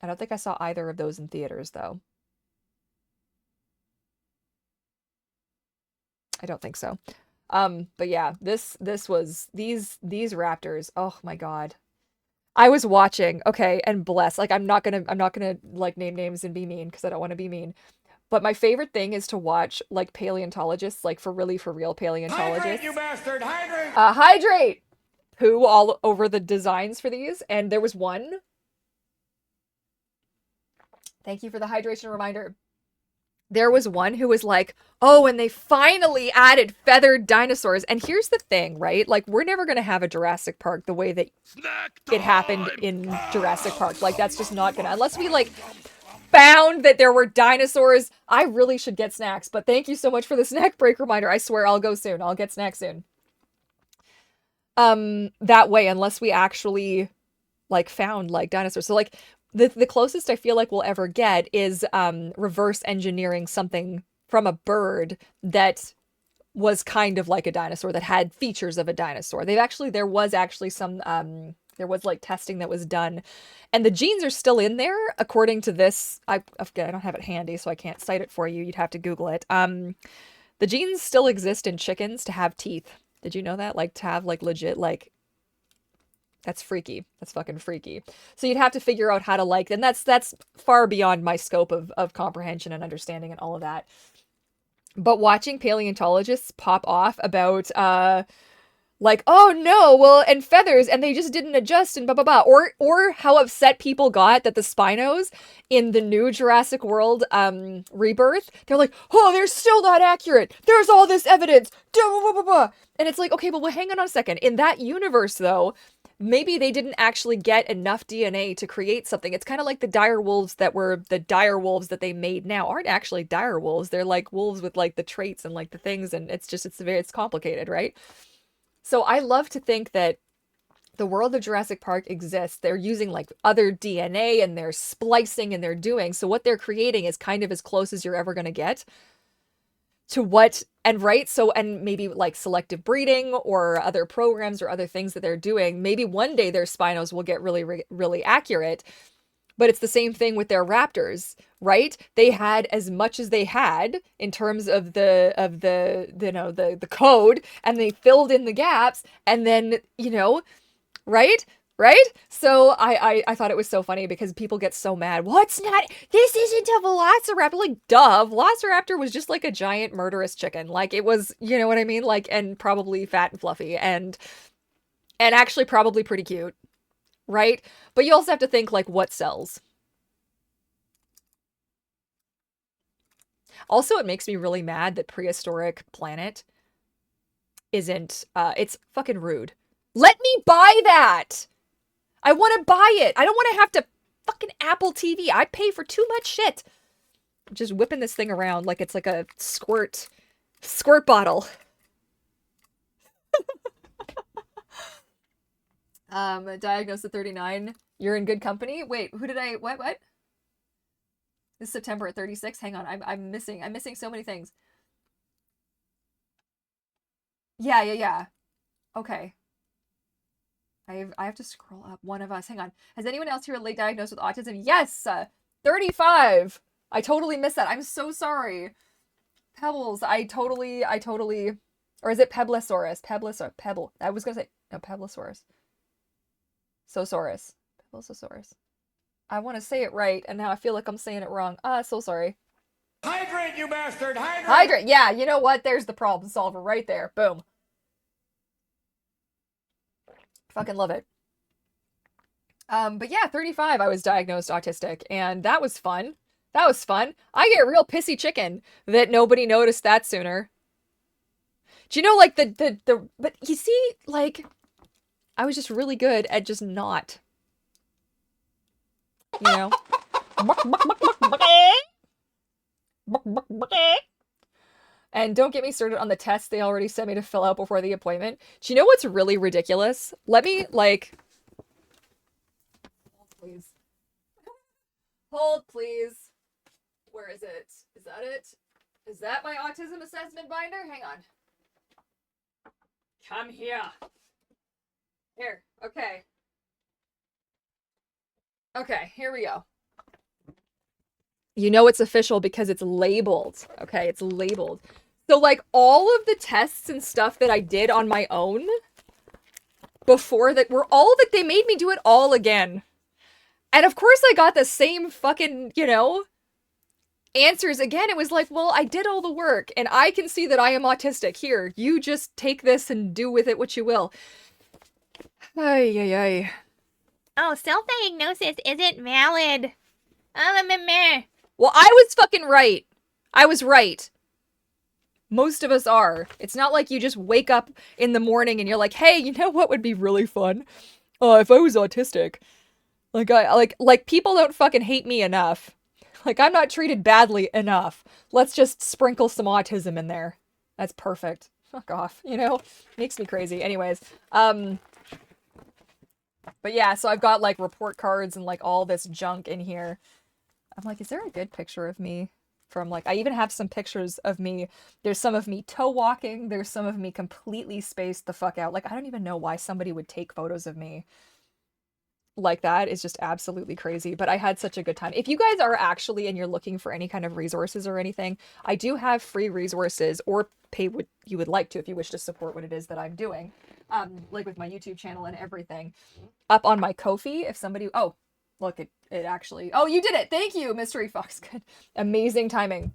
don't think I saw either of those in theaters though. I don't think so. But yeah, these raptors, oh my God. I was watching, okay, and bless, like I'm not gonna like name names and be mean because I don't want to be mean. But my favorite thing is to watch like paleontologists, like for real paleontologists. Hydrate, you bastard! Hydrate! Hydrate! Poo all over the designs for these. And there was one. Thank you for the hydration reminder. There was one who was like, oh, and they finally added feathered dinosaurs. And here's the thing, right? Like, we're never going to have a Jurassic Park the way that it happened in Jurassic Park. Like, that's just not going to, unless we like found that there were dinosaurs. I really should get snacks, but thank you so much for the snack break reminder. I swear I'll go soon. I'll get snacks soon. That way, unless we actually like found like dinosaurs. So like the closest I feel like we'll ever get is reverse engineering something from a bird that was kind of like a dinosaur, that had features of a dinosaur. There was actually some there was like testing that was done, and the genes are still in there according to this. Again, I don't have it handy, so I can't cite it for you. You'd have to Google it. The genes still exist in chickens to have teeth. Did you know that? Like to have like legit like that's freaky. That's fucking freaky. So you'd have to figure out how to like, and that's far beyond my scope of comprehension and understanding and all of that. But watching paleontologists pop off about like, oh no, well, and feathers, and they just didn't adjust, and blah blah blah, or how upset people got that the Spinos in the new Jurassic World Rebirth, they're like, oh, they're still not accurate. There's all this evidence, blah blah blah blah, and it's like, okay, but well, hang on a second. In that universe, though, maybe they didn't actually get enough DNA to create something. It's kind of like the dire wolves that were the dire wolves that they made now aren't actually dire wolves. They're like wolves with like the traits and like the things, and it's complicated, right? So I love to think that the world of Jurassic Park exists. They're using like other DNA and they're splicing and they're doing. So what they're creating is kind of as close as you're ever going to get to what, and right. So, and maybe like selective breeding or other programs or other things that they're doing. Maybe one day their Spinos will get really, really accurate. But it's the same thing with their raptors, right? They had as much as they had in terms of the code, and they filled in the gaps, and then, right? Right? So I thought it was so funny because people get so mad. Well, it's not, this isn't a velociraptor. Like, duh, velociraptor was just like a giant murderous chicken. Like, it was, you know what I mean? Like, and probably fat and fluffy and actually probably pretty cute. Right? But you also have to think, like, what sells? Also, it makes me really mad that Prehistoric Planet isn't, it's fucking rude. Let me buy that! I want to buy it! I don't want to have to fucking Apple TV. I pay for too much shit. I'm just whipping this thing around like it's like a squirt bottle. Diagnosed at 39. You're in good company. Wait, what? This September at 36. Hang on, I'm missing so many things. Yeah. Okay. I have to scroll up. One of us. Hang on. Has anyone else here late diagnosed with autism? Yes! 35! I totally missed that. I'm so sorry. Pebbles. I totally... Or is it Pebblesaurus? Pebble. I was gonna say... No, Pebblesaurus. Sosaurus. Pebblesaurus. I want to say it right, and now I feel like I'm saying it wrong. So sorry. Hydrate, you bastard! Hydrate! Hydrate! Yeah, you know what? There's the problem solver right there. Boom. Fucking love it. But yeah, 35, I was diagnosed autistic, and that was fun. That was fun. I get real pissy chicken that nobody noticed that sooner. Do you know, like, but you see, like... I was just really good at just not. You know? And don't get me started on the tests they already sent me to fill out before the appointment. Do you know what's really ridiculous? Let me, like... Hold, please. Hold, please. Where is it? Is that it? Is that my autism assessment binder? Hang on. Come here. Here, okay. Okay, here we go. You know it's official because it's labeled. Okay, it's labeled. So, like, all of the tests and stuff that I did on my own before that were all that they made me do it all again. And of course I got the same fucking, answers again. It was like, well, I did all the work and I can see that I am autistic. Here, you just take this and do with it what you will. Ay. Oh, self-diagnosis isn't valid. Well, I was fucking right. I was right. Most of us are. It's not like you just wake up in the morning and you're like, hey, you know what would be really fun? If I was autistic. Like people don't fucking hate me enough. Like, I'm not treated badly enough. Let's just sprinkle some autism in there. That's perfect. Fuck off, Makes me crazy. Anyways, But yeah, so I've got like report cards and like all this junk in here. I'm like, is there a good picture of me from like, I even have some pictures of me. There's some of me toe walking. There's some of me completely spaced the fuck out. Like, I don't even know why somebody would take photos of me like that. Is just absolutely crazy. But I had such a good time. If you guys are actually and you're looking for any kind of resources or anything, I do have free resources, or pay what you would like to if you wish to support what it is that I'm doing. Like with my YouTube channel and everything. Up on my Ko-fi, if somebody, oh, look, it actually, oh, you did it. Thank you, Mystery Fox. Good. Amazing timing.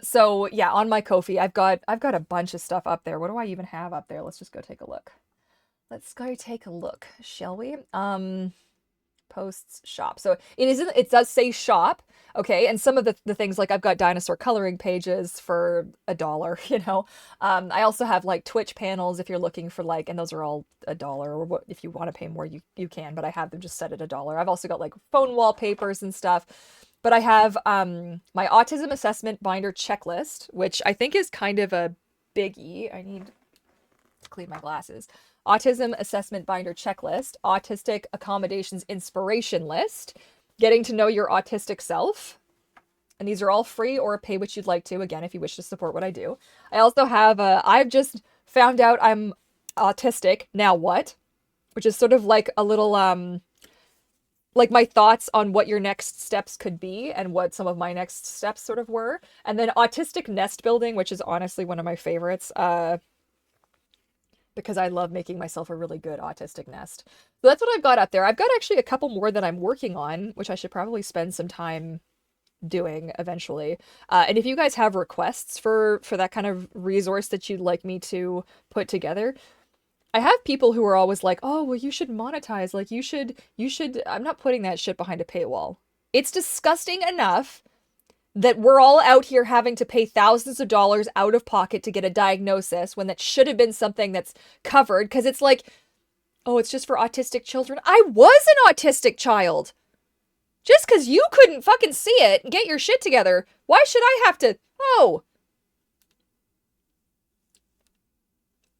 So yeah, on my Ko-fi, I've got a bunch of stuff up there. What do I even have up there? Let's just go take a look. Let's go take a look, shall we? Posts shop. So it does say shop, okay, and some of the things, like I've got dinosaur coloring pages for $1, you know. I also have like Twitch panels if you're looking for like, and those are all $1, or what, if you want to pay more you can, but I have them just set at $1. I've also got like phone wallpapers and stuff. But I have my autism assessment binder checklist, which I think is kind of a biggie. I need to clean my glasses. Autism assessment binder checklist, autistic accommodations inspiration list, getting to know your autistic self. And these are all free, or pay what you'd like to, again, if you wish to support what I do. I also have I've just found out I'm autistic, now what? Which is sort of like a little, like my thoughts on what your next steps could be and what some of my next steps sort of were. And then autistic nest building, which is honestly one of my favorites. Because I love making myself a really good autistic nest. So that's what I've got up there. I've got actually a couple more that I'm working on, which I should probably spend some time doing eventually. And if you guys have requests for that kind of resource that you'd like me to put together, I have people who are always like, oh, well, you should monetize. Like, you should, I'm not putting that shit behind a paywall. It's disgusting enough that we're all out here having to pay thousands of dollars out of pocket to get a diagnosis when that should have been something that's covered, because it's like, oh, it's just for autistic children. I was an autistic child. Just because you couldn't fucking see it and get your shit together, why should I have to? Oh.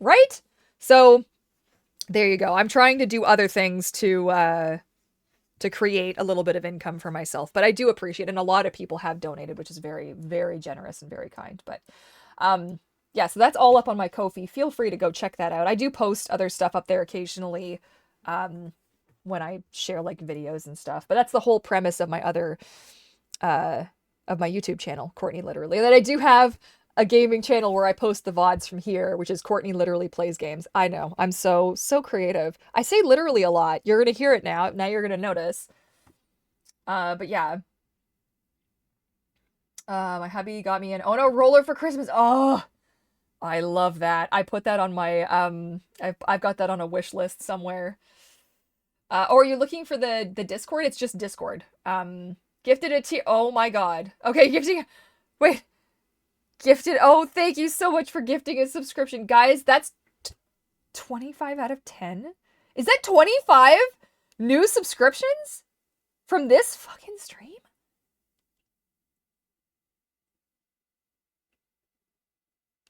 Right? So, there you go. I'm trying to do other things to create a little bit of income for myself, but I do appreciate it, and a lot of people have donated, which is very, very generous and very kind. But yeah, so that's all up on my Ko-fi. Feel free to go check that out. I do post other stuff up there occasionally when I share like videos and stuff, but that's the whole premise of my other of my YouTube channel, Courtney Literally. And then I do have a gaming channel where I post the VODs from here, which is Courtney Literally Plays Games. I know, I'm so creative. I say literally a lot. You're gonna hear it now. Now you're gonna notice. But yeah. My hubby got me an Oh No roller for Christmas. Oh, I love that. I put that on my, I've got that on a wish list somewhere. Or are you looking for the Discord? It's just Discord. Gifted a tier. Oh my God. Okay, gifting. Wait. Gifted. Oh, thank you so much for gifting a subscription. Guys, that's 25 out of 10. Is that 25 new subscriptions from this fucking stream?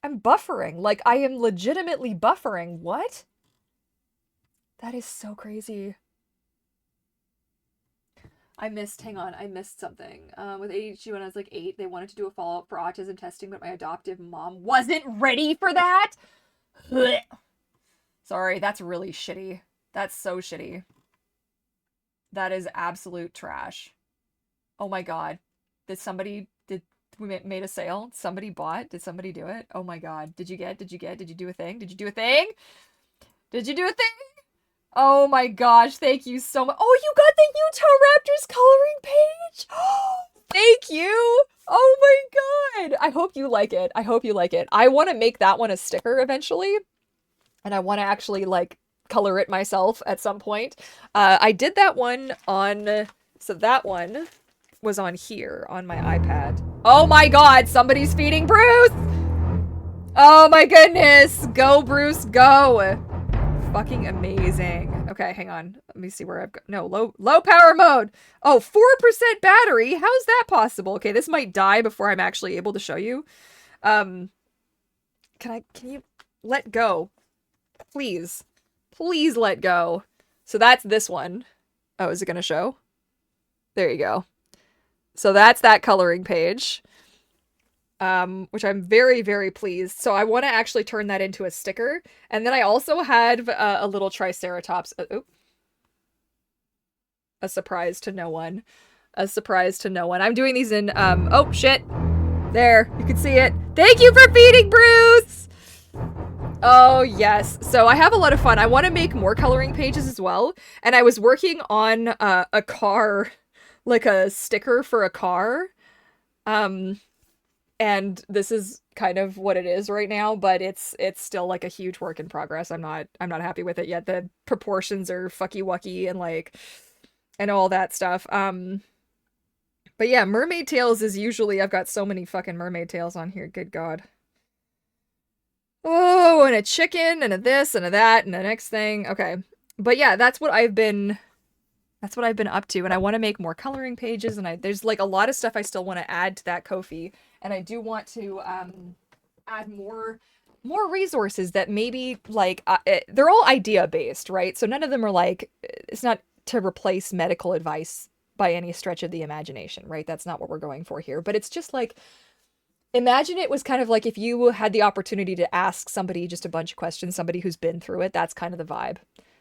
I'm buffering. Like, I am legitimately buffering. What? That is so crazy. I missed something. With ADHD when I was like 8, they wanted to do a follow-up for autism testing, but my adoptive mom wasn't ready for that. Sorry, that's really shitty. That's so shitty. That is absolute trash. Oh my God. We made a sale? Somebody bought? Did somebody do it? Oh my God. Did you do a thing? Did you do a thing? Did you do a thing? Oh my gosh, thank you so much. Oh, you got the Utah Raptors coloring page. Thank you. Oh my God. I hope you like it. I hope you like it. I want to make that one a sticker eventually. And I want to actually like color it myself at some point. I did that one on, so that one was on here on my iPad. Oh my God, somebody's feeding Bruce. Oh my goodness. Go, Bruce, go. Fucking amazing. Okay, hang on. Let me see where I've got. No, low power mode. Oh, 4% battery. How's that possible? Okay, this might die before I'm actually able to show you. Can you let go? Please. Please let go. So that's this one. Oh, is it going to show? There you go. So that's that coloring page, which I'm very, very pleased. So I want to actually turn that into a sticker. And then I also had a little Triceratops. A surprise to no one. A surprise to no one. I'm doing these in, oh, shit. There, you can see it. Thank you for feeding Bruce! Oh, yes. So I have a lot of fun. I want to make more coloring pages as well. And I was working on a car, like a sticker for a car. And this is kind of what it is right now, but it's still like a huge work in progress. I'm not happy with it yet. The proportions are fucky wucky and like, and all that stuff. But yeah, mermaid tails is usually, I've got so many fucking mermaid tails on here, good god. Oh, and a chicken, and a this, and a that, and the next thing. Okay. But yeah, that's what I've been up to, and I want to make more coloring pages, and there's like a lot of stuff I still want to add to that Ko-fi, and I do want to add more resources that maybe like they're all idea based, right? So none of them are like, it's not to replace medical advice by any stretch of the imagination, right? That's not what we're going for here. But it's just like, imagine it was kind of like if you had the opportunity to ask somebody just a bunch of questions, somebody who's been through it. That's kind of the vibe.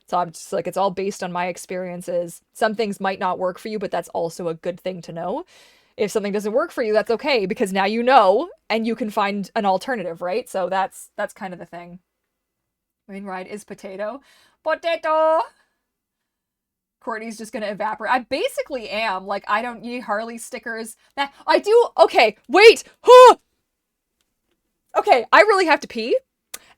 So I'm just like, it's all based on my experiences. Some things might not work for you, but that's also a good thing to know. If something doesn't work for you, that's okay, because now you know, and you can find an alternative, right? So that's kind of the thing. Main ride is potato. Potato! Courtney's just gonna evaporate. I basically am. Like, I don't need Harley stickers. I do. Okay, wait. Okay, I really have to pee.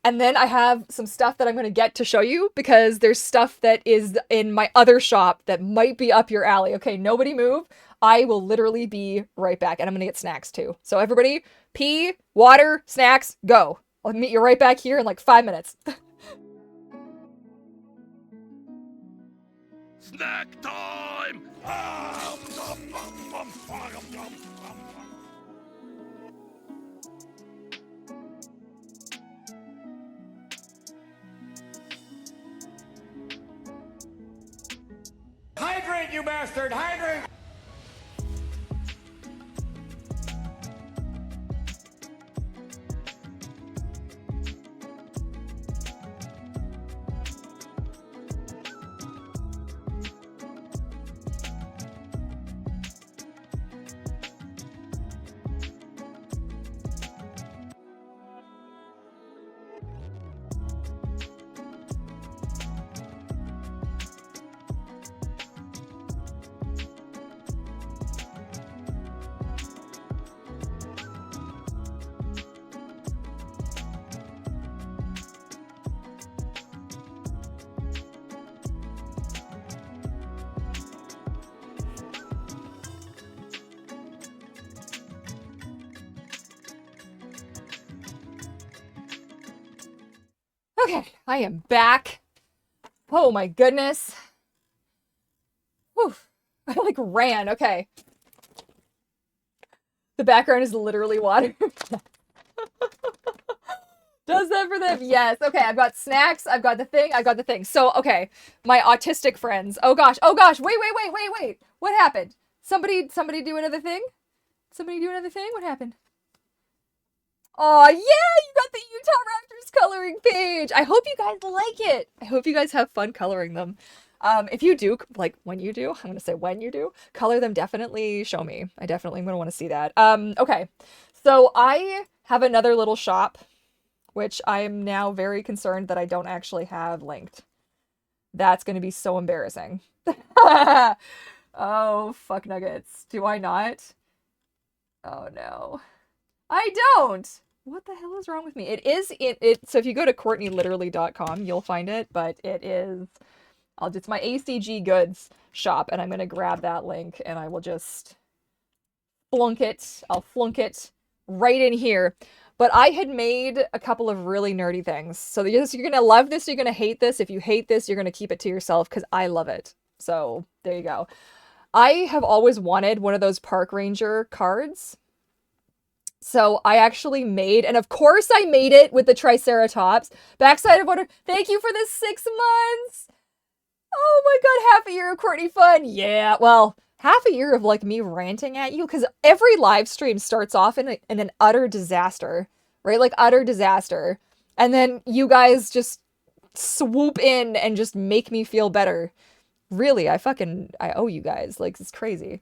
And then I have some stuff that I'm gonna get to show you, because there's stuff that is in my other shop that might be up your alley. Okay, nobody move. I will literally be right back. And I'm gonna get snacks too. So everybody, pee, water, snacks, go. I'll meet you right back here in like 5 minutes. Snack time! Hydrate, you bastard! Hydrate! Okay, I am back. Oh my goodness. Whew. I like ran. Okay. The background is literally water. Does that for them? Yes. Okay, I've got snacks. I've got the thing. I've got the thing. So, okay, my autistic friends. Oh gosh. Oh gosh. Wait. What happened? Somebody do another thing? Somebody do another thing? What happened? Oh, yeah, you got the Utah Raptors coloring page. I hope you guys like it. I hope you guys have fun coloring them. If you do, like when you do, I'm going to say when you do, color them, definitely show me. I definitely am going to want to see that. Okay. So I have another little shop, which I am now very concerned that I don't actually have linked. That's going to be so embarrassing. Oh, fuck nuggets. Do I not? Oh, no. I don't! What the hell is wrong with me? So if you go to CourtneyLiterally.com, you'll find it, but it's my ACG Goods shop, and I'm going to grab that link, and I will just flunk it. I'll flunk it right in here. But I had made a couple of really nerdy things. So you're going to love this, you're going to hate this. If you hate this, you're going to keep it to yourself, because I love it. So there you go. I have always wanted one of those park ranger cards. So I actually made, and of course I made it with the Triceratops. Backside of water. Thank you for the 6 months. Oh my god, half a year of Courtney fun. Yeah, well, half a year of like me ranting at you because every live stream starts off in an utter disaster, right? Like utter disaster. And then you guys just swoop in and just make me feel better. Really, I owe you guys. Like, it's crazy.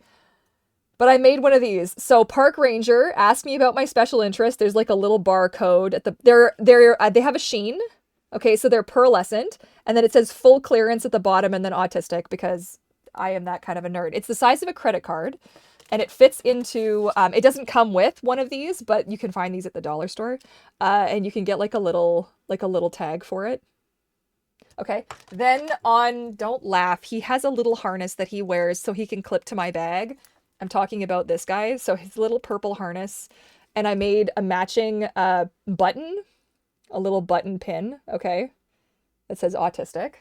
But I made one of these. So Park Ranger asked me about my special interest. There's like a little barcode at the they have a sheen. Okay, so they're pearlescent, and then it says full clearance at the bottom, and then autistic because I am that kind of a nerd. It's the size of a credit card, and it fits into. It doesn't come with one of these, but you can find these at the dollar store, and you can get like a little tag for it. Okay, then on Don't Laugh, he has a little harness that he wears so he can clip to my bag. I'm talking about this guy. So his little purple harness, and I made a matching button, a little button pin, okay, that says autistic.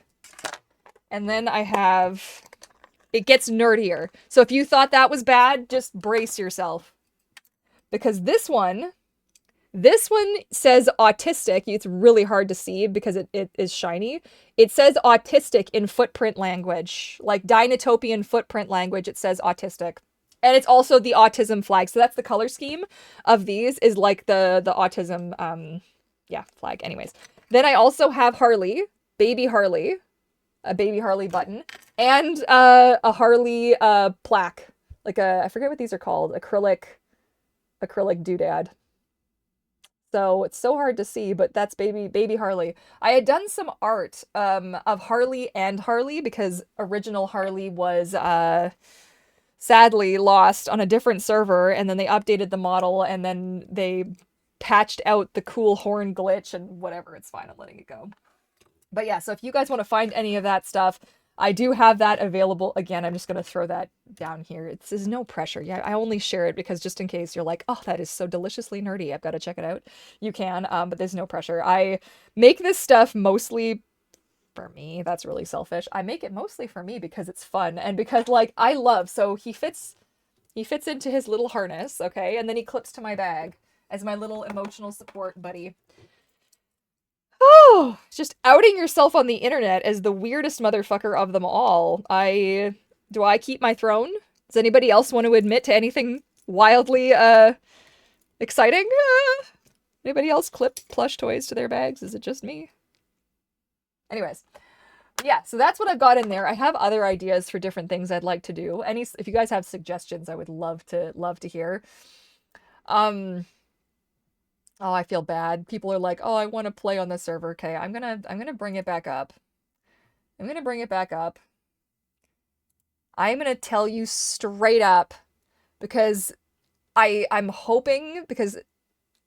And then I have, it gets nerdier. So if you thought that was bad, just brace yourself. Because this one says autistic. It's really hard to see because it is shiny. It says autistic in footprint language, like Dinotopian footprint language. It says autistic. And it's also the autism flag. So that's the color scheme of these is like the autism, flag. Anyways, then I also have Harley, baby Harley, a baby Harley button, and a Harley plaque, like I forget what these are called, acrylic doodad. So it's so hard to see, but that's baby Harley. I had done some art of Harley and Harley because original Harley was sadly lost on a different server, and then they updated the model, and then they patched out the cool horn glitch and whatever. It's fine. I'm letting it go. But yeah, so if you guys want to find any of that stuff, I do have that available. Again, I'm just going to throw that down here. There's no pressure. Yeah, I only share it because just in case you're like, oh, that is so deliciously nerdy, I've got to check it out. You can, but there's no pressure. I make this stuff mostly for me. That's really selfish. I make it mostly for me because it's fun and because like I love, so he fits into his little harness, okay? And then he clips to my bag as my little emotional support buddy. Oh, just outing yourself on the internet as the weirdest motherfucker of them all. Do I keep my throne? Does anybody else want to admit to anything wildly exciting? Anybody else clip plush toys to their bags? Is it just me? Anyways, yeah, so that's what I've got in there. I have other ideas for different things I'd like to do. If you guys have suggestions, I would love to hear. Oh, I feel bad. People are like, "Oh, I want to play on the server." Okay, I'm gonna bring it back up. I'm gonna bring it back up. I'm gonna tell you straight up because I'm hoping, because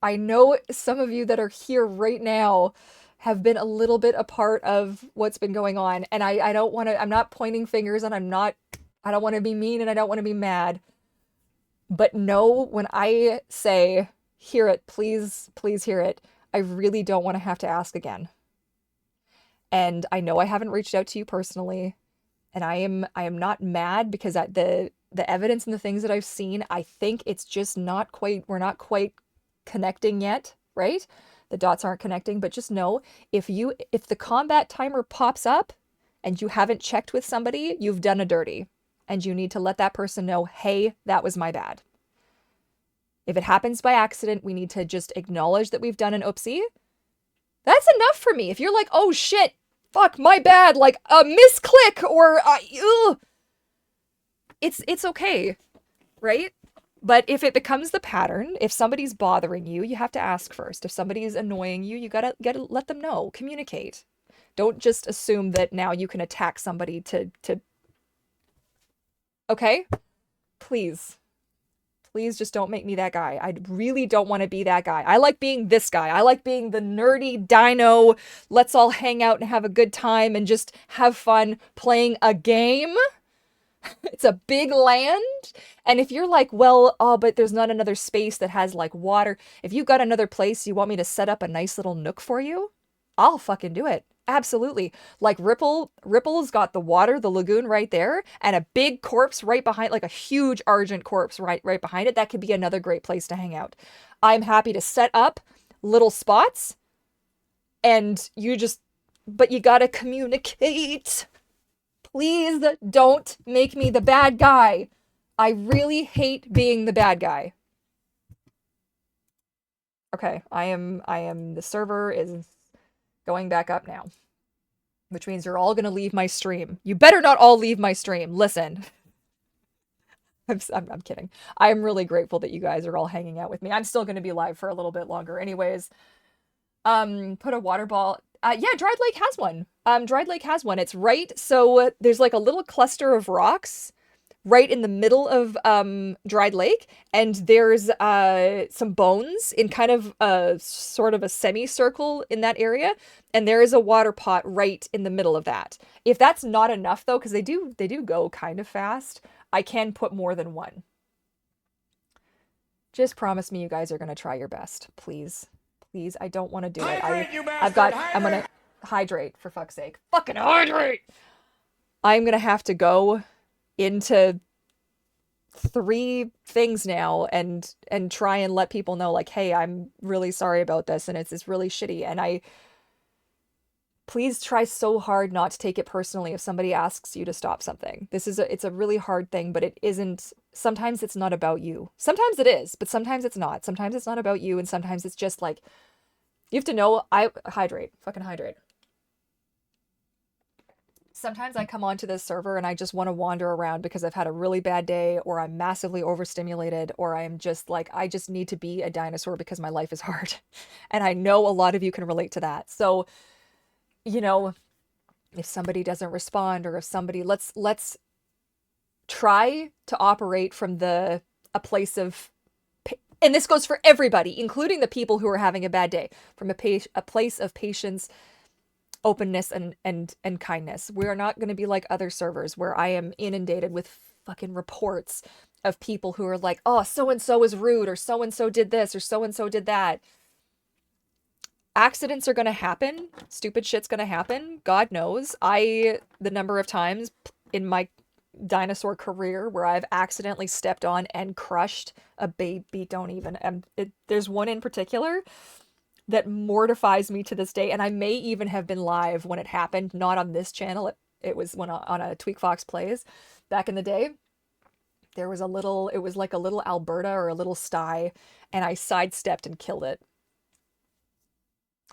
I know some of you that are here right now have been a little bit a part of what's been going on, and I don't want to, I'm not pointing fingers, and I don't want to be mean, and I don't want to be mad. But know when I say hear it, please hear it, I really don't want to have to ask again. And I know I haven't reached out to you personally, and I am not mad because the evidence and the things that I've seen, I think it's just we're not quite connecting yet, right? The dots aren't connecting, but just know if the combat timer pops up and you haven't checked with somebody, you've done a dirty, and you need to let that person know, hey, that was my bad. If it happens by accident, we need to just acknowledge that we've done an oopsie. That's enough for me. If you're like, oh shit, fuck, my bad, like a misclick or it's okay, right? But if it becomes the pattern, if somebody's bothering you, you have to ask first. If somebody's annoying you, you gotta let them know. Communicate. Don't just assume that now you can attack somebody to okay? Please just don't make me that guy. I really don't want to be that guy. I like being this guy. I like being the nerdy dino, let's all hang out and have a good time and just have fun playing a game. It's a big land. And if you're like, well, oh, but there's not another space that has like water. If you've got another place you want me to set up a nice little nook for you, I'll fucking do it. Absolutely. Like Ripple's got the water, the lagoon right there, and a big corpse right behind, like a huge Argent corpse right behind it. That could be another great place to hang out. I'm happy to set up little spots, and but you gotta communicate. Please don't make me the bad guy. I really hate being the bad guy. Okay, the server is going back up now. Which means you're all gonna leave my stream. You better not all leave my stream. Listen. I'm kidding. I'm really grateful that you guys are all hanging out with me. I'm still gonna be live for a little bit longer anyways. Put a water ball. Yeah, Dried Lake has one. Dried Lake has one. It's right, so there's like a little cluster of rocks right in the middle of Dried Lake, and there's some bones in kind of a sort of a semicircle in that area, and there is a water pot right in the middle of that. If that's not enough though, because they do go kind of fast, I can put more than one. Just promise me you guys are gonna try your best, please. Please, I don't want to do it. I'm gonna hydrate, for fuck's sake. Fucking hydrate! I'm gonna have to go into 3 things now and try and let people know, like, hey, I'm really sorry about this and it's really shitty, and please try so hard not to take it personally if somebody asks you to stop something. It's a really hard thing, but it isn't. Sometimes it's not about you. Sometimes it is, but sometimes it's not. Sometimes it's not about you, and sometimes it's just like, you have to know. Fucking hydrate. Sometimes I come onto this server and I just want to wander around because I've had a really bad day, or I'm massively overstimulated, or I'm just like, I just need to be a dinosaur because my life is hard. And I know a lot of you can relate to that. So, you know, if somebody doesn't respond, or if somebody, let's try to operate from a place of, and this goes for everybody, including the people who are having a bad day, from a place of patience, openness, and kindness. We're not going to be like other servers where I am inundated with fucking reports of people who are like, oh, so-and-so is rude, or so-and-so did this, or so-and-so did that. Accidents are going to happen. Stupid shit's going to happen. God knows. The number of times in my dinosaur career where I've accidentally stepped on and crushed a baby, don't even. There's one in particular that mortifies me to this day, and I may even have been live when it happened, not on this channel. It was when on a Tweak Fox Plays back in the day. There was it was like a little Alberta or a little sty, and I sidestepped and killed it.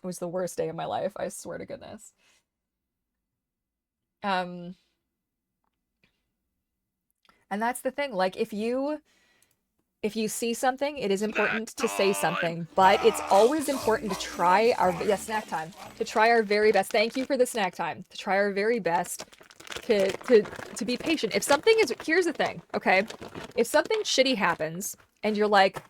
It was the worst day of my life, I swear to goodness. And that's the thing, like, if you see something, it is important to say something, but it's always important to try snack time, to try our very best. Thank you for the snack time. To try our very best to be patient. Here's the thing, okay? If something shitty happens and you're like,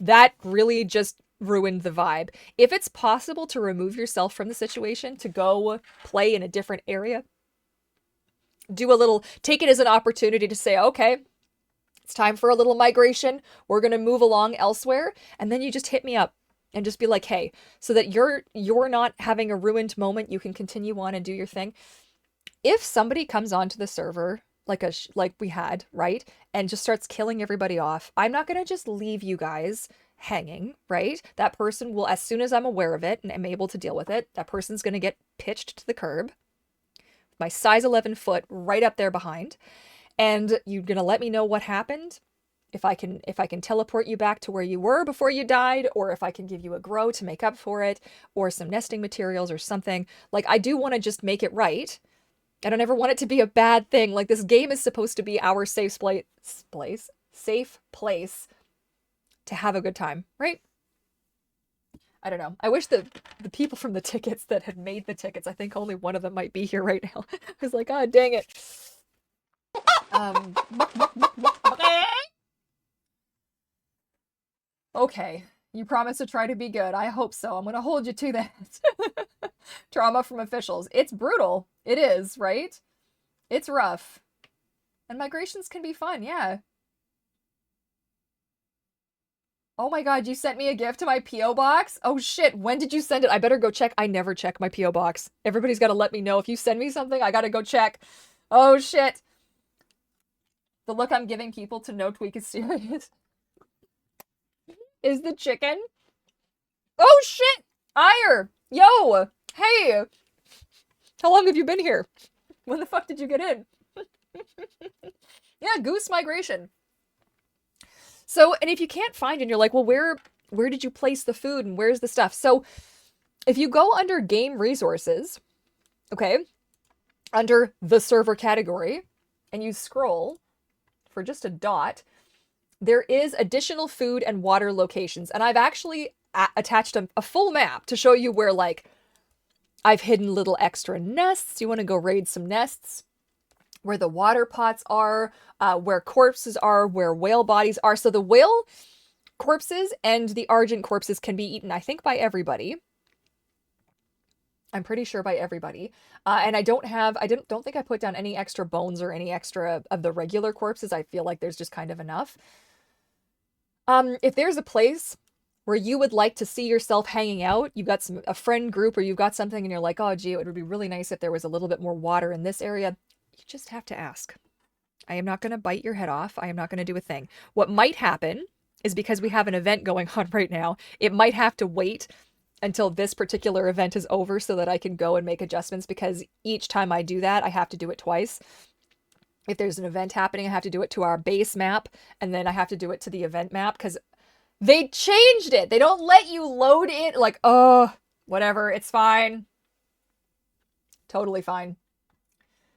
that really just ruined the vibe. If it's possible to remove yourself from the situation, to go play in a different area, take it as an opportunity to say, okay, it's time for a little migration. We're going to move along elsewhere. And then you just hit me up and just be like, hey, so that you're not having a ruined moment, you can continue on and do your thing. If somebody comes onto the server like we had, right, and just starts killing everybody off, I'm not going to just leave you guys hanging, right? That person will, as soon as I'm aware of it and am able to deal with it, that person's going to get pitched to the curb. My size 11 foot right up there behind. And you're going to let me know what happened. If I can teleport you back to where you were before you died, or if I can give you a grow to make up for it, or some nesting materials or something. Like, I do want to just make it right. I don't ever want it to be a bad thing. Like, this game is supposed to be our safe place to have a good time, right? I don't know. I wish the people from the tickets that had made the tickets, I think only one of them might be here right now. I was like, oh, dang it. Okay, you promise to try to be good. I hope so. I'm gonna hold you to that. Trauma from officials. It's brutal. It is, right? It's rough. And migrations can be fun, yeah. Oh my god, you sent me a gift to my P.O. box? Oh shit, when did you send it? I better go check. I never check my P.O. box. Everybody's gotta let me know. If you send me something, I gotta go check. Oh shit. The look I'm giving people to know Tweak is serious. Is the chicken? Oh shit! Ire! Yo! Hey! How long have you been here? When the fuck did you get in? Yeah, goose migration. So, and if you can't find it, and you're like, well, where did you place the food and where's the stuff? So, if you go under game resources, okay, under the server category, and you scroll for just a dot, there is additional food and water locations. And I've actually attached a full map to show you where, like, I've hidden little extra nests. You want to go raid some nests, where the water pots are, where corpses are, where whale bodies are. So the whale corpses and the Argent corpses can be eaten, I think, by everybody. I'm pretty sure by everybody. And I don't think I put down any extra bones or any extra of the regular corpses. I feel like there's just kind of enough. If there's a place where you would like to see yourself hanging out, you've got a friend group, or you've got something and you're like, oh, gee, it would be really nice if there was a little bit more water in this area, you just have to ask. I am not going to bite your head off. I am not going to do a thing. What might happen is, because we have an event going on right now, it might have to wait until this particular event is over so that I can go and make adjustments, because each time I do that, I have to do it twice. If there's an event happening, I have to do it to our base map, and then I have to do it to the event map, because they changed it. They don't let you load it. Like, oh, whatever. It's fine. Totally fine.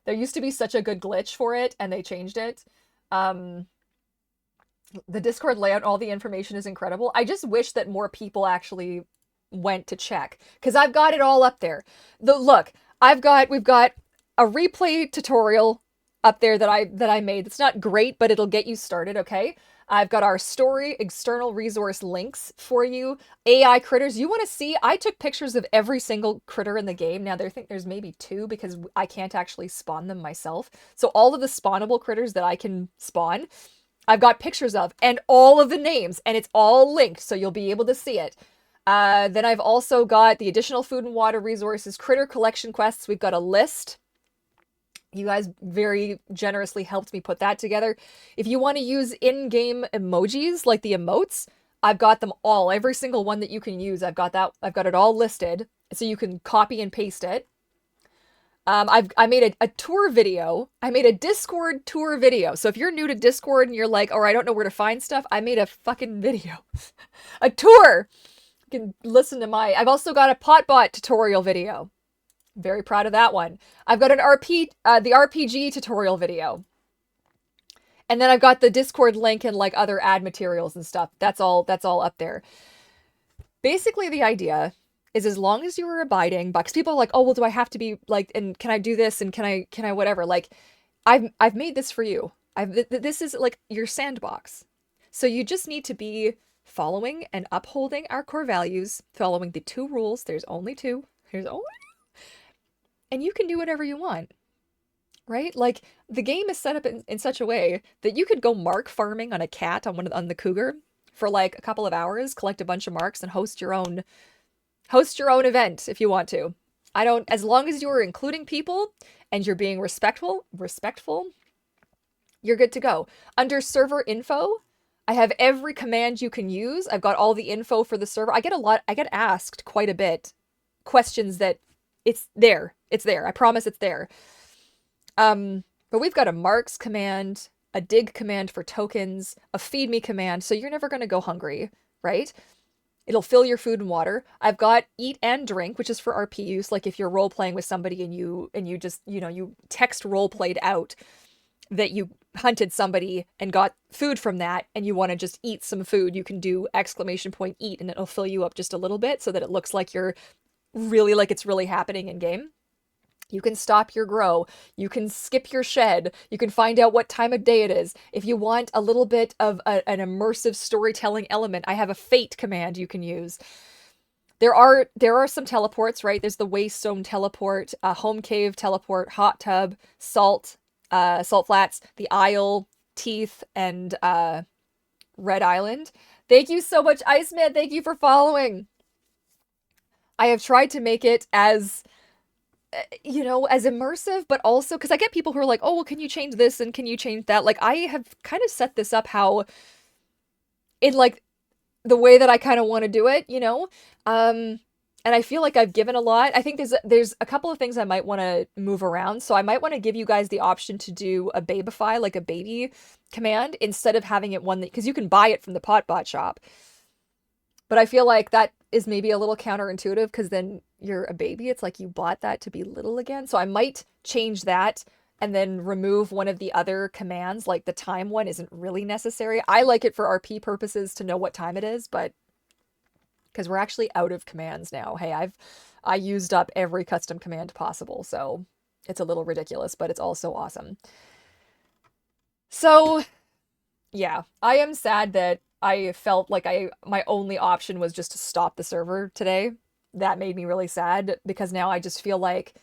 There used to be such a good glitch for it, and they changed it. The Discord layout, all the information is incredible. I just wish that more people actually went to check, because I've got it all up there. Look, we've got a replay tutorial up there that I made. It's not great, but it'll get you started, okay? I've got our story, external resource links for you, AI critters. You want to see? I took pictures of every single critter in the game. Now, there's maybe 2, because I can't actually spawn them myself. So all of the spawnable critters that I can spawn, I've got pictures of, and all of the names, and it's all linked, so you'll be able to see it. Then I've also got the additional food and water resources, critter collection quests. We've got a list. You guys very generously helped me put that together. If you want to use in-game emojis, like the emotes, I've got them all. Every single one that you can use, I've got it all listed, so you can copy and paste it. I made a tour video. I made a Discord tour video. So if you're new to Discord and you're like, oh, I don't know where to find stuff, I made a fucking video. A tour! You can listen to I've also got a Potbot tutorial video. Very proud of that one. I've got the RPG tutorial video. And then I've got the Discord link and like other ad materials and stuff. That's all up there. Basically, the idea is, as long as you are abiding by, because people are like, oh, well, do I have to be like, and can I do this, and can I whatever? Like, I've made this for you. This is like your sandbox. So you just need to be following and upholding our core values, following the 2 rules. There's only 2. And you can do whatever you want, right? Like, the game is set up in such a way that you could go mark farming on a cat on the cougar for like a couple of hours, collect a bunch of marks, and host your own event if you want to. As long as you're including people and you're being respectful, you're good to go. Under server info, I have every command you can use. I've got all the info for the server. I get asked quite a bit questions that it's there. It's there. I promise it's there. But we've got a marks command, a dig command for tokens, a feed me command, so you're never going to go hungry, right? It'll fill your food and water. I've got eat and drink, which is for RP use. Like if you're role playing with somebody and you just, you text role played out that you hunted somebody and got food from that, and you want to just eat some food, you can do ! Eat, and it'll fill you up just a little bit so that it looks like you're really, like it's really happening in game. You can stop your grow. You can skip your shed. You can find out what time of day it is. If you want a little bit of an immersive storytelling element, I have a fate command you can use. There are some teleports, right? There's the Waystone teleport, Home Cave teleport, Hot Tub, Salt Flats, the Isle, Teeth, and Red Island. Thank you so much, Iceman. Thank you for following. I have tried to make it as immersive, but also, because I get people who are like, oh, well, can you change this and can you change that? Like, I have kind of set this up how, in like the way that I kind of want to do it, And I feel like I've given a lot. I think there's a couple of things I might want to move around. So I might want to give you guys the option to do a babify, like a baby command, instead of having it one that, because you can buy it from the Potbot shop. But I feel like that is maybe a little counterintuitive because then you're a baby. It's like you bought that to be little again. So I might change that and then remove one of the other commands, like the time one isn't really necessary. I like it for RP purposes to know what time it is, but because we're actually out of commands now. Hey, I used up every custom command possible, so it's a little ridiculous, but it's also awesome. So, yeah, I am sad that I felt like my only option was just to stop the server today. That made me really sad because now I just feel like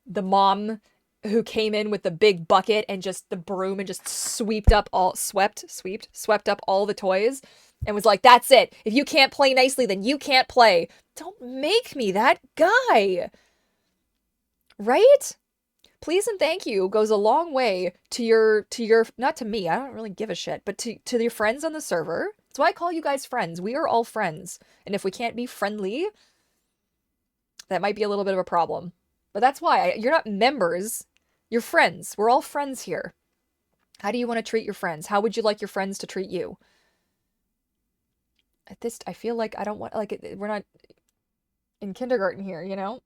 the mom who came in with the big bucket and just the broom and just swept up all the toys and was like, that's it. If you can't play nicely, then you can't play. Don't make me that guy. Right? Please and thank you goes a long way to your, not to me, I don't really give a shit, but to your friends on the server. That's why I call you guys friends. We are all friends. And if we can't be friendly, that might be a little bit of a problem. But that's why. You're not members. You're friends. We're all friends here. How do you want to treat your friends? How would you like your friends to treat you? At this, I feel like I don't want, like, we're not in kindergarten here, you know?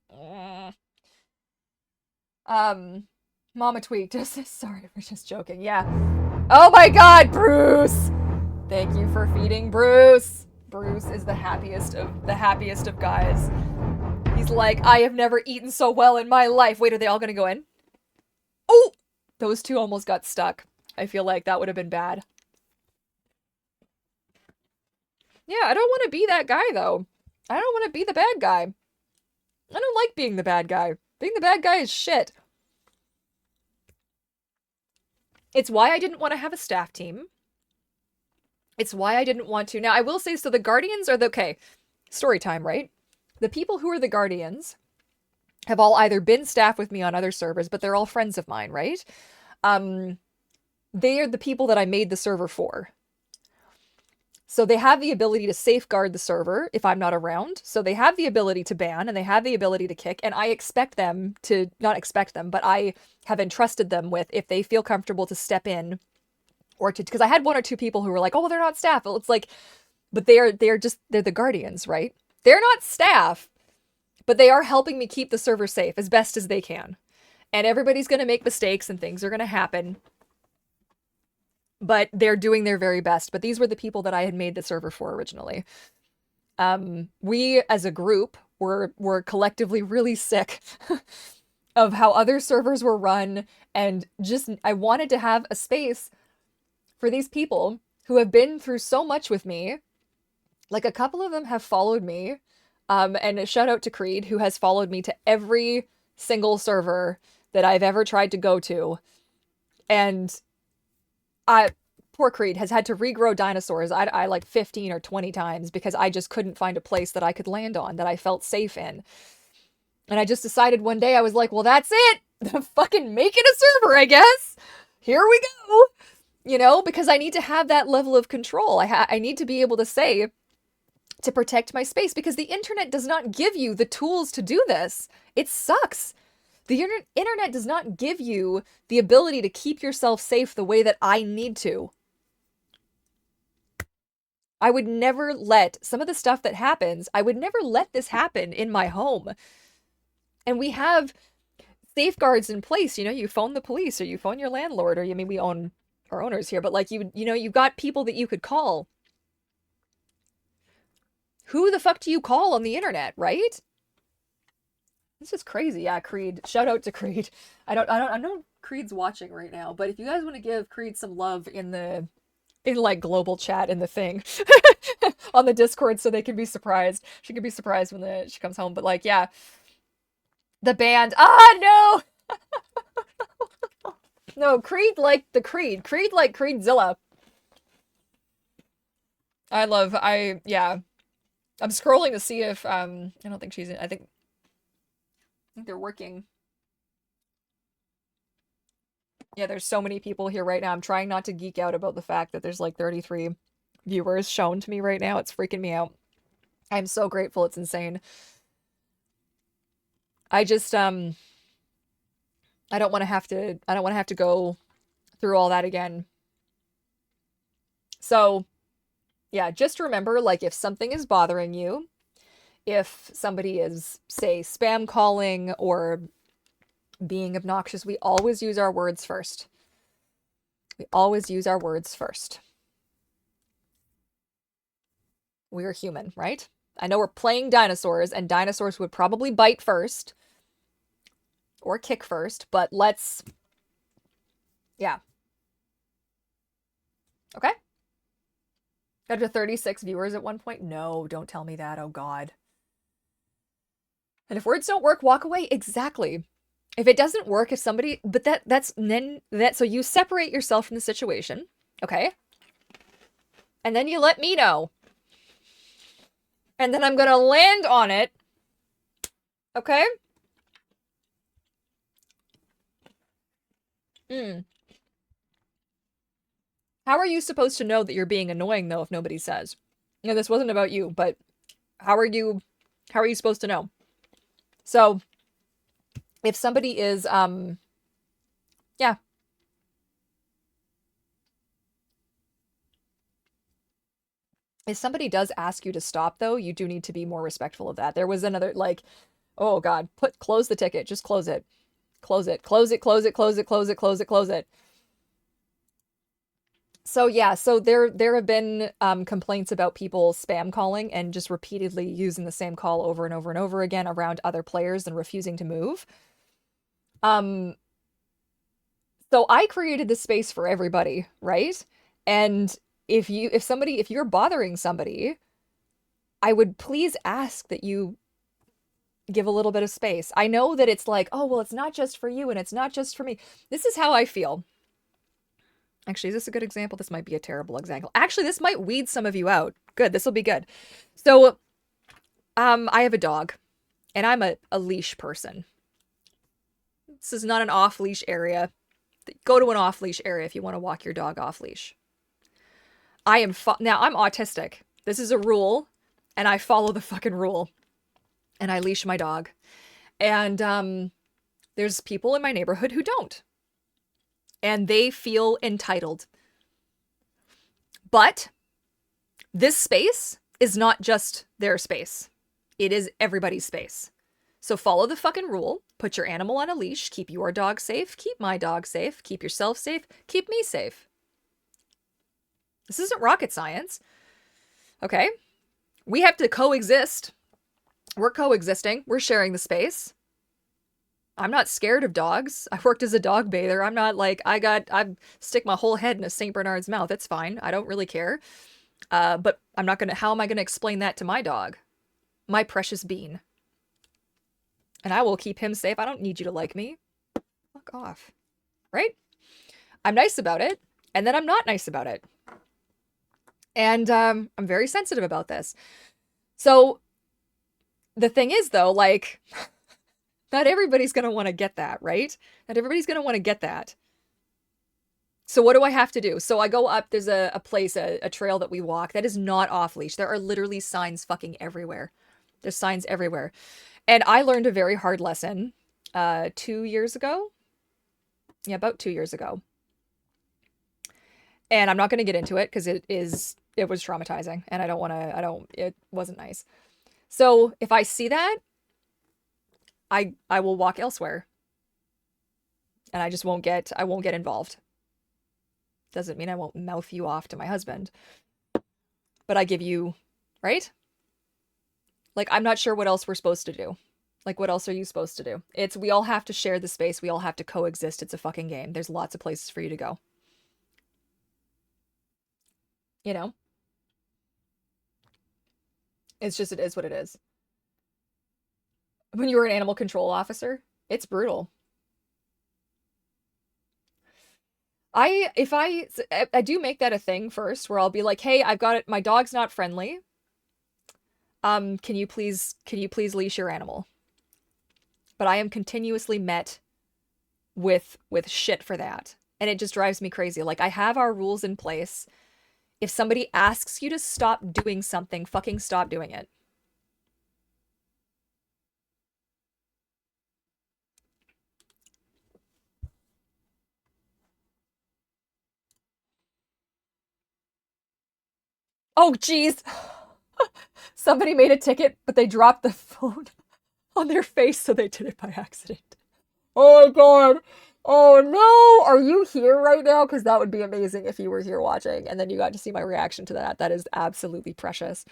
Mama Tweak, sorry, we're just joking, yeah. Oh my god, Bruce! Thank you for feeding Bruce. Bruce is the happiest of guys. He's like, I have never eaten so well in my life. Wait, are they all gonna go in? Oh! Those two almost got stuck. I feel like that would have been bad. Yeah, I don't want to be that guy, though. I don't want to be the bad guy. I don't like being the bad guy. Being the bad guy is shit. It's why I didn't want to have a staff team. It's why I didn't want to. Now, I will say, so the Guardians are okay, story time, right? The people who are the Guardians have all either been staff with me on other servers, but they're all friends of mine, right? They are the people that I made the server for. So they have the ability to safeguard the server if I'm not around. So they have the ability to ban and they have the ability to kick. And I expect them to, not expect them, but I have entrusted them with, if they feel comfortable to step in or to, because I had one or two people who were like, oh, well, they're not staff. It's like, but they're the Guardians, right? They're not staff, but they are helping me keep the server safe as best as they can. And everybody's going to make mistakes and things are going to happen. But they're doing their very best. But these were the people that I had made the server for originally. We, as a group, were collectively really sick of how other servers were run. And just, I wanted to have a space for these people who have been through so much with me. Like, a couple of them have followed me. And a shout out to Creed, who has followed me to every single server that I've ever tried to go to. And poor Creed has had to regrow dinosaurs I like 15 or 20 times because I just couldn't find a place that I could land on that I felt safe in. And I just decided one day, I was like, well, that's it. Fucking make it a server, I guess. Here we go. You know, because I need to have that level of control. I need to be able to say, to protect my space, because the internet does not give you the tools to do this. It sucks. The internet does not give you the ability to keep yourself safe the way that I need to. I would never let some of the stuff that happens, I would never let this happen in my home. And we have safeguards in place. You know, you phone the police or you phone your landlord, or, I mean, we own our owners here, but like, you know, you've got people that you could call. Who the fuck do you call on the internet, right? This is crazy. Yeah, Creed. Shout out to Creed. I know Creed's watching right now, but if you guys want to give Creed some love in like global chat in the thing on the Discord, so they can be surprised. She can be surprised when she comes home. But like, yeah, the band. Ah, no, no. Creed like the Creed. Creed like Creedzilla. Yeah. I'm scrolling to see if I don't think she's in. I think they're working. Yeah, there's so many people here right now. I'm trying not to geek out about the fact that there's like 33 viewers shown to me right now. It's freaking me out. I'm so grateful. It's insane. I just I don't want to have to go through all that again. So, yeah, just remember, like, if something is bothering you, if somebody is, say, spam calling or being obnoxious, we always use our words first. We always use our words first. We are human, right? I know we're playing dinosaurs, and dinosaurs would probably bite first or kick first, but let's, yeah. Okay? Got to 36 viewers at one point? No, don't tell me that. Oh, God. And if words don't work, walk away. Exactly. If it doesn't work, if somebody, but so you separate yourself from the situation, okay? And then you let me know. And then I'm gonna land on it, okay? How are you supposed to know that you're being annoying, though, if nobody says? You know, this wasn't about you, but how are you supposed to know? So, if somebody is, yeah. If somebody does ask you to stop, though, you do need to be more respectful of that. There was another, like, oh God, close the ticket. Just close it. Close it. Close it, close it, close it, close it, close it, close it. So yeah, so there have been complaints about people spam calling and just repeatedly using the same call over and over and over again around other players and refusing to move. So I created this space for everybody, right? And if you're bothering somebody, I would please ask that you give a little bit of space. I know that it's like, oh, well, it's not just for you and it's not just for me. This is how I feel. Actually, is this a good example? This might be a terrible example. Actually, this might weed some of you out. Good, this will be good. So, I have a dog, and I'm a leash person. This is not an off-leash area. Go to an off-leash area if you want to walk your dog off-leash. Now, I'm autistic. This is a rule, and I follow the fucking rule. And I leash my dog. And there's people in my neighborhood who don't. And they feel entitled. But this space is not just their space. It is everybody's space. So follow the fucking rule. Put your animal on a leash. Keep your dog safe. Keep my dog safe. Keep yourself safe. Keep me safe. This isn't rocket science. Okay? We have to coexist. We're coexisting. We're sharing the space. I'm not scared of dogs. I worked as a dog bather. I'm not like, I stick my whole head in a St. Bernard's mouth. It's fine. I don't really care. But how am I gonna explain that to my dog? My precious bean. And I will keep him safe. I don't need you to like me. Fuck off. Right? I'm nice about it, and then I'm not nice about it. And I'm very sensitive about this. So the thing is, though, like, not everybody's going to want to get that, right? Not everybody's going to want to get that. So what do I have to do? So I go up, there's a place, a trail that we walk that is not off leash. There are literally signs fucking everywhere. There's signs everywhere. And I learned a very hard lesson 2 years ago. Yeah, about 2 years ago. And I'm not going to get into it because it was traumatizing and it wasn't nice. So if I see that, I will walk elsewhere. And I won't get involved. Doesn't mean I won't mouth you off to my husband. But I give you, right? Like, I'm not sure what else we're supposed to do. Like, what else are you supposed to do? We all have to share the space. We all have to coexist. It's a fucking game. There's lots of places for you to go. You know? It is what it is. When you were an animal control officer, it's brutal. I do make that a thing first, where I'll be like, hey, I've got it. My dog's not friendly. Can you please leash your animal? But I am continuously met with shit for that. And it just drives me crazy. Like, I have our rules in place. If somebody asks you to stop doing something, fucking stop doing it. Oh, jeez. Somebody made a ticket, but they dropped the phone on their face, so they did it by accident. Oh, God. Oh, no. Are you here right now? Because that would be amazing if you were here watching, and then you got to see my reaction to that. That is absolutely precious.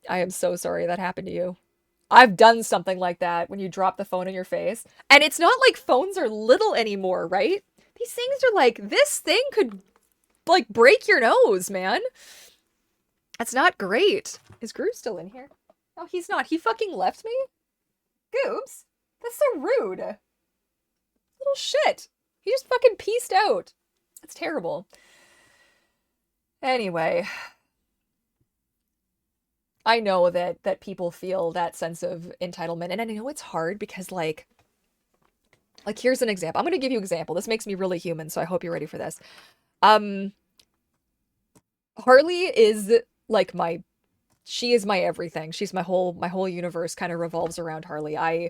I am so sorry that happened to you. I've done something like that when you drop the phone in your face. And it's not like phones are little anymore, right? These things are like, this thing could, like, break your nose, man. That's not great. Is Groove still in here? No, he's not. He fucking left me? Goobs? That's so rude. Little shit. He just fucking pieced out. That's terrible. Anyway. I know that people feel that sense of entitlement, and I know it's hard because like here's an example. I'm gonna give you an example. This makes me really human, so I hope you're ready for this. Harley is like she is my everything. She's my whole universe kind of revolves around Harley.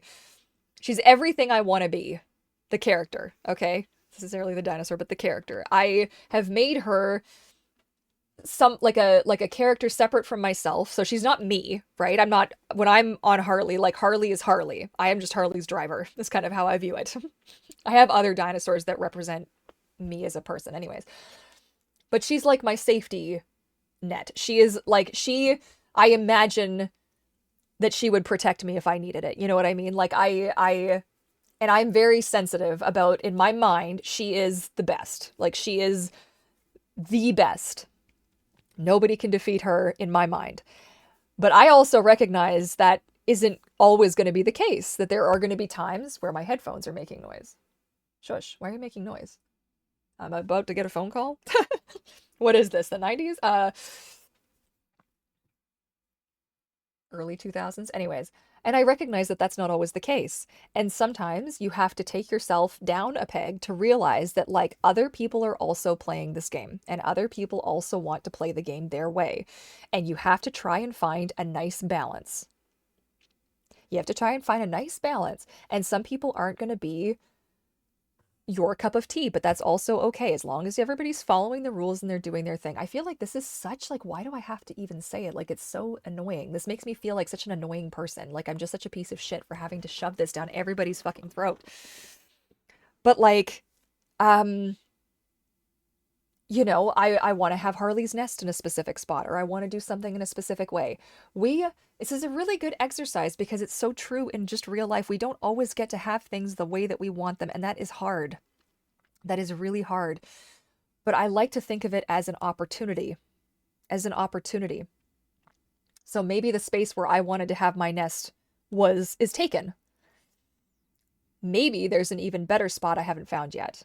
She's everything I want to be. The character, okay? Not necessarily the dinosaur, but the character. I have made her some like a character separate from myself, so she's not me, right? I'm not, when I'm on Harley, like Harley is Harley. I am just Harley's driver. That's kind of how I view it. I have other dinosaurs that represent me as a person anyways, but she's like my safety net. She is like, I imagine that she would protect me if I needed it, you know what I mean? Like and I'm very sensitive about, in my mind, she is the best. Like she is the best. Nobody can defeat her in my mind. But I also recognize that isn't always going to be the case, that there are going to be times where my headphones are making noise. Shush, why are you making noise? I'm about to get a phone call. What is this, the 90s? Early 2000s? Anyways. And I recognize that that's not always the case. And sometimes you have to take yourself down a peg to realize that like other people are also playing this game and other people also want to play the game their way. And you have to try and find a nice balance. You have to try and find a nice balance. And some people aren't going to be your cup of tea, but that's also okay as long as everybody's following the rules and they're doing their thing. I feel like this is such like, why do I have to even say it? Like, it's so annoying. This makes me feel like such an annoying person. Like I'm just such a piece of shit for having to shove this down everybody's fucking throat. But like, you know, I want to have Harley's nest in a specific spot, or I want to do something in a specific way. This is a really good exercise because it's so true in just real life. We don't always get to have things the way that we want them, and that is hard. That is really hard. But I like to think of it as an opportunity. As an opportunity. So maybe the space where I wanted to have my nest is taken. Maybe there's an even better spot I haven't found yet.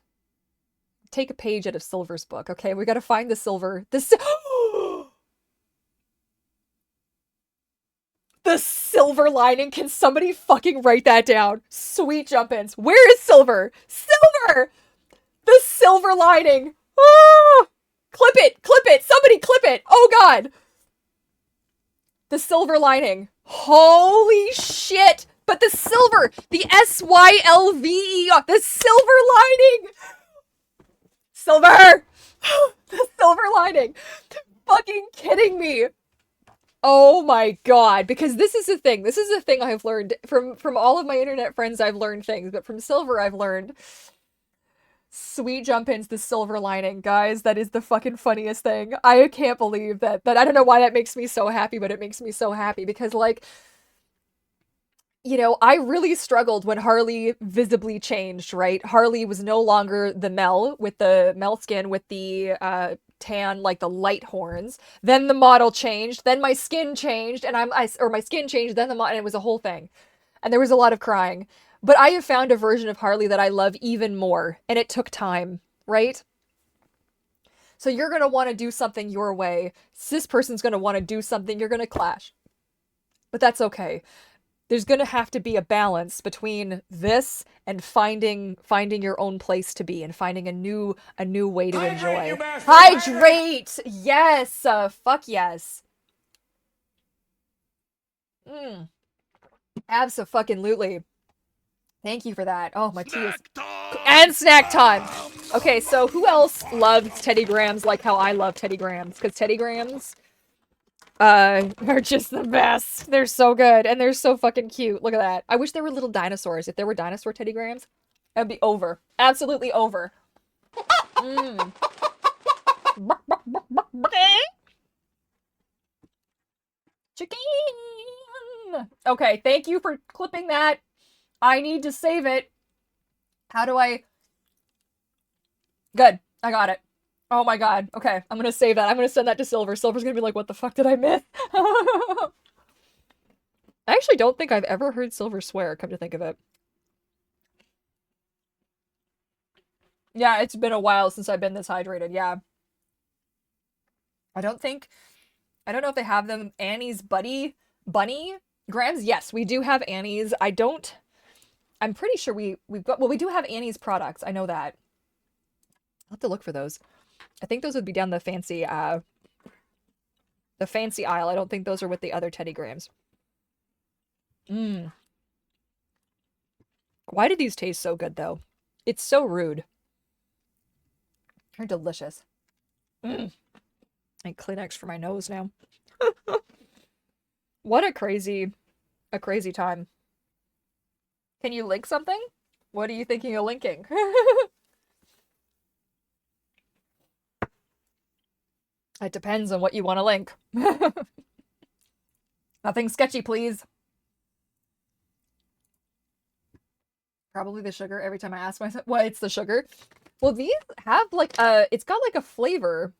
Take a page out of Silver's book, okay? We gotta find the silver. The silver lining. Can somebody fucking write that down? Sweet jump-ins. Where is Silver? Silver! The silver lining. Ah! Clip it! Clip it! Somebody clip it! Oh god! The silver lining. Holy shit! But the silver! The SYLVE! The silver lining! Silver! The silver lining. Fucking kidding me. Oh my god. Because this is the thing. This is the thing I've learned from all of my internet friends. I've learned things, but from Silver I've learned sweet jump-ins, the silver lining. Guys, that is the fucking funniest thing. I can't believe that I don't know why that makes me so happy, but it makes me so happy because like, you know, I really struggled when Harley visibly changed, right? Harley was no longer the Mel with the Mel skin with the tan, like the light horns. Then the model changed. Then my skin changed, and my skin changed. Then and it was a whole thing, and there was a lot of crying. But I have found a version of Harley that I love even more, and it took time, right? So you're gonna want to do something your way. This person's gonna want to do something. You're gonna clash, but that's okay. There's going to have to be a balance between this and finding your own place to be and finding a new way to enjoy. Hydrate! Yes! Fuck yes. Abso-fucking-lutely. Thank you for that. Oh, my tea is... And snack time! Okay, so who else loves Teddy Grahams like how I love Teddy Grahams? Because Teddy Grahams are just the best. They're so good, and they're so fucking cute. Look at that. I wish there were little dinosaurs. If there were dinosaur Teddy Grahams, that'd be over. Absolutely over. Mm. Chicken! Okay, thank you for clipping that. I need to save it. How do I... Good. I got it. Oh my god. Okay, I'm gonna save that. I'm gonna send that to Silver. Silver's gonna be like, what the fuck did I miss? I actually don't think I've ever heard Silver swear, come to think of it. Yeah, it's been a while since I've been this hydrated, yeah. I don't know if they have them. Annie's Bunny Grams? Yes, we do have Annie's. I'm pretty sure we've got, well, we do have Annie's products. I know that. I'll have to look for those. I think those would be down the fancy aisle. I don't think those are with the other Teddy Grahams. Mmm. Why do these taste so good, though? It's so rude. They're delicious. Mmm. And Kleenex for my nose now. What a crazy time. Can you link something? What are you thinking of linking? It depends on what you want to link. Nothing sketchy, please. Probably the sugar every time I ask myself. Well, it's the sugar. Well, these have like it's got like a flavor.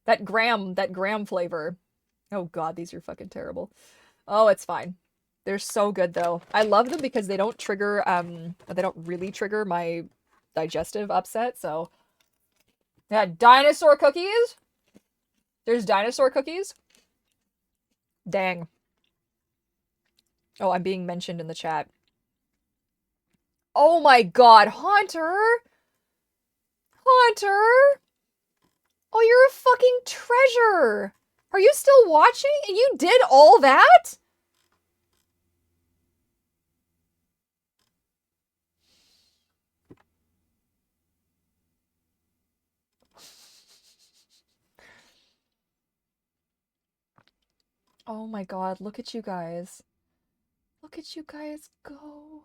That graham flavor. Oh god, these are fucking terrible. Oh, it's fine. They're so good though. I love them because they don't trigger they don't really trigger my digestive upset, so yeah, dinosaur cookies? There's dinosaur cookies? Dang. Oh, I'm being mentioned in the chat. Oh my god, Haunter! Haunter! Oh, you're a fucking treasure! Are you still watching? And you did all that? Oh my god, look at you guys. Look at you guys go.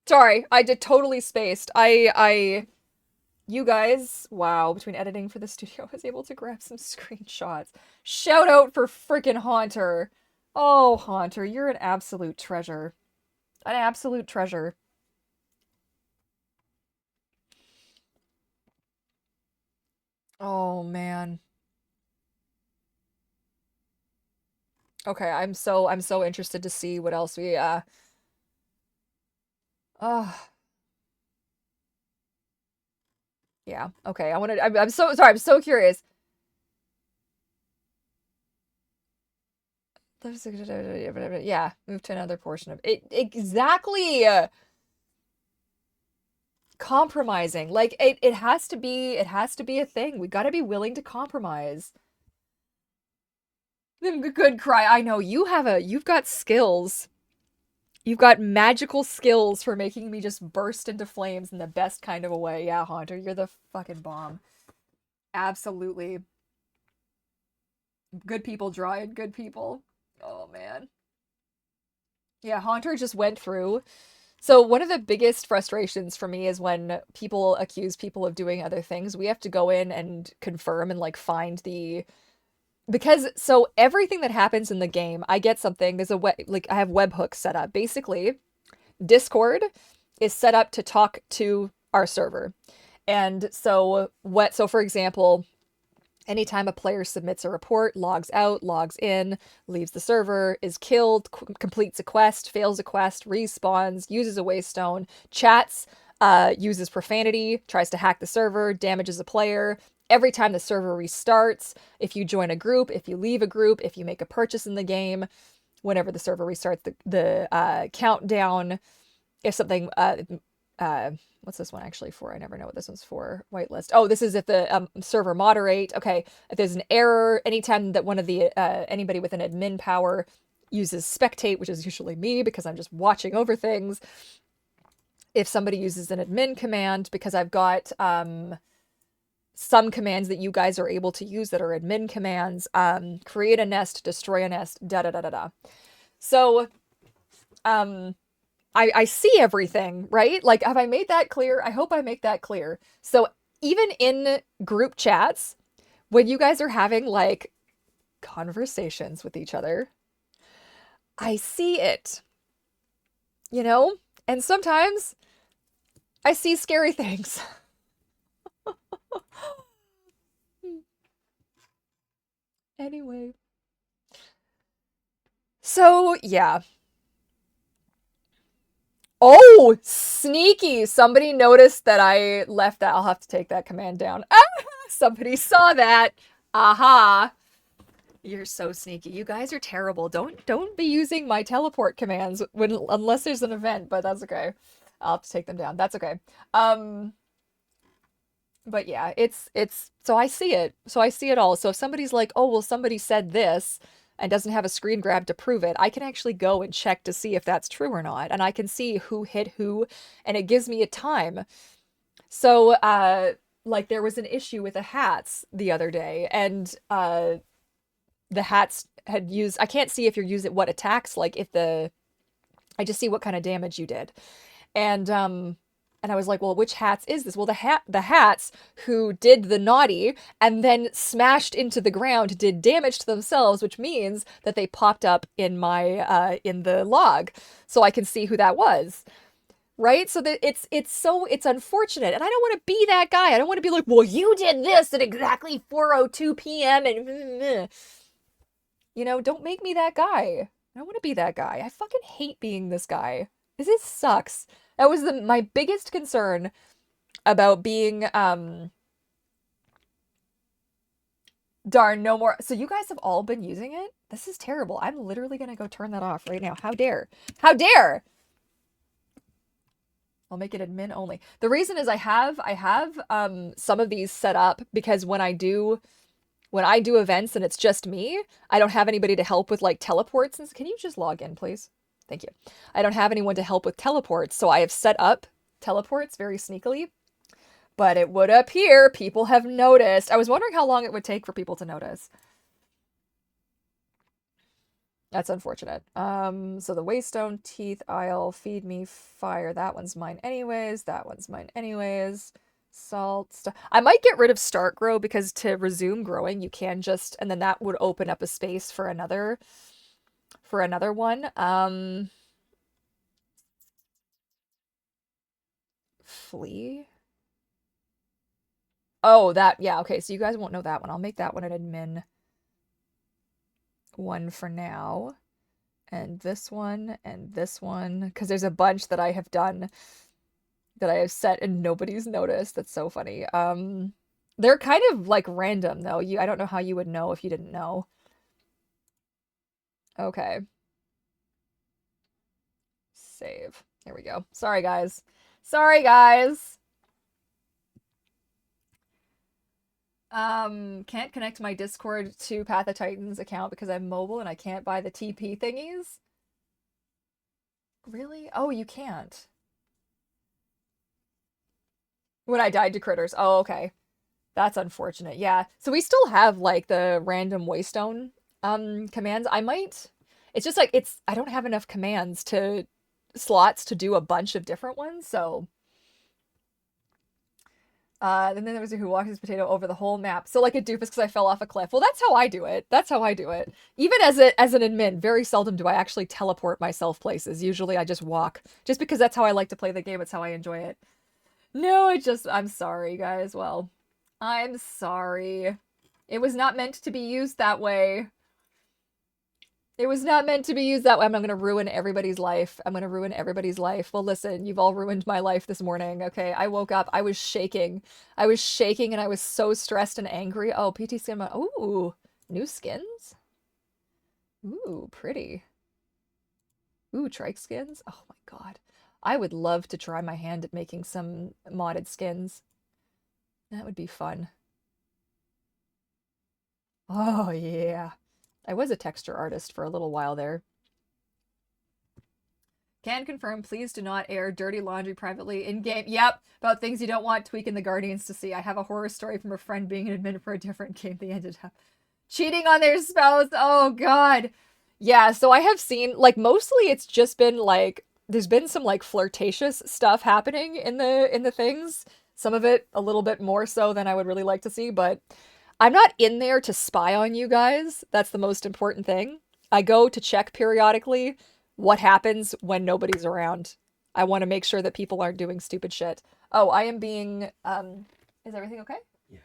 Sorry, I did totally spaced. You guys, wow, between editing for the studio, I was able to grab some screenshots. Shout out for freaking Haunter. Oh, Haunter, you're an absolute treasure. An absolute treasure. Oh, man. Okay, I'm so interested to see what else we, oh. Yeah, okay, I'm so, sorry, I'm so curious. Yeah, move to another portion of it. Exactly! Compromising. Like, it has to be a thing. We gotta be willing to compromise. Good cry. I know, you've got skills. You've got magical skills for making me just burst into flames in the best kind of a way. Yeah, Haunter, you're the fucking bomb. Absolutely. Good people, Dryad, good people. Oh, man. Yeah, Haunter just went through. So one of the biggest frustrations for me is when people accuse people of doing other things. We have to go in and confirm and, like, find the... Because, so everything that happens in the game, I get something, there's I have webhooks set up. Basically, Discord is set up to talk to our server. And so for example, anytime a player submits a report, logs out, logs in, leaves the server, is killed, completes a quest, fails a quest, respawns, uses a waystone, chats, uses profanity, tries to hack the server, damages a player. Every time the server restarts, if you join a group, if you leave a group, if you make a purchase in the game, whenever the server restarts the countdown, if something, what's this one actually for? I never know what this one's for. Whitelist. Oh, this is if the server moderate. Okay, if there's an error, anytime that one of the, anybody with an admin power uses spectate, which is usually me because I'm just watching over things, if somebody uses an admin command, because I've got some commands that you guys are able to use that are admin commands, create a nest, destroy a nest, da da da da da. So I see everything, right? Like, have I made that clear? I hope I make that clear. So even in group chats, when you guys are having like conversations with each other, I see it, you know? And sometimes I see scary things. Anyway. So, yeah. Oh, sneaky. Somebody noticed that I left that. I'll have to take that command down. Ah, somebody saw that. Aha. You're so sneaky. You guys are terrible. Don't be using my teleport commands unless there's an event, but that's okay. I'll have to take them down. That's okay. But yeah, it's so I see it. So I see it all. So if somebody's like, "Oh, well somebody said this," and doesn't have a screen grab to prove it, I can actually go and check to see if that's true or not, and I can see who hit who, and it gives me a time. So like there was an issue with the hats the other day, and the hats had used, I can't see if you're using what attacks, like if the, I just see what kind of damage you did. And I was like, well, which hats is this? Well, the hats who did the naughty and then smashed into the ground did damage to themselves, which means that they popped up in my in the log, so I can see who that was. Right? So that it's unfortunate, and I don't want to be that guy. I don't want to be like, well, you did this at exactly 4:02 p.m. and you know, don't make me that guy. I don't want to be that guy. I fucking hate being this guy. This sucks. That was my biggest concern about being darn, no more. So you guys have all been using it? This is terrible. I'm literally gonna go turn that off right now. How dare? How dare? I'll make it admin only. The reason is I have some of these set up because when I do events and it's just me, I don't have anybody to help with like teleports. And can you just log in, please? Thank you. I don't have anyone to help with teleports, so I have set up teleports very sneakily. But it would appear people have noticed. I was wondering how long it would take for people to notice. That's unfortunate. So the Waystone, Teeth, Isle, Feed Me, Fire. That one's mine anyways. That one's mine anyways. Salt. I might get rid of start grow because to resume growing, you can just, and then that would open up a space for another one. Flee. Oh, that, yeah, okay, so you guys won't know that one. I'll make that one an admin one for now. And this one, because there's a bunch that I have done that I have set and nobody's noticed. That's so funny. They're kind of like random though. I don't know how you would know if you didn't know. Okay. Save. Here we go. Sorry, guys. Sorry, guys. Can't connect my Discord to Path of Titans account because I'm mobile and I can't buy the TP thingies. Really? Oh, you can't. When I died to critters. Oh, okay. That's unfortunate. Yeah. So we still have like the random Waystone commands. It's just like I don't have enough commands to slots to do a bunch of different ones, so and then there was a who walks his potato over the whole map. So like a doofus because I fell off a cliff. Well, that's how I do it. That's how I do it. Even as an admin, very seldom do I actually teleport myself places. Usually I just walk. Just because that's how I like to play the game. It's how I enjoy it. No, I'm sorry, guys. Well, I'm sorry. It was not meant to be used that way. It was not meant to be used that way. I'm going to ruin everybody's life. I'm going to ruin everybody's life. Well, listen, you've all ruined my life this morning, okay? I woke up. I was shaking. I was shaking and I was so stressed and angry. Oh, PT skin. Ooh, new skins? Ooh, pretty. Ooh, trike skins? Oh my god. I would love to try my hand at making some modded skins. That would be fun. Oh, yeah. I was a texture artist for a little while there. Can confirm, please do not air dirty laundry privately in-game. Yep, about things you don't want Tweak and the Guardians to see. I have a horror story from a friend being admitted for a different game. They ended up cheating on their spouse. Oh, God. Yeah, so I have seen, like, mostly it's just been, like, there's been some, like, flirtatious stuff happening in the things. Some of it a little bit more so than I would really like to see, but I'm not in there to spy on you guys. That's the most important thing. I go to check periodically what happens when nobody's around. I want to make sure that people aren't doing stupid shit. Oh, I am being, is everything okay? Yeah.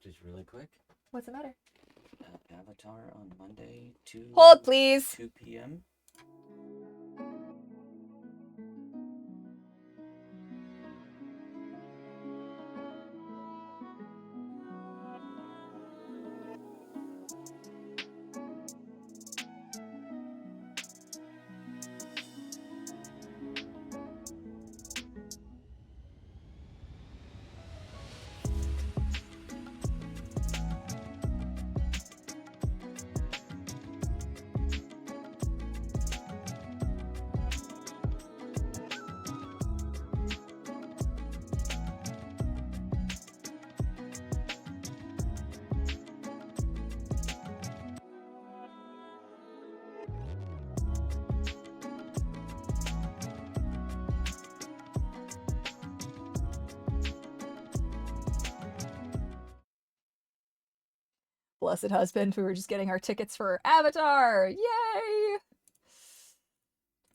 Just really quick. What's the matter? Avatar on Monday, Hold, please. 2 p.m. Blessed husband, we were just getting our tickets for Avatar. Yay!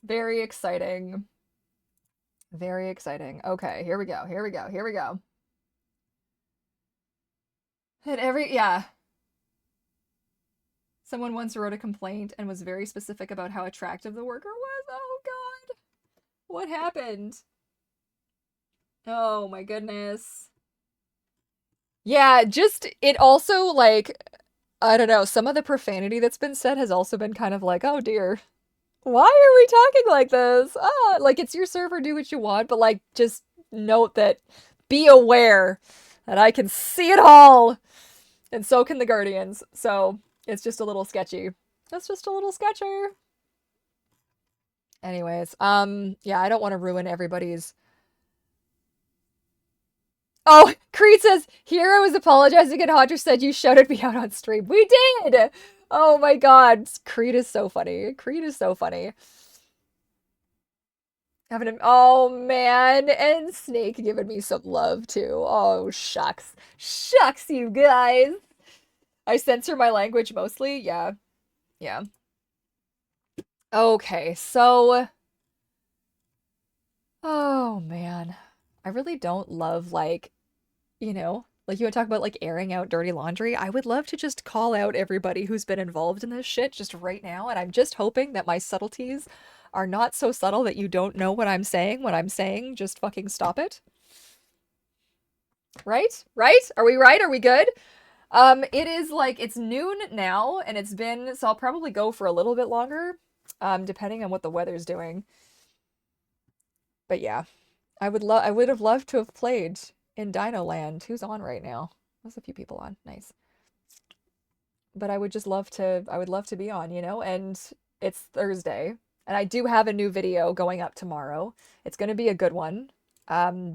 Very exciting. Very exciting. Okay, here we go. Here we go. Here we go. And yeah. Someone once wrote a complaint and was very specific about how attractive the worker was. Oh, God. What happened? Oh, my goodness. Yeah, just, it also, like, I don't know, some of the profanity that's been said has also been kind of like, oh dear, why are we talking like this? Ah, like, it's your server, do what you want, but, like, just note that, be aware that I can see it all, and so can the Guardians, so it's just a little sketchy. That's just a little sketcher. Anyways, yeah, I don't want to ruin everybody's. Oh, Creed says, Hero was apologizing and Hodger said you shouted me out on stream. We did! Oh my God. Creed is so funny. Creed is so funny. Oh man, and Snake giving me some love too. Oh, shucks. Shucks, you guys. I censor my language mostly. Yeah. Yeah. Okay, so. Oh man. I really don't love, like, you know, like you would talk about like airing out dirty laundry. I would love to just call out everybody who's been involved in this shit just right now. And I'm just hoping that my subtleties are not so subtle that you don't know what I'm saying when I'm saying just fucking stop it. Right? Right? Are we right? Are we good? It is like, it's noon now and it's been, so I'll probably go for a little bit longer, depending on what the weather's doing. But yeah, I would have loved to have played in Dino Land. Who's on right now? There's a few people on. Nice. But I would love to be on, you know? And it's Thursday. And I do have a new video going up tomorrow. It's going to be a good one.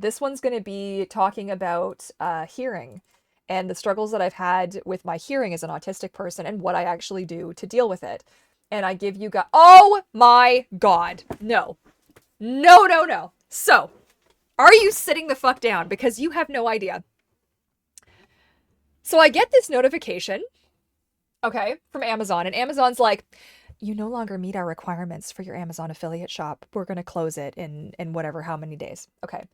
This one's going to be talking about hearing and the struggles that I've had with my hearing as an autistic person and what I actually do to deal with it. And I give you guys... Oh my God. No. No, no, no. So, are you sitting the fuck down? Because you have no idea. So I get this notification, okay, from Amazon. And Amazon's like, you no longer meet our requirements for your Amazon affiliate shop. We're going to close it in whatever, how many days. Okay.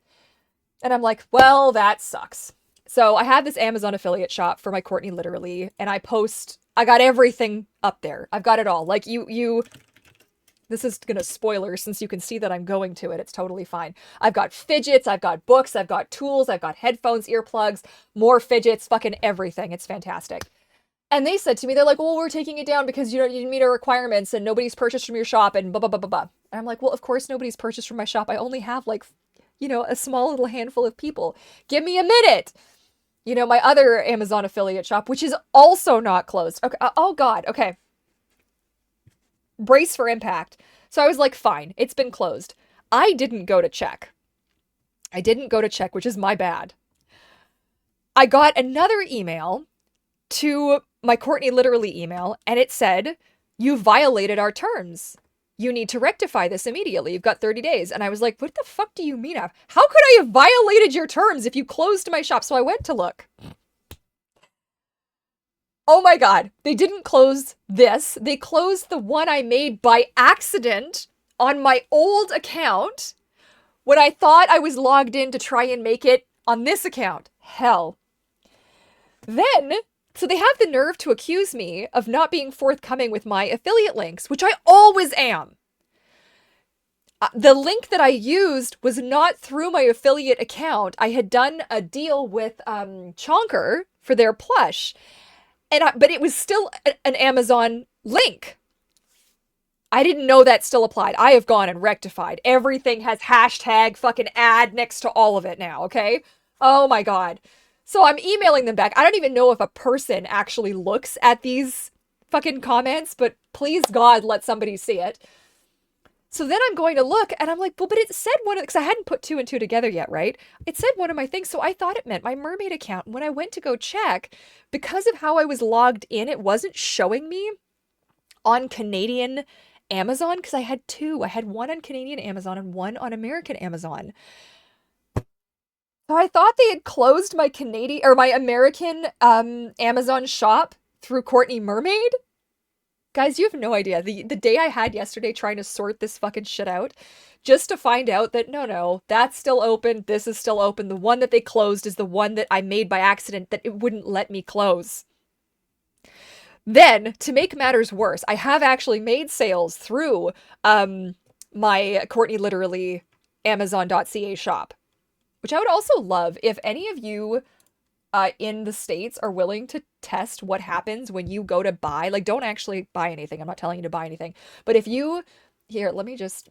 And I'm like, well, that sucks. So I have this Amazon affiliate shop for my Courtney Literally, and I got everything up there. I've got it all. Like this is gonna spoiler since you can see that I'm going to it. It's totally fine. I've got fidgets, I've got books, I've got tools, I've got headphones, earplugs, more fidgets, fucking everything. It's fantastic. And they said to me, they're like, well, we're taking it down because you didn't meet our requirements and nobody's purchased from your shop and blah, blah, blah, blah, blah. And I'm like, well, of course nobody's purchased from my shop. I only have like, a small little handful of people. Give me a minute. My other Amazon affiliate shop, which is also not closed. Okay. Oh God. Okay. brace for impact. So I was like, fine, it's been closed. I didn't go to check. Which is my bad. I got another email to my Courtney literally email, and it said, you violated our terms. You need to rectify this immediately. You've got 30 days. And I was like, what the fuck do you mean? How could I have violated your terms if you closed my shop? So I went to look. Oh my God. They didn't close this. They closed the one I made by accident on my old account when I thought I was logged in to try and make it on this account. Hell. Then, so they have the nerve to accuse me of not being forthcoming with my affiliate links, which I always am. The link that I used was not through my affiliate account. I had done a deal with Chonker for their plush, but it was still an Amazon link. I didn't know that still applied. I have gone and rectified. Everything has hashtag fucking ad next to all of it now, okay? Oh my God. So I'm emailing them back. I don't even know if a person actually looks at these fucking comments, but please God, let somebody see it. So then I'm going to look and I'm like, well, but it said one of, because I hadn't put 2 and 2 together yet, right? It said one of my things. So I thought it meant my mermaid account. When I went to go check, because of how I was logged in, it wasn't showing me on Canadian Amazon because I had 2. I had one on Canadian Amazon and one on American Amazon. So I thought they had closed my Canadian or my American Amazon shop through Courtney Mermaid. Guys, you have no idea. The day I had yesterday trying to sort this fucking shit out, just to find out that no, that's still open, this is still open. The one that they closed is the one that I made by accident that it wouldn't let me close. Then, to make matters worse, I have actually made sales through my Courtney Literally Amazon.ca shop, which I would also love if any of you in the States are willing to test what happens when you go to buy. Like, don't actually buy anything. I'm not telling you to buy anything. But if you, here,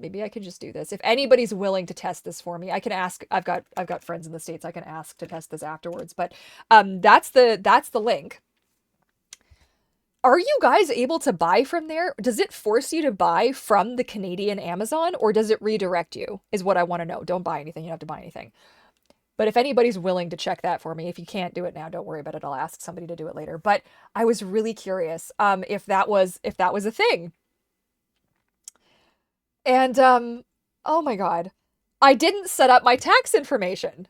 maybe I can just do this. If anybody's willing to test this for me, I can ask. I've got friends in the States. I can ask to test this afterwards. But that's the link. Are you guys able to buy from there? Does it force you to buy from the Canadian Amazon, or does it redirect you? Is what I want to know. Don't buy anything. You don't have to buy anything. But if anybody's willing to check that for me, if you can't do it now, don't worry about it. I'll ask somebody to do it later. But I was really curious if that was a thing. And oh my God, I didn't set up my tax information.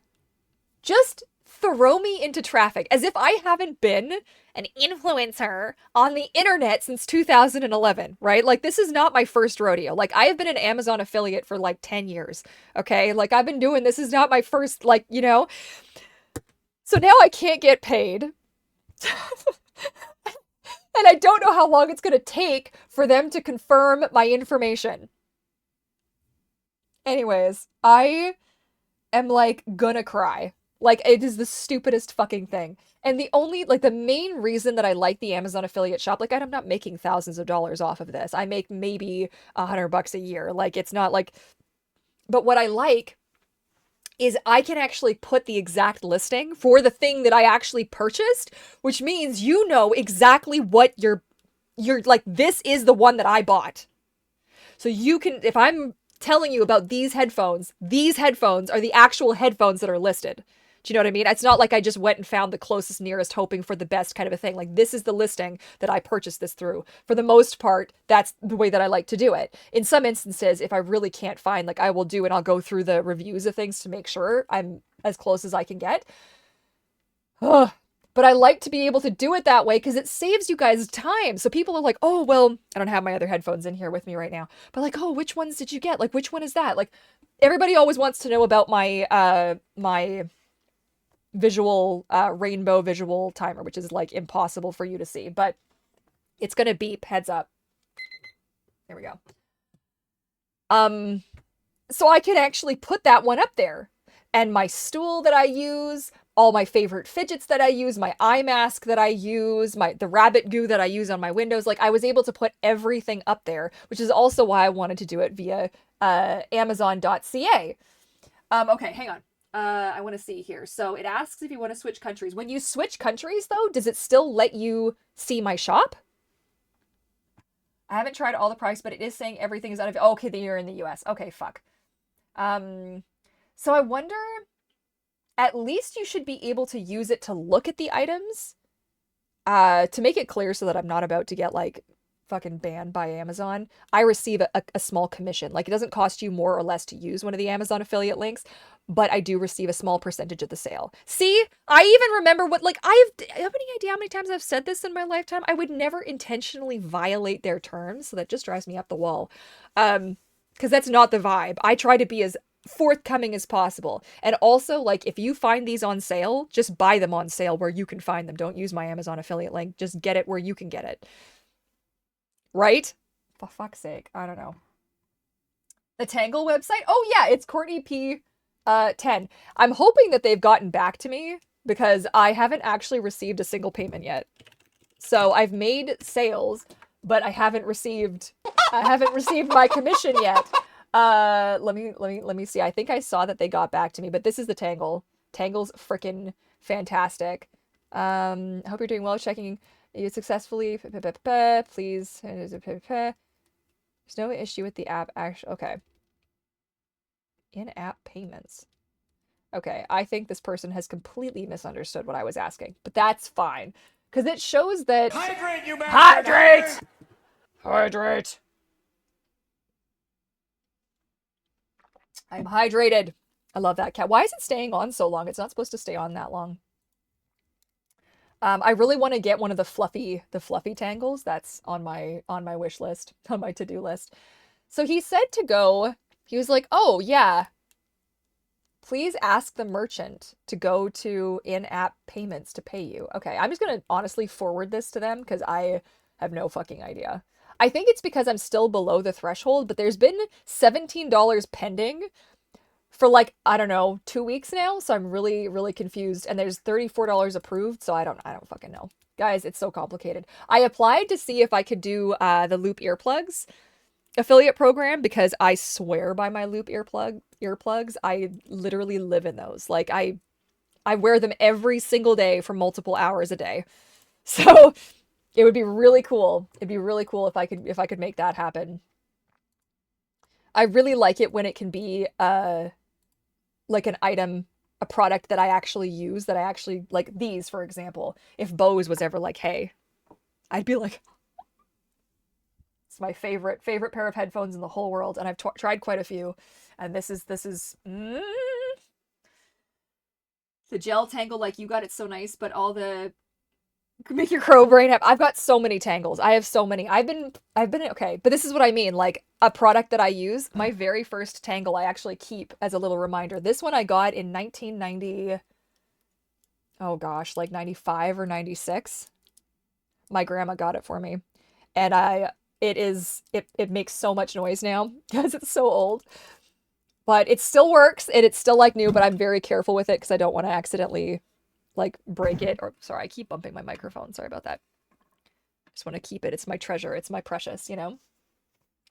Just throw me into traffic as if I haven't been an influencer on the internet since 2011, right? Like, this is not my first rodeo. Like, I have been an Amazon affiliate for like 10 years, okay? Like, I've been doing this is not my first, like, you know? So now I can't get paid. And I don't know how long it's going to take for them to confirm my information. Anyways, I am like gonna cry. Like, it is the stupidest fucking thing. And the main reason that I like the Amazon affiliate shop, like, I'm not making thousands of dollars off of this. I make maybe $100 a year. Like, it's not like, but what I like is I can actually put the exact listing for the thing that I actually purchased, which means you know exactly what you're like, this is the one that I bought. So you can, if I'm telling you about these headphones are the actual headphones that are listed. Do you know what I mean? It's not like I just went and found the closest, nearest, hoping for the best kind of a thing. Like, this is the listing that I purchased this through. For the most part, that's the way that I like to do it. In some instances, if I really can't find, like, I will do and I'll go through the reviews of things to make sure I'm as close as I can get. Ugh. But I like to be able to do it that way because it saves you guys time. So people are like, oh, well, I don't have my other headphones in here with me right now. But like, oh, which ones did you get? Like, which one is that? Like, everybody always wants to know about my my visual rainbow visual timer, which is like impossible for you to see, but it's gonna beep, heads up. There we go. So I can actually put that one up there, and my stool that I use, all my favorite fidgets that I use, my eye mask that I use, the rabbit goo that I use on my windows. Like, I was able to put everything up there, which is also why I wanted to do it via Amazon.ca. Okay, hang on. I want to see here. So it asks if you want to switch countries. When you switch countries, though, does it still let you see my shop? I haven't tried all the products, but it is saying everything is out of. Okay, then you're in the US. Okay, fuck. So I wonder. At least you should be able to use it to look at the items. To make it clear so that I'm not about to get like fucking banned by Amazon, I receive a small commission. Like it doesn't cost you more or less to use one of the Amazon affiliate links, but I do receive a small percentage of the sale. See, I even remember what like I have any idea how many times I've said this in my lifetime? I would never intentionally violate their terms, so that just drives me up the wall. Because that's not the vibe. I try to be as forthcoming as possible. And also, like, if you find these on sale, just buy them on sale where you can find them. Don't use my Amazon affiliate link. Just get it where you can get it. Right? For fuck's sake. I don't know. The Tangle website? Oh, yeah, it's Courtney P. 10. I'm hoping that they've gotten back to me because I haven't actually received a single payment yet. So I've made sales, but I haven't received my commission yet. Let me see. I think I saw that they got back to me, but this is the Tangle. Tangle's freaking fantastic. Hope you're doing well. Checking you successfully. Please. There's no issue with the app. Actually, okay. In-app payments. Okay, I think this person has completely misunderstood what I was asking, but that's fine because it shows that Hydrate, you bastard! hydrate. Hydrate. I'm hydrated. I love that cat. Why is it staying on so long? It's not supposed to stay on that long. I really want to get one of the fluffy tangles. That's on my wish list, on my to-do list. So he said to go, he was like, oh yeah, please ask the merchant to go to in-app payments to pay you. Okay, I'm just gonna honestly forward this to them because I have no fucking idea. I think it's because I'm still below the threshold, but there's been $17 pending for like, I don't know, 2 weeks now. So I'm really, really confused. And there's $34 approved. So I don't fucking know. Guys, it's so complicated. I applied to see if I could do the Loop earplugs affiliate program because I swear by my Loop earplugs. I literally live in those. Like I wear them every single day for multiple hours a day. So it would be really cool. It'd be really cool if I could make that happen. I really like it when it can be like an item, a product that I actually use, that I actually like. These, for example, if Bose was ever like, hey, I'd be like, it's my favorite pair of headphones in the whole world, and I've tried quite a few, and this is the gel tangle. Like you got it so nice, but all the make your crow brain have. I've got so many tangles. I have so many. I've been okay, but this is what I mean. Like a product that I use. My very first tangle I actually keep as a little reminder. This one I got in 1990. Oh gosh, like 95 or 96. My grandma got it for me, and it makes so much noise now because it's so old. But it still works and it's still like new. But I'm very careful with it because I don't want to accidentally like break it. Or sorry, I keep bumping my microphone. Sorry about that. Just want to keep it. It's my treasure. It's my precious, you know?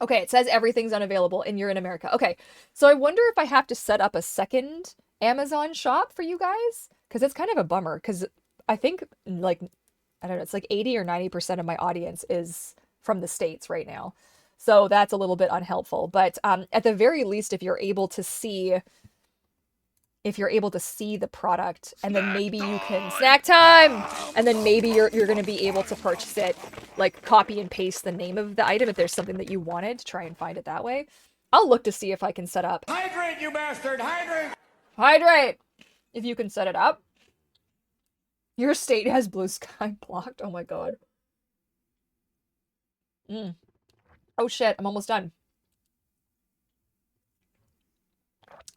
Okay, it says everything's unavailable and you're in America. Okay, so I wonder if I have to set up a second Amazon shop for you guys, because it's kind of a bummer, because I think like, I don't know, it's like 80 or 90% of my audience is from the States right now. So that's a little bit unhelpful. But at the very least, if you're able to see the product, and then maybe you can snack time, and then maybe you're going to be able to purchase it, like copy and paste the name of the item if there's something that you wanted to try and find it that way. I'll look to see if I can set up. Hydrate, you bastard! Hydrate! Hydrate! If you can set it up. Your state has blue sky blocked. Oh my god. Oh shit, I'm almost done.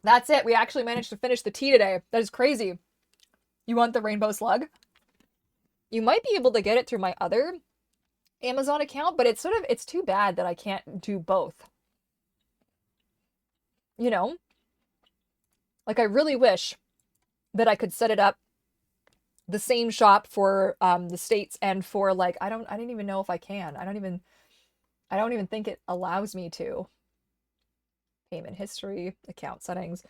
That's it. We actually managed to finish the tea today. That is crazy. You want the rainbow slug? You might be able to get it through my other Amazon account, but it's too bad that I can't do both. You know? Like, I really wish that I could set it up the same shop for the States and for like, I don't even know if I can. I don't even think it allows me to. Payment history, account settings.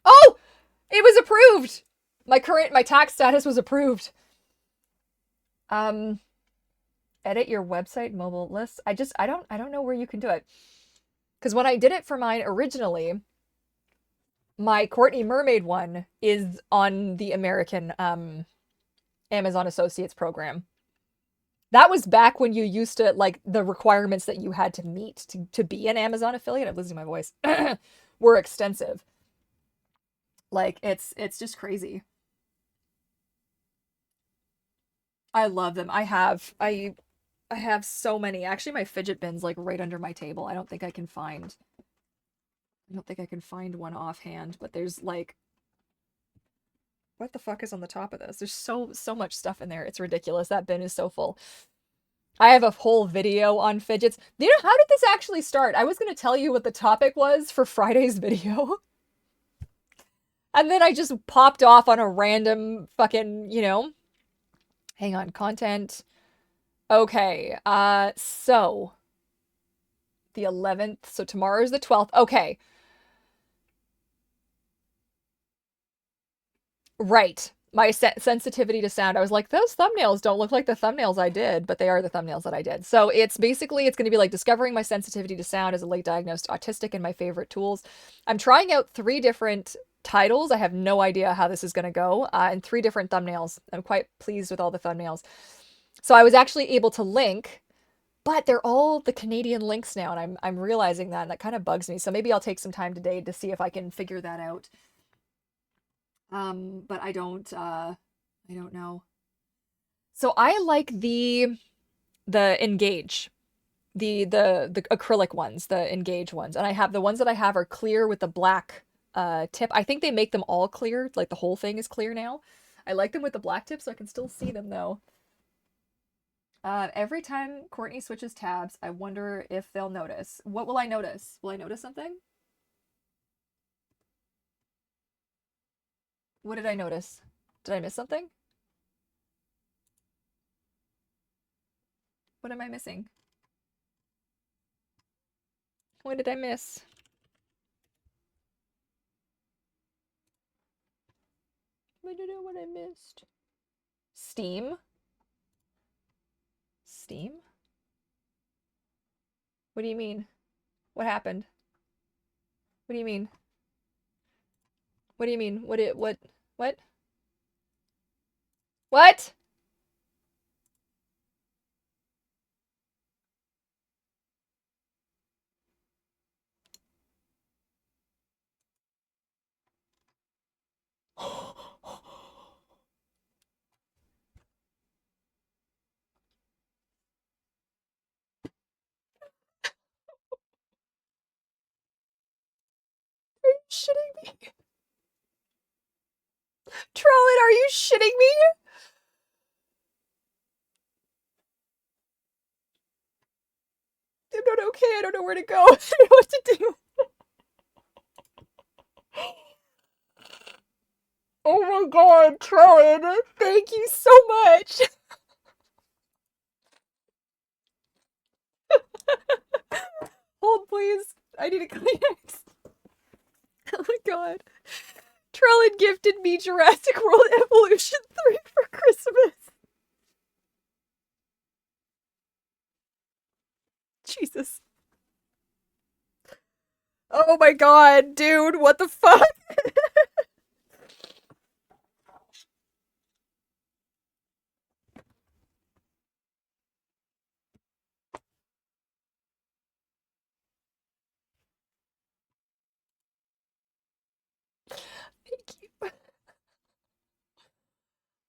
Oh! It was approved! My tax status was approved. Edit your website mobile list. I don't know where you can do it. Because when I did it for mine originally, my Courtney Mermaid one is on the American Amazon Associates program. That was back when you used to, like, the requirements that you had to meet to be an Amazon affiliate, I'm losing my voice, were extensive. Like, it's just crazy. I love them. I have so many. Actually, my fidget bin's like right under my table. I don't think I can find one offhand, but there's like, what the fuck is on the top of this? There's so much stuff in there. It's ridiculous. That bin is so full. I have a whole video on fidgets. You know, how did this actually start? I was going to tell you what the topic was for Friday's video. And then I just popped off on a random fucking, hang on, content. Okay, so the 11th, so tomorrow's the 12th. Okay. Right. My sensitivity to sound. I was like, those thumbnails don't look like the thumbnails I did, but they are the thumbnails that I did. So it's going to be like discovering my sensitivity to sound as a late diagnosed autistic and my favorite tools. I'm trying out 3 different titles. I have no idea how this is going to go, and 3 different thumbnails. I'm quite pleased with all the thumbnails. So I was actually able to link, but they're all the Canadian links now, and I'm realizing that, and that kind of bugs me. So maybe I'll take some time today to see if I can figure that out. But I don't know. So I like the Engage, the acrylic ones, the Engage ones, and I have the ones that I have are clear with the black tip. I think they make them all clear, like the whole thing is clear now. I like them with the black tip, so I can still see them though. Every time Courtney switches tabs, I wonder if they'll notice. What will I notice? Will I notice something? What did I notice? Did I miss something? What am I missing? What did I miss? What I missed? Steam? Steam? What do you mean? What happened? What do you mean? What do you mean? What? What? Are you shitting me? Trollet, are you shitting me? I'm not okay. I don't know where to go. I don't know what to do. Oh my god, Trollet, thank you so much. Hold, please. I need a Kleenex. Oh my god. Trellin gifted me Jurassic World Evolution 3 for Christmas. Jesus. Oh my god, dude, what the fuck? Thank you.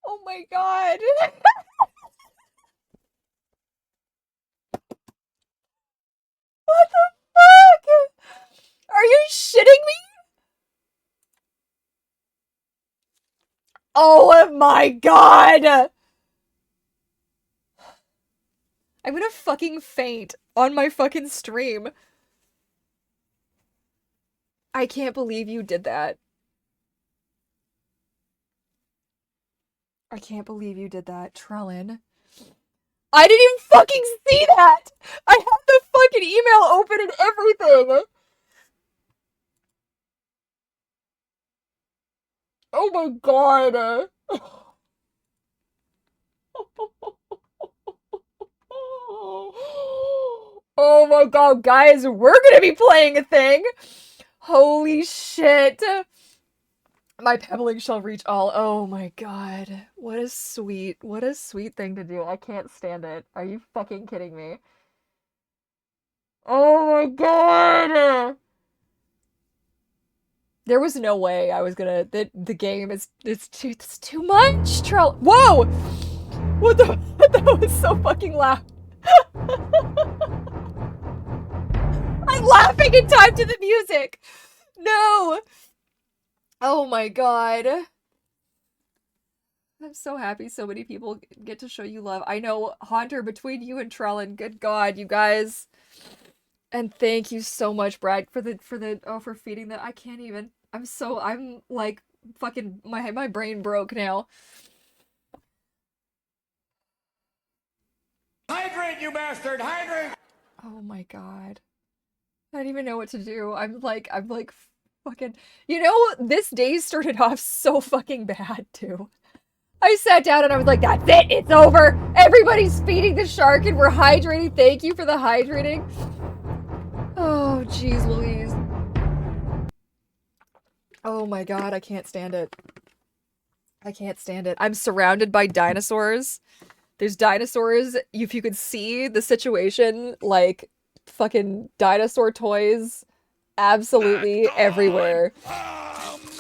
Oh my god. What the fuck? Are you shitting me? Oh my god! I'm gonna fucking faint on my fucking stream. I can't believe you did that. I can't believe you did that, Trellin. I didn't even fucking see that! I had the fucking email open and everything! Oh my god! Oh my god, guys, we're gonna be playing a thing! Holy shit! My pebbling shall reach all. Oh my god. What a sweet thing to do. I can't stand it. Are you fucking kidding me? Oh my god! There was no way I was gonna. The game is. It's too much! Whoa! What the? That was so fucking loud. I'm laughing in time to the music! No! Oh my god. I'm so happy so many people get to show you love. I know, Haunter, between you and Trellin, good god, you guys. And thank you so much, Brad, for feeding that. I can't even. I'm like fucking my brain broke now. Hydrate, you bastard! Hydrate! Oh my god. I don't even know what to do. I'm like fucking. You know, this day started off so fucking bad too. I sat down and I was like, that's it, it's over. Everybody's feeding the shark and we're hydrating. Thank you for the hydrating. Oh, jeez Louise. Oh my god, I can't stand it. I can't stand it. I'm surrounded by dinosaurs. There's dinosaurs. If you could see the situation, like, fucking dinosaur toys absolutely everywhere.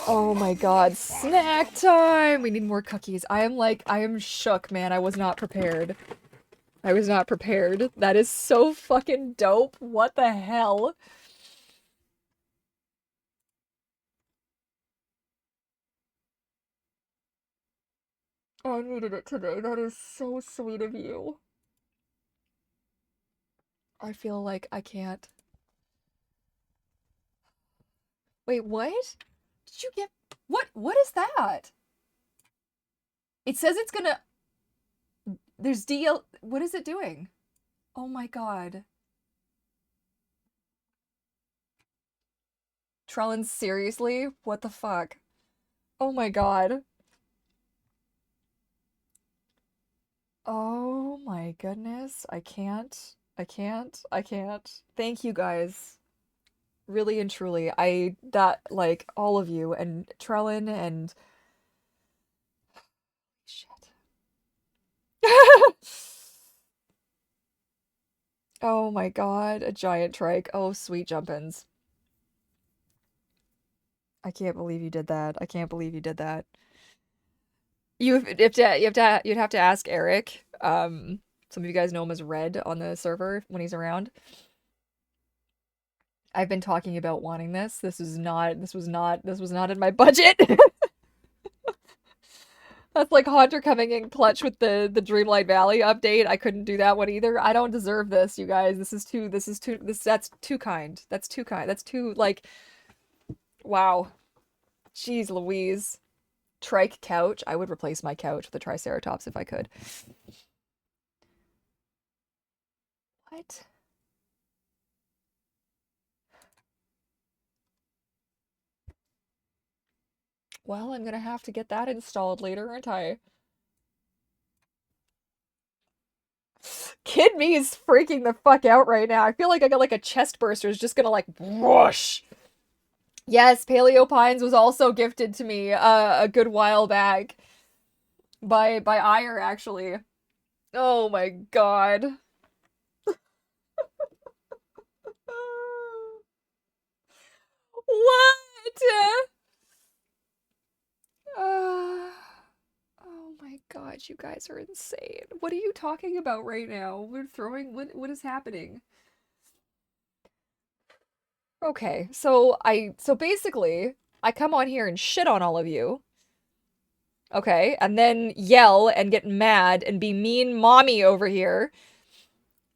Oh my god, snack time! We need more cookies. I am shook, man. I was not prepared. I was not prepared. That is so fucking dope. What the hell? I needed it today. That is so sweet of you. I feel like I can't. Wait, what? Did you get... What is that? It says it's gonna... There's DL... What is it doing? Oh my god. Trellin, seriously? What the fuck? Oh my god. Oh my goodness. I can't. I can't. I can't. Thank you guys. Really and truly. Like, all of you and Trellin and... Shit. Oh my god, a giant trike. Oh, sweet jumpins. I can't believe you did that. I can't believe you did that. You'd have to ask Eric. Some of you guys know him as Red on the server when he's around. I've been talking about wanting this. This was not in my budget. That's like Haunter coming in clutch with the Dreamlight Valley update. I couldn't do that one either. I don't deserve this, you guys. That's too kind. That's too kind. That's too, like, wow. Jeez Louise. Trike couch. I would replace my couch with a Triceratops if I could. What? Well, I'm gonna have to get that installed later, aren't I? Kid me is freaking the fuck out right now. I feel like I got like a chest burster is just gonna like whoosh. Yes, Paleo Pines was also gifted to me a good while back by Ire actually. Oh my god. What? Oh my god, you guys are insane. What are you talking about right now? We're throwing what is happening? Okay, so basically, I come on here and shit on all of you. Okay, and then yell and get mad and be mean mommy over here.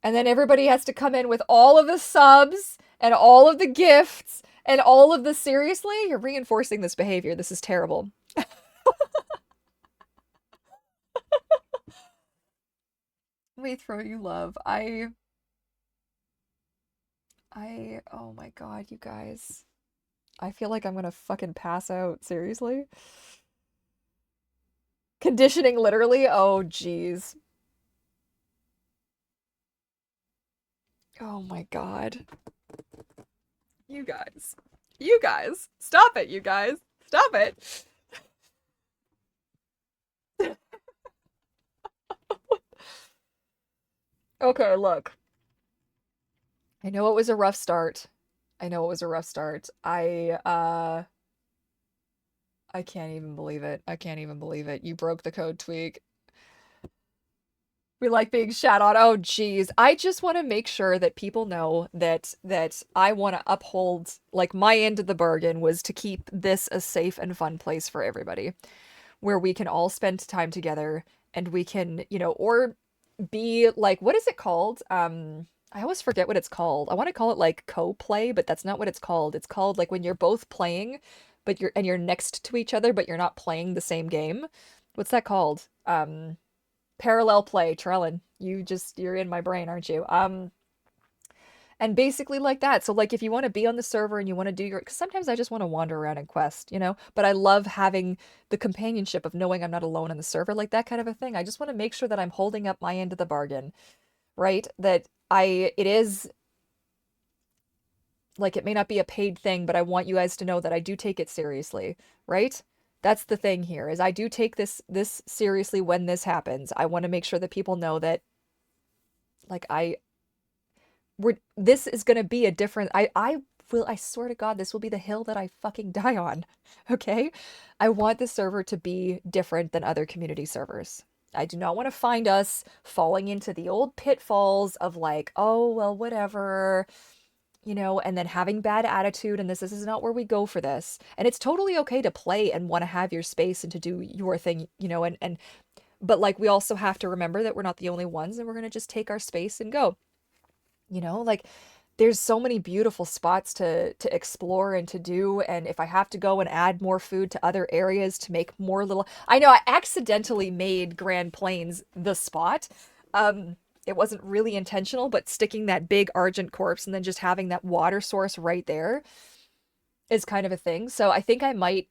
And then everybody has to come in with all of the subs and all of the gifts and all of the seriously? You're reinforcing this behavior. This is terrible. Let me throw you love. Oh my god, you guys. I feel like I'm gonna fucking pass out. Seriously? Conditioning literally? Oh, jeez. Oh my god. You guys. You guys. Stop it, you guys. Stop it. Okay, look. I know it was a rough start. I know it was a rough start. I can't even believe it. I can't even believe it. You broke the code, Tweak. We like being shat on. Oh, geez. I just want to make sure that people know that I want to uphold, like, my end of the bargain was to keep this a safe and fun place for everybody, where we can all spend time together and we can, or be like, what is it called? I always forget what it's called. I want to call it like co-play, but that's not what it's called. It's called like when you're both playing, but you're next to each other, but you're not playing the same game. What's that called? Parallel play, Trellin. You're in my brain, aren't you? And basically like that. So like if you want to be on the server and you want to do your, cause sometimes I just want to wander around and quest, but I love having the companionship of knowing I'm not alone on the server, like that kind of a thing. I just want to make sure that I'm holding up my end of the bargain, right? That it is like, it may not be a paid thing, but I want you guys to know that I do take it seriously, right? That's the thing here is I do take this seriously when this happens. I want to make sure that people know that like this is going to be a different I swear to God, this will be the hill that I fucking die on. Okay? I want the server to be different than other community servers. I do not want to find us falling into the old pitfalls of like, oh, well, whatever, and then having bad attitude and this is not where we go for this. And it's totally okay to play and want to have your space and to do your thing, and but like we also have to remember that we're not the only ones and we're going to just take our space and go. Like there's so many beautiful spots to explore and to do, and if I have to go and add more food to other areas to make more little, I know I accidentally made Grand Plains the spot. It wasn't really intentional, but sticking that big Argent corpse and then just having that water source right there is kind of a thing. So I think I might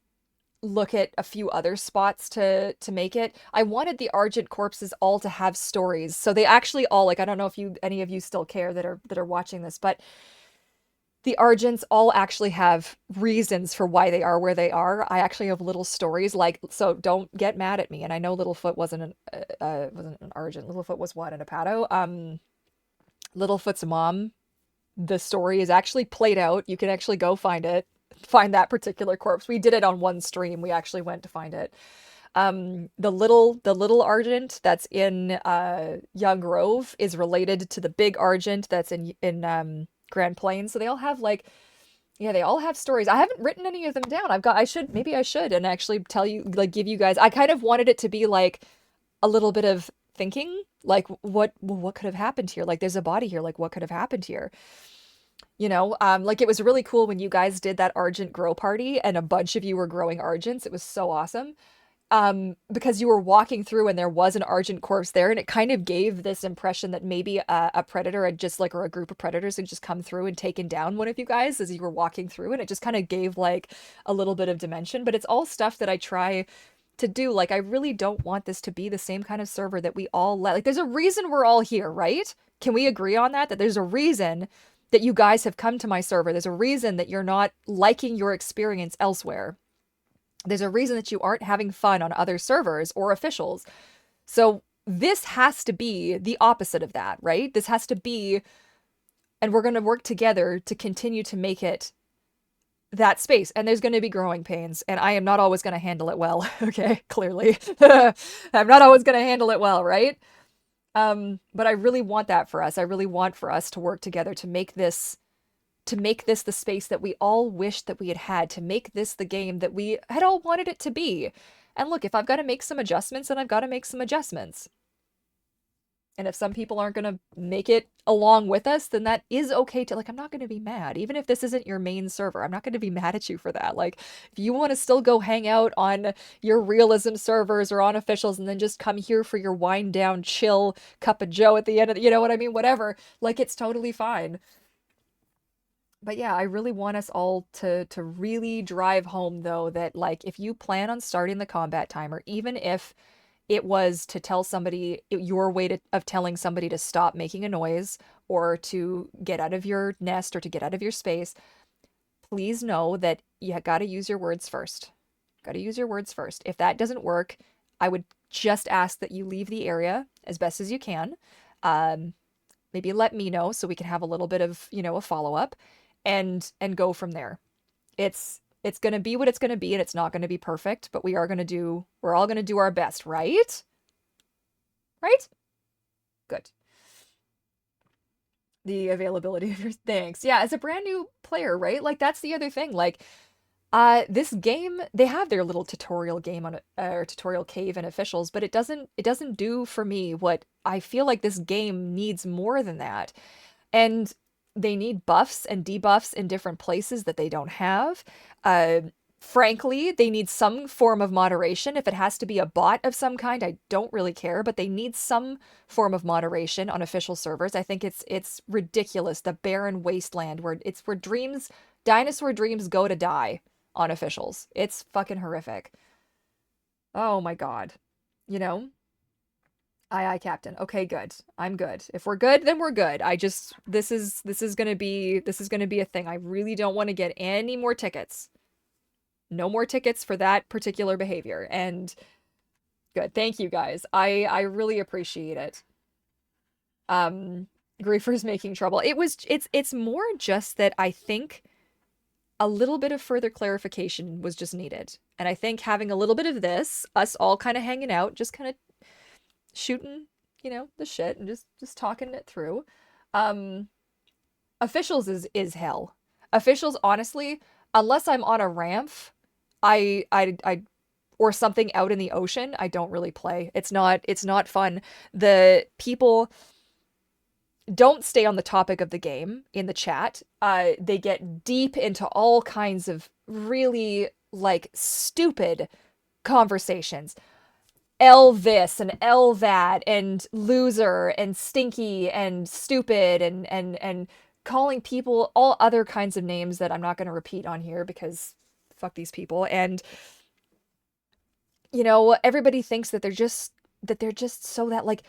look at a few other spots to make it. I wanted the Argent corpses all to have stories. So they actually all, like, I don't know if any of you still care that are watching this, but the Argents all actually have reasons for why they are where they are. I actually have little stories, like, so don't get mad at me. And I know Littlefoot wasn't an Argent. Littlefoot was what, an Apato? Littlefoot's mom, the story is actually played out. You can actually go find that particular corpse. We did it on one stream. We actually went to find it. The little Argent that's in Young Grove is related to the big Argent that's in Grand Plains. So they all have like, yeah, they all have stories. I haven't written any of them down. Maybe I should and actually tell you, like, give you guys, I kind of wanted it to be like a little bit of thinking, like what could have happened here? Like there's a body here, like what could have happened here? Like it was really cool when you guys did that Argent grow party and a bunch of you were growing Argents. It was so awesome. Because you were walking through and there was an Argent corpse there, and it kind of gave this impression that maybe a predator had just like, or a group of predators had just come through and taken down one of you guys as you were walking through, and it just kind of gave like a little bit of dimension. But it's all stuff that I try to do. Like, I really don't want this to be the same kind of server that we all like, there's a reason we're all here, right? Can we agree on that? That there's a reason that you guys have come to my server. There's a reason that you're not liking your experience elsewhere. There's a reason that you aren't having fun on other servers or officials. So this has to be the opposite of that, right? This has to be, and we're going to work together to continue to make it that space. And there's going to be growing pains, and I am not always going to handle it well. Okay, clearly. I'm not always going to handle it well, right? But I really want that for us. I really want for us to work together to make this the space that we all wished that we had, to make this the game that we had all wanted it to be. And look, if I've got to make some adjustments, then I've got to make some adjustments. And if some people aren't going to make it along with us, then that is okay to, like, I'm not going to be mad. Even if this isn't your main server, I'm not going to be mad at you for that. Like, if you want to still go hang out on your realism servers or on officials and then just come here for your wind down, chill cup of joe at the end of you know what I mean? Whatever. Like, it's totally fine. But yeah, I really want us all to really drive home, though, that, like, if you plan on starting the combat timer, even if it was to tell somebody, your way of telling somebody to stop making a noise, or to get out of your nest or to get out of your space, please know that you got to use your words first. Got to use your words first. If that doesn't work, I would just ask that you leave the area as best as you can. Maybe let me know so we can have a little bit of, a follow-up and go from there. It's going to be what it's going to be, and it's not going to be perfect, but we're all going to do our best, right? Right? Good. The availability of your thanks. Yeah, as a brand new player, right? Like, that's the other thing. Like, this game, they have their little tutorial game on or tutorial cave in officials, but it doesn't do for me what I feel like this game needs more than that. And they need buffs and debuffs in different places that they don't have. Frankly, they need some form of moderation. If it has to be a bot of some kind, I don't really care, but they need some form of moderation on official servers. I think it's ridiculous, the barren wasteland where dinosaur dreams go to die on officials. It's fucking horrific. Oh my god. Aye, Captain. Okay, good. I'm good. If we're good, then we're good. This is gonna be a thing. I really don't want to get any more tickets. No more tickets for that particular behavior. And good. Thank you guys. I really appreciate it. Griefer's making trouble. It's more just that I think a little bit of further clarification was just needed. And I think having a little bit of this, us all kind of hanging out, just kind of shooting, the shit and just talking it through. Officials is hell. Officials, honestly, unless I'm on a ramp, I or something out in the ocean, I don't really play. It's not fun. The people don't stay on the topic of the game in the chat. They get deep into all kinds of really, like, stupid conversations. L this and L that and loser and stinky and stupid and calling people all other kinds of names that I'm not going to repeat on here because fuck these people. And everybody thinks that they're just so that, like,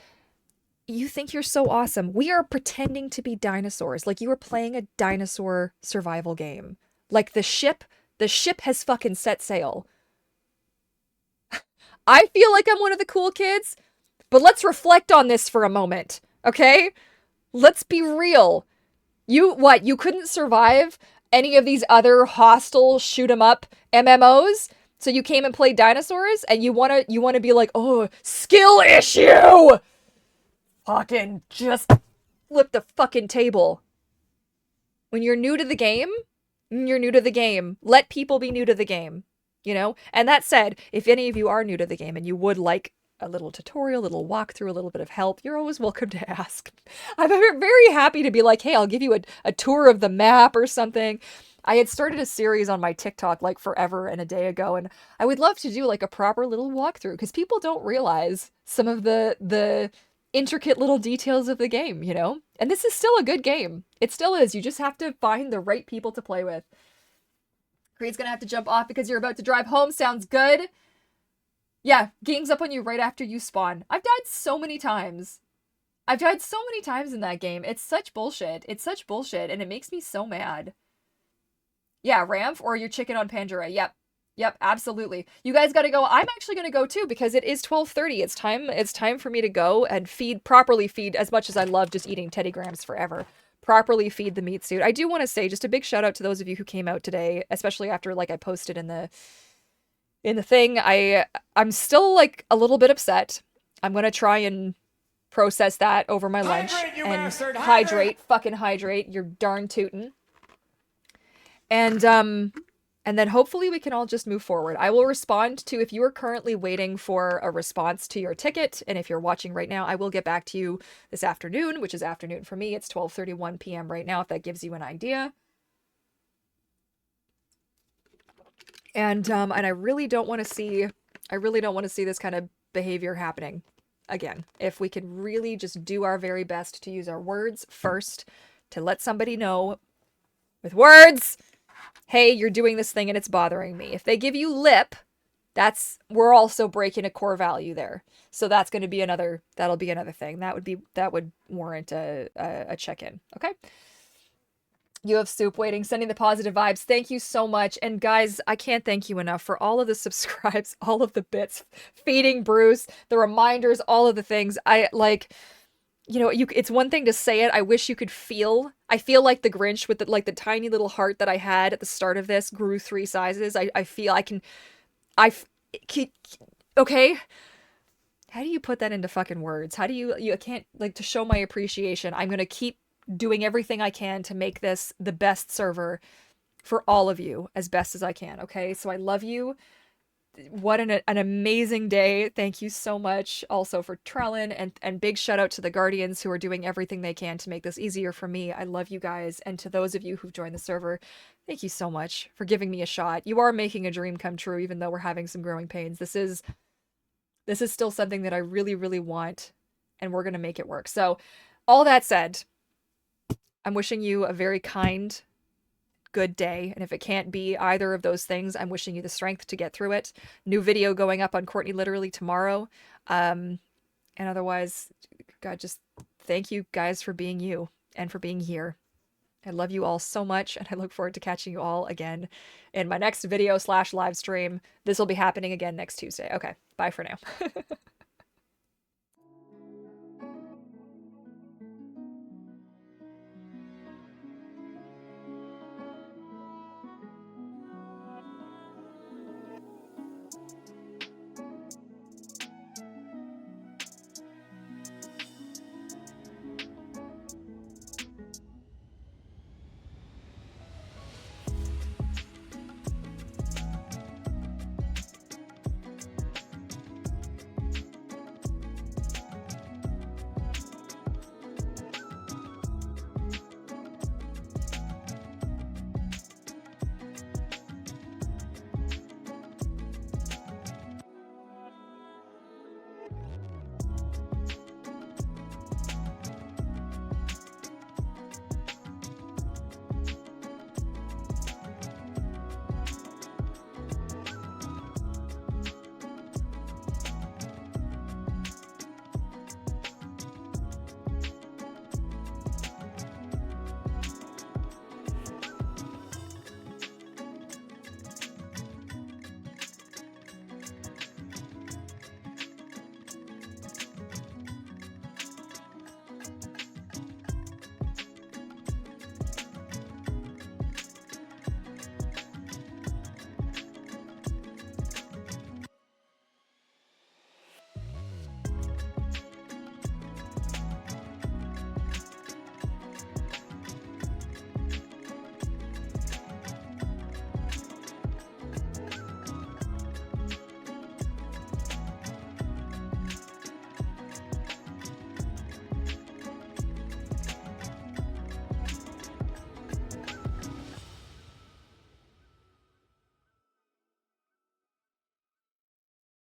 you think you're so awesome. We are pretending to be dinosaurs. Like, you are playing a dinosaur survival game. Like, the ship has fucking set sail. I feel like I'm one of the cool kids, but let's reflect on this for a moment, okay? Let's be real. You couldn't survive any of these other hostile shoot 'em up MMOs? So you came and played dinosaurs and you want to be like, "Oh, skill issue." Fucking just flip the fucking table. When you're new to the game, you're new to the game. Let people be new to the game. And that said, if any of you are new to the game and you would like a little tutorial, a little walkthrough, a little bit of help, you're always welcome to ask. I'm very happy to be like, hey, I'll give you a tour of the map or something. I had started a series on my TikTok like forever and a day ago, and I would love to do like a proper little walkthrough because people don't realize some of the intricate little details of the game, And this is still a good game. It still is. You just have to find the right people to play with. Creed's gonna have to jump off because you're about to drive home. Sounds good. Yeah, game's up on you right after you spawn. I've died so many times. in that game. It's such bullshit. And it makes me so mad. Yeah, Ramp or your chicken on Pandora. Yep, absolutely. You guys gotta go. I'm actually gonna go too because it is 12:30. It's time for me to go and properly feed, as much as I love just eating Teddy Grahams forever. Properly feed the meat suit. I do want to say just a big shout out to those of you who came out today, especially after like I posted in the thing. I'm still like a little bit upset. I'm gonna try and process that over my lunch you and bastard! fucking hydrate. You're darn tootin'. And then hopefully we can all just move forward. I will respond to, if you are currently waiting for a response to your ticket, and if you're watching right now, I will get back to you this afternoon, which is afternoon for me. It's 12:31 p.m. right now, if that gives you an idea. And I really don't want to see this kind of behavior happening again. If we could really just do our very best to use our words first, to let somebody know with words, hey, you're doing this thing and it's bothering me. If they give you lip, we're also breaking a core value there. So that'll be another thing. That would warrant a check-in. Okay. You have soup waiting, sending the positive vibes. Thank you so much. And guys, I can't thank you enough for all of the subscribes, all of the bits, feeding Bruce, the reminders, all of the things. I like, it's one thing to say it. I wish you could feel. I feel like the Grinch with the tiny little heart that I had at the start of this grew 3 sizes. I feel I can, okay. How do you put that into fucking words? How do you can't, like, to show my appreciation. I'm going to keep doing everything I can to make this the best server for all of you as best as I can. Okay. So I love you. What an amazing day. Thank you so much also for Trellin, and big shout out to the Guardians who are doing everything they can to make this easier for me. I love you guys. And to those of you who've joined the server, thank you so much for giving me a shot. You are making a dream come true, even though we're having some growing pains. This is still something that I really, really want, and we're going to make it work. So all that said, I'm wishing you a very kind, good day. And if it can't be either of those things, I'm wishing you the strength to get through it. New video going up on Courtney literally tomorrow. And otherwise, God, just thank you guys for being you and for being here. I love you all so much, and I look forward to catching you all again in my next video / live stream. This will be happening again next Tuesday. Okay, bye for now.